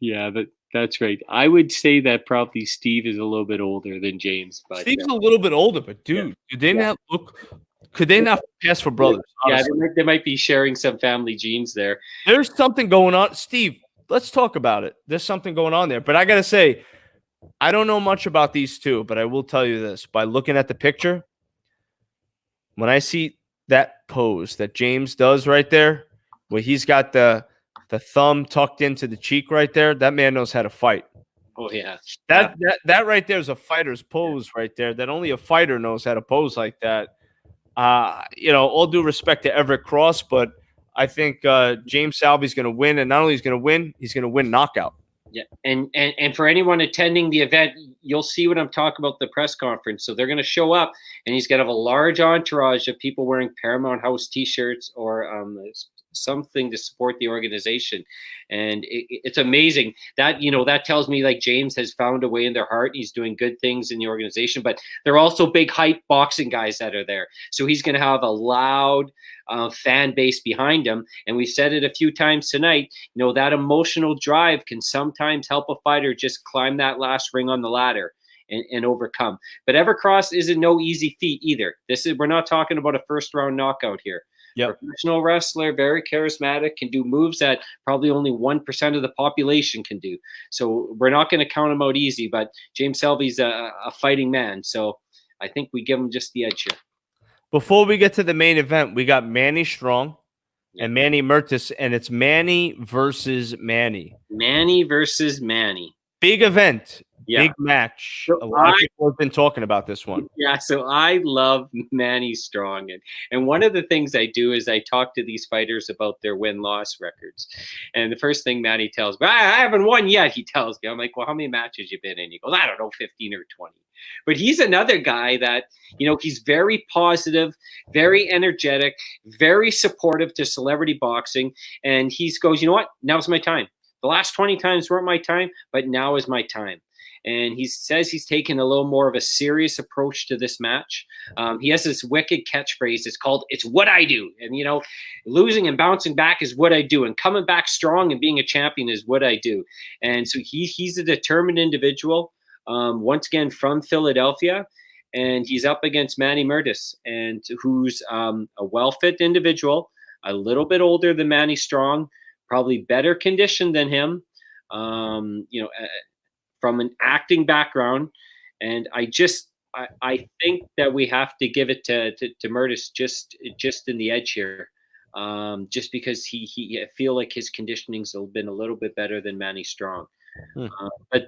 Yeah, that's right. I would say that probably Steve is a little bit older than James, but
Steve's a little bit older, but dude, do they not look? Could they not pass for brothers? Honestly?
Yeah, they might be sharing some family genes there.
There's something going on. Steve, let's talk about it. There's something going on there. But I got to say, I don't know much about these two, but I will tell you this. By looking at the picture, when I see that pose that James does right there, where he's got the thumb tucked into the cheek right there, that man knows how to fight.
Oh, yeah.
That right there is a fighter's pose right there, that only a fighter knows how to pose like that. All due respect to Everett Cross, but I think James Salvy's going to win, and not only he's going to win knockout.
Yeah, and for anyone attending the event, you'll see what I'm talking about the press conference. So they're going to show up, and he's going to have a large entourage of people wearing Paramount House T-shirts or something to support the organization. And it's amazing that, that tells me like James has found a way in their heart. He's doing good things in the organization, but they're also big hype boxing guys that are there. So he's going to have a loud fan base behind him. And we've said it a few times tonight, that emotional drive can sometimes help a fighter just climb that last ring on the ladder and overcome. But Evercross isn't no easy feat either. We're not talking about a first round knockout here.
Yep.
Professional wrestler, very charismatic, can do moves that probably only 1% of the population can do. So we're not going to count him out easy, but James Selby's a fighting man. So I think we give him just the edge here.
Before we get to the main event, we got Manny Strong and Manny Murtis, and it's Manny versus Manny.
Manny versus Manny.
Big event.
Yeah.
Big match. A lot of people have been talking about this one.
Yeah, so I love Manny Strong. And one of the things I do is I talk to these fighters about their win-loss records. And the first thing Manny tells me, I haven't won yet, he tells me. I'm like, well, how many matches you been in? He goes, I don't know, 15 or 20. But he's another guy that, he's very positive, very energetic, very supportive to celebrity boxing. And he goes, you know what? Now's my time. The last 20 times weren't my time, but now is my time. And he says he's taken a little more of a serious approach to this match. He has this wicked catchphrase. It's called, it's what I do. And, losing and bouncing back is what I do. And coming back strong and being a champion is what I do. And so he's a determined individual, once again, from Philadelphia. And he's up against Manny Murtis, and who's a well-fit individual, a little bit older than Manny Strong, probably better conditioned than him. From an acting background, and I think that we have to give it to Murtis just in the edge here, just because I feel like his conditioning's been a little bit better than Manny Strong. But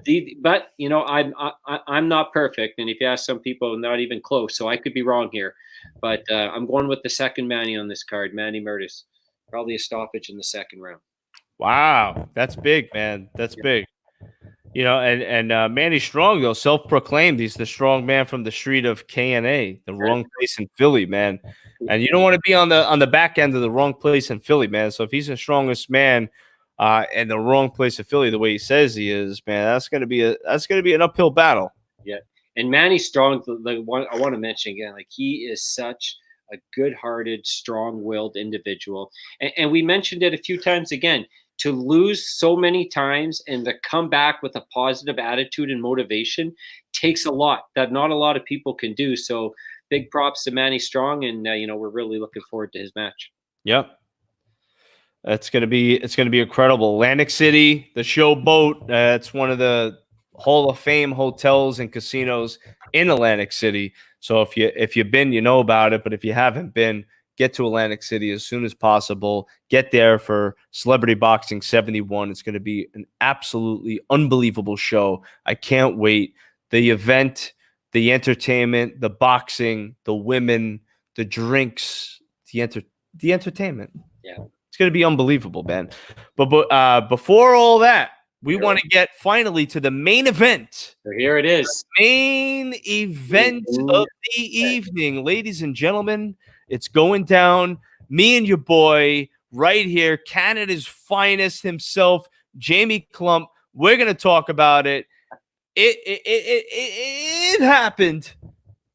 I'm not perfect, and if you ask some people, not even close. So I could be wrong here, but I'm going with the second Manny on this card, Manny Murtis, probably a stoppage in the second round.
Wow, that's big, man. That's big. And Manny Strong, though, self-proclaimed, he's the strong man from the street of KNA, the wrong place in Philly, man. And you don't want to be on the back end of the wrong place in Philly, man. So if he's the strongest man in the wrong place in Philly, the way he says he is, man, that's gonna be an uphill battle.
Yeah, and Manny Strong, the one I want to mention again, like he is such a good-hearted, strong-willed individual, and we mentioned it a few times again. To lose so many times and to come back with a positive attitude and motivation takes a lot that not a lot of people can do. So big props to Manny Strong, and we're really looking forward to his match.
Yep, it's gonna be incredible. Atlantic City, the Showboat. It's one of the Hall of Fame hotels and casinos in Atlantic City. So if you've been, you know about it. But if you haven't been, get to Atlantic City as soon as possible. Get there for Celebrity Boxing 71. It's going to be an absolutely unbelievable show. I can't wait. The event, the entertainment, the boxing, the women, the drinks, the entertainment.
Yeah.
It's going to be unbelievable, man. But before all that, we want to get finally to the main event.
So here it is.
Main event of the evening, ladies and gentlemen. It's going down. Me and your boy right here, Canada's finest himself, Jamie Klomp. We're going to talk about it. It happened.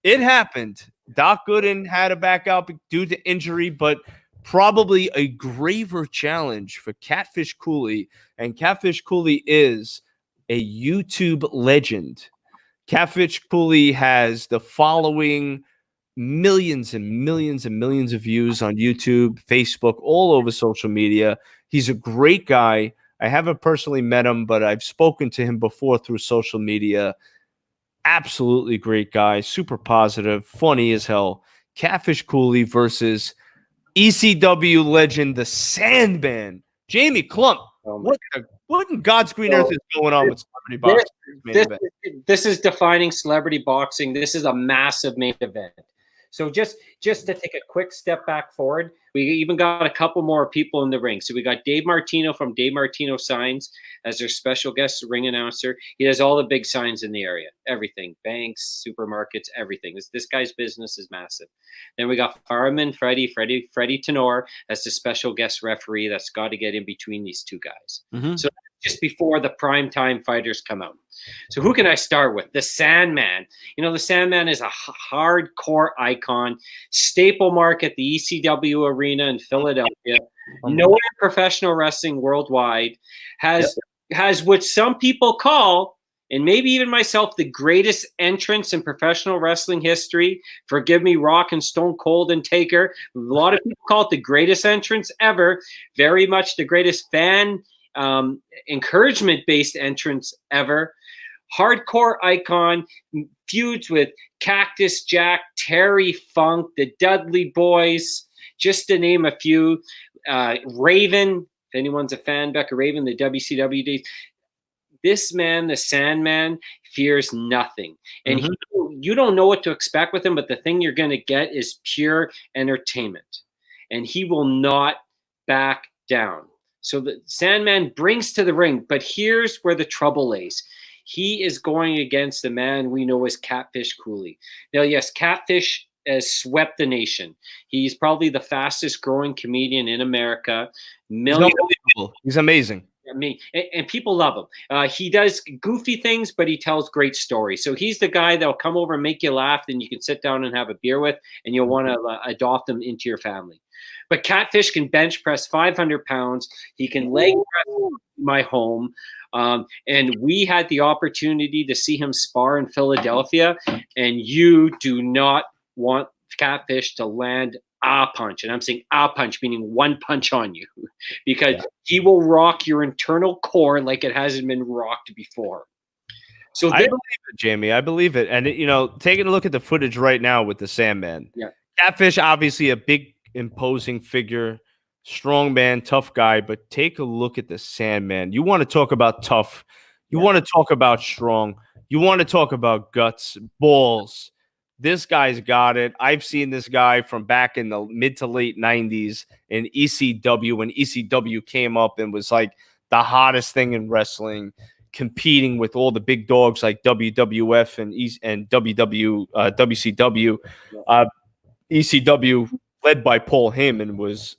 It happened. Doc Gooden had to back out due to injury, but probably a graver challenge for Catfish Cooley. And Catfish Cooley is a YouTube legend. Catfish Cooley has the following millions and millions and millions of views on YouTube, Facebook, all over social media. He's a great guy. I haven't personally met him, but I've spoken to him before through social media. Absolutely great guy, super positive, funny as hell. Catfish Cooley versus ECW legend, the Sandman, Jamie Klomp. What in God's green earth is going on with celebrity boxing?
This is defining celebrity boxing. This is a massive main event. So just to take a quick step back forward, we even got a couple more people in the ring. So we got Dave Martino from Dave Martino Signs as their special guest ring announcer. He has all the big signs in the area, everything, banks, supermarkets, everything. This guy's business is massive. Then we got fireman Freddie Tenor as the special guest referee that's got to get in between these two guys.
Mm-hmm.
So just before the primetime fighters come out. So who can I start with? The Sandman. You know, the Sandman is a hardcore icon, staple mark at the ECW arena in Philadelphia, known in professional wrestling worldwide, has what some people call, and maybe even myself, the greatest entrance in professional wrestling history. Forgive me, Rock and Stone Cold and Taker. A lot of people call it the greatest entrance ever. Very much the greatest fan encouragement-based entrance ever. Hardcore icon, feuds with Cactus Jack, Terry Funk, the Dudley Boys, just to name a few. Raven, if anyone's a fan, Becca Raven, the WCW days. This man, the Sandman, fears nothing. And you don't know what to expect with him, but the thing you're going to get is pure entertainment. And he will not back down. So the Sandman brings to the ring, but here's where the trouble lays. He is going against the man we know as Catfish Cooley. Now, yes, Catfish has swept the nation. He's probably the fastest growing comedian in America.
He's amazing.
I mean, and people love him. He does goofy things, but he tells great stories. So he's the guy that'll come over and make you laugh, and you can sit down and have a beer with, and you'll want to adopt him into your family. But Catfish can bench press 500 pounds. He can leg press my home. And we had the opportunity to see him spar in Philadelphia, and you do not want Catfish to land a punch. And I'm saying a punch, meaning one punch on you, because he will rock your internal core like it hasn't been rocked before. So
I believe it, Jamie. I believe it. And, you know, taking a look at the footage right now with the Sandman.
Yeah.
Catfish, obviously a big, imposing figure, strong man, tough guy, but take a look at the Sandman. You want to talk about tough. You want to talk about strong. You want to talk about guts, balls. This guy's got it. I've seen this guy from back in the mid to late 90s in ECW when ECW came up and was like the hottest thing in wrestling, competing with all the big dogs like WWF and WCW. ECW, led by Paul Heyman, was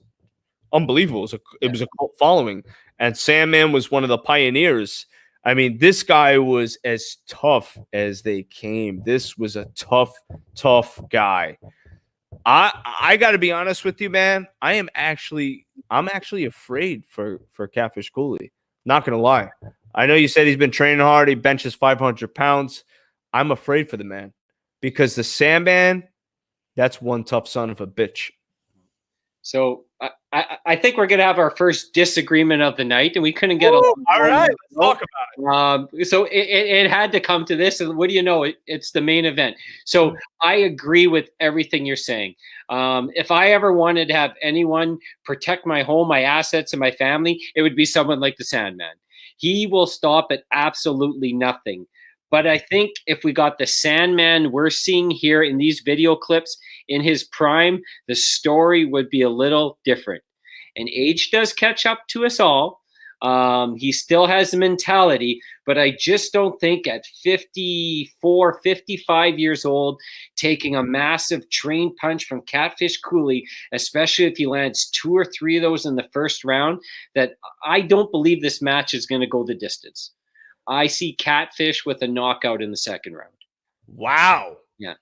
unbelievable. It was a cult following, and Sandman was one of the pioneers. I mean, this guy was as tough as they came. This was a tough guy. I got to be honest with you, man. I'm actually afraid for Catfish Cooley. Not gonna lie. I know you said he's been training hard. He benches 500 pounds. I'm afraid for the man because the Sandman, that's one tough son of a bitch.
So I think we're going to have our first disagreement of the night, and we couldn't get along.
All right, let's talk about
it. So it had to come to this, and what do you know? It's the main event. So I agree with everything you're saying. If I ever wanted to have anyone protect my home, my assets, and my family, it would be someone like the Sandman. He will stop at absolutely nothing. But I think if we got the Sandman we're seeing here in these video clips in his prime, the story would be a little different. And age does catch up to us all. He still has the mentality, but I just don't think at 54, 55 years old, taking a massive train punch from Catfish Cooley, especially if he lands 2 or 3 of those in the first round, that I don't believe this match is going to go the distance. I see Catfish with a knockout in the second round.
Wow.
Yeah.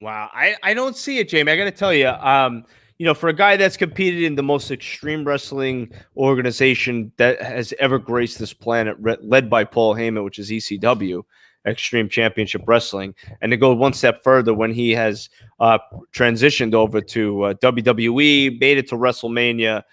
Wow. I don't see it, Jamie. I got to tell you, for a guy that's competed in the most extreme wrestling organization that has ever graced this planet, led by Paul Heyman, which is ECW, Extreme Championship Wrestling, and to go one step further when he has transitioned over to WWE, made it to WrestleMania.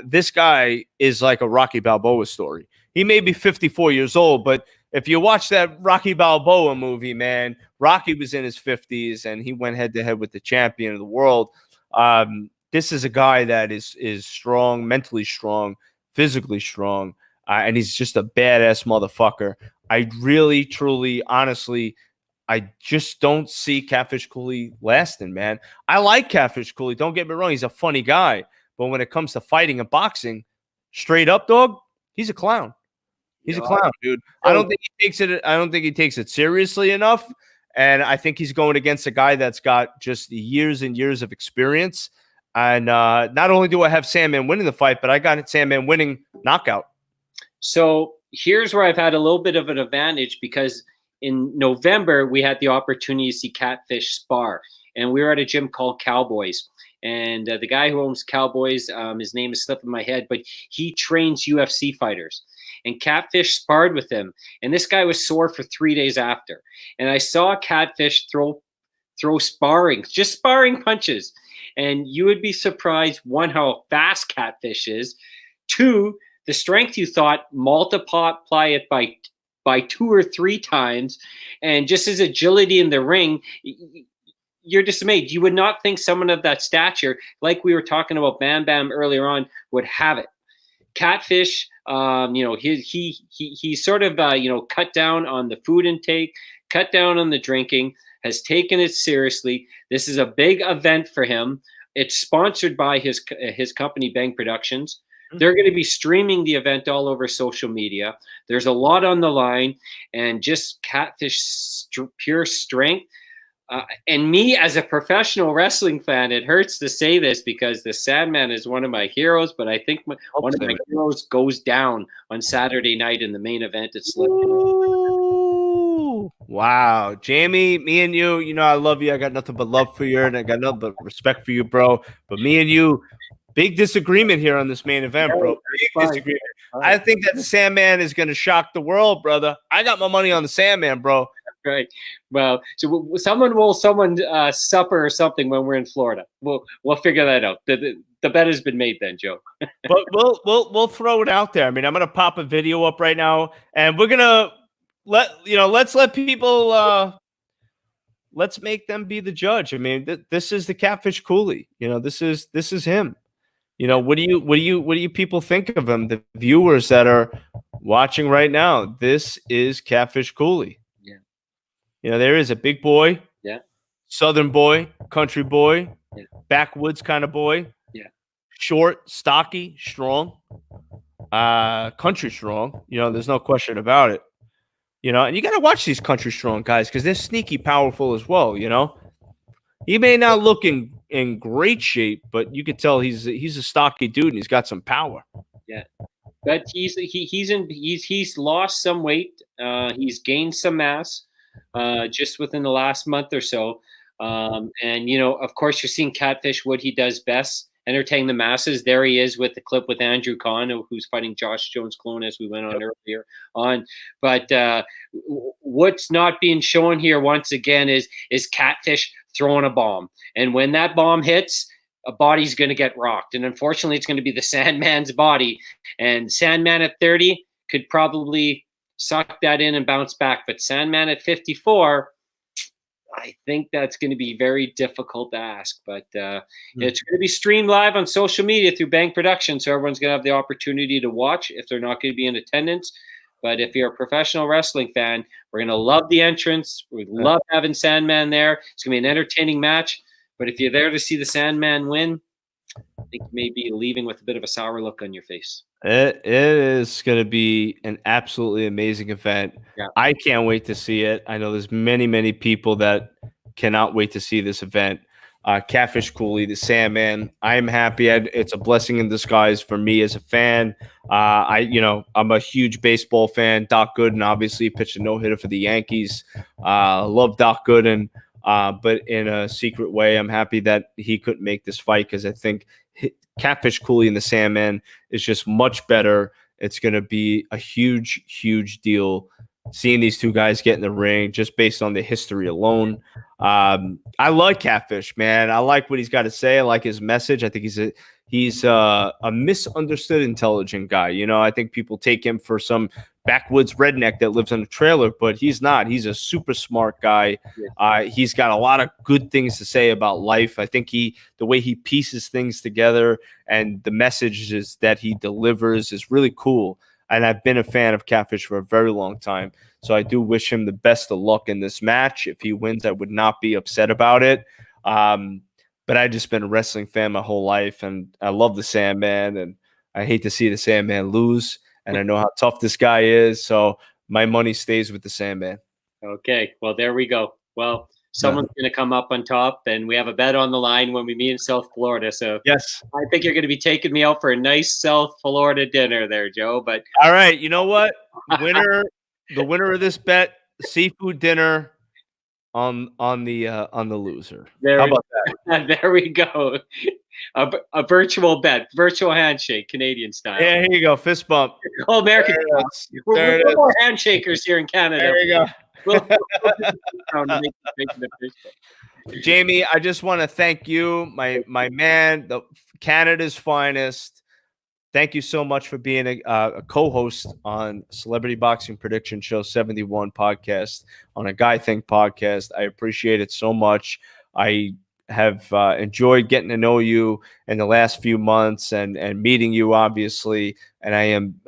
This guy is like a Rocky Balboa story. He may be 54 years old, but if you watch that Rocky Balboa movie, man, Rocky was in his 50s and he went head to head with the champion of the world. This is a guy that is strong, mentally strong, physically strong, and he's just a badass motherfucker. I really, truly, honestly, I just don't see Catfish Cooley lasting, man. I like Catfish Cooley. Don't get me wrong. He's a funny guy. But when it comes to fighting and boxing, straight up, dog, he's a clown. He's a clown, dude. I don't think he takes it seriously enough. And I think he's going against a guy that's got just years and years of experience. And not only do I have Sandman winning the fight, but I got Sandman winning knockout.
So here's where I've had a little bit of an advantage, because in November, we had the opportunity to see Catfish spar. And we were at a gym called Cowboys. And the guy who owns Cowboys, his name is slipping my head, but he trains UFC fighters. And Catfish sparred with him. And this guy was sore for 3 days after. And I saw Catfish throw sparring punches. And you would be surprised, one, how fast Catfish is. Two, the strength you thought, multiply it by 2 or 3 times. And just his agility in the ring, you're dismayed. You would not think someone of that stature, like we were talking about Bam Bam earlier on, would have it. Catfish, he sort of cut down on the food intake, cut down on the drinking, has taken it seriously. This is a big event for him. It's sponsored by his company, Bang Productions. They're going to be streaming the event all over social media. There's a lot on the line, and just Catfish pure strength. And me, as a professional wrestling fan, it hurts to say this because the Sandman is one of my heroes, but I think one of my heroes goes down on Saturday night in the main event at
Wow. Jamie, me and you, I love you. I got nothing but love for you, and I got nothing but respect for you, bro. But me and you, big disagreement here on this main event, bro. Big disagreement. I think that the Sandman is going to shock the world, brother. I got my money on the Sandman, bro.
Right. Well, so someone supper or something when we're in Florida. We'll figure that out. The bet has been made then, Joe.
But we'll throw it out there. I mean, I'm gonna pop a video up right now, and we're gonna let's let people let's make them be the judge. I mean, this is the Catfish Cooley. This is him. What do you people think of him? The viewers that are watching right now, this is Catfish Cooley. There is a big boy, Southern boy, country boy, backwoods kind of boy, short, stocky, strong, country strong. There's no question about it. And you got to watch these country strong guys because they're sneaky powerful as well. He may not look in great shape, but you could tell he's a stocky dude and he's got some power.
Yeah. But he's lost some weight. He's gained some mass. Just within the last month or so. And, of course, you're seeing Catfish, what he does best, entertain the masses. There he is with the clip with Andrew Kahn, who's fighting Josh Jones' clone, as we went on earlier on. But what's not being shown here, once again, is Catfish throwing a bomb. And when that bomb hits, a body's going to get rocked. And unfortunately, it's going to be the Sandman's body. And Sandman at 30 could probably suck that in and bounce back. But Sandman at 54, I think that's going to be very difficult to ask. But it's going to be streamed live on social media through Bang Productions, so everyone's going to have the opportunity to watch if they're not going to be in attendance. But if you're a professional wrestling fan, we're going to love the entrance. We love having Sandman there. It's going to be an entertaining match. But if you're there to see the Sandman win, think you may be leaving with a bit of a sour look on your face.
It is going to be an absolutely amazing event.
Yeah.
I can't wait to see it. I know there's many people that cannot wait to see this event. Catfish Cooley, the Sandman. I'm happy. It's a blessing in disguise for me as a fan. I'm a huge baseball fan. Doc Gooden obviously pitched a no-hitter for the Yankees. Love Doc Gooden, but in a secret way, I'm happy that he couldn't make this fight because I think Catfish Cooley and the Sandman is just much better. It's going to be a huge deal seeing these two guys get in the ring just based on the history alone. I like Catfish, man. I like what he's got to say. I like his message. I think he's a misunderstood intelligent guy. You know, I think people take him for some backwoods redneck that lives in a trailer, but he's not. He's a super smart guy. He's got a lot of good things to say about life. I think the way he pieces things together and the messages that he delivers is really cool. And I've been a fan of Catfish for a very long time. So I do wish him the best of luck in this match. If he wins, I would not be upset about it. But I've just been a wrestling fan my whole life, and I love the Sandman, and I hate to see the Sandman lose. And I know how tough this guy is, so my money stays with the Sandman.
Okay, well, there we go. Well, someone's going to come up on top, and we have a bet on the line when we meet in South Florida. So
yes,
I think you're going to be taking me out for a nice South Florida dinner there, Joe. But
all right, you know what? The winner of this bet, seafood dinner on the loser. How about that?
There we go. A virtual bet, virtual handshake, Canadian style.
Yeah, here you go, fist bump.
Oh, American. We're more handshakers here in Canada.
There you go.
We'll
Jamie, I just want to thank you, my man, Canada's finest. Thank you so much for being a co-host on Celebrity Boxing Prediction Show 71 podcast on a Guy Think podcast. I appreciate it so much. I have enjoyed getting to know you in the last few months and meeting you, obviously. And I am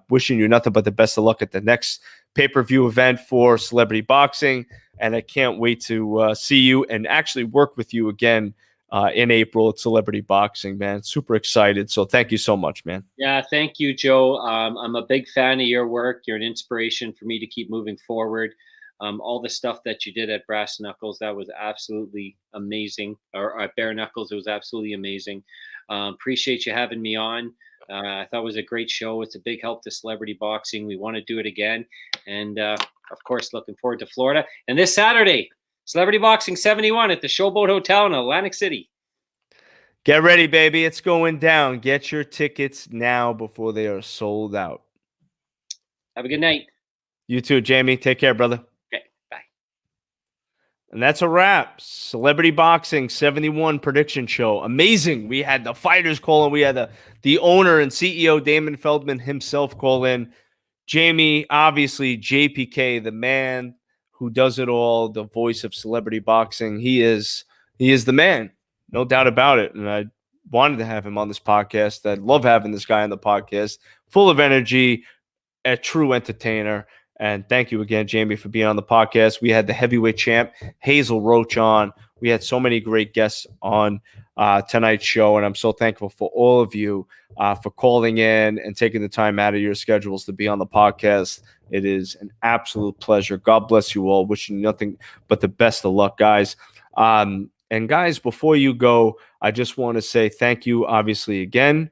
wishing you nothing but the best of luck at the next pay-per-view event for Celebrity Boxing. And I can't wait to see you and actually work with you again in April at Celebrity Boxing, man. Super excited. So thank you so much, man.
Yeah, thank you, Joe. I'm a big fan of your work. You're an inspiration for me to keep moving forward. All the stuff that you did at Brass Knuckles, that was absolutely amazing. Or at Bare Knuckles, it was absolutely amazing. Appreciate you having me on. I thought it was a great show. It's a big help to Celebrity Boxing. We want to do it again. And, of course, looking forward to Florida. And this Saturday, Celebrity Boxing 71 at the Showboat Hotel in Atlantic City.
Get ready, baby. It's going down. Get your tickets now before they are sold out.
Have a good night.
You too, Jamie. Take care, brother.
Okay, bye.
And that's a wrap. Celebrity Boxing 71 prediction show. Amazing. We had the fighters call in. We had the owner and CEO, Damon Feldman himself, call in. Jamie, obviously, JPK, the man who does it all, the voice of Celebrity Boxing. He is the man, no doubt about it. And I wanted to have him on this podcast. I love having this guy on the podcast, full of energy, a true entertainer. And thank you again, Jamie, for being on the podcast. We had the heavyweight champ, Hazel Roach, on. We had so many great guests on tonight's show, and I'm so thankful for all of you for calling in and taking the time out of your schedules to be on the podcast. It is an absolute pleasure. God bless you all. Wishing you nothing but the best of luck, guys. And guys, before you go, I just want to say thank you, obviously, again.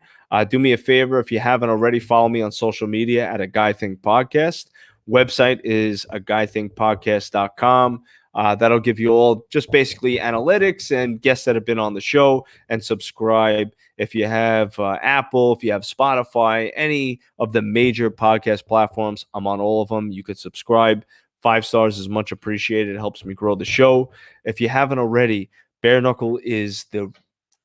Do me a favor, if you haven't already, follow me on social media at A Guy Think Podcast. Website is aguythinkpodcast.com. That'll give you all just basically analytics and guests that have been on the show, and subscribe. If you have Apple, if you have Spotify, any of the major podcast platforms, I'm on all of them. You could subscribe. 5 stars is much appreciated. It helps me grow the show. If you haven't already, bare knuckle is the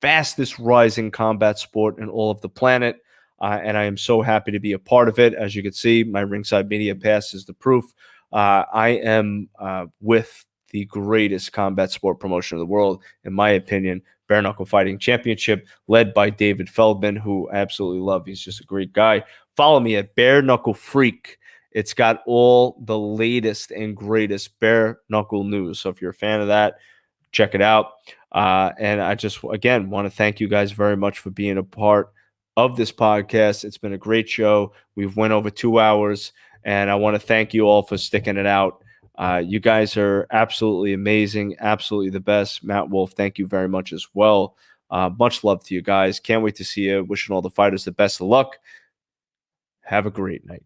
fastest rising combat sport in all of the planet. And I am so happy to be a part of it. As you can see, my Ringside Media Pass is the proof. I am with the greatest combat sport promotion in the world, in my opinion, Bare Knuckle Fighting Championship, led by David Feldman, who I absolutely love. He's just a great guy. Follow me at Bare Knuckle Freak. It's got all the latest and greatest bare knuckle news. So if you're a fan of that, check it out. And I just, again, want to thank you guys very much for being a part of this podcast. It's been a great show. We've went over 2 hours, and I want to thank you all for sticking it out. You guys are absolutely amazing, absolutely the best. Matt Wolf, thank you very much as well. Much love to you guys. Can't wait to see you. Wishing all the fighters the best of luck. Have a great night.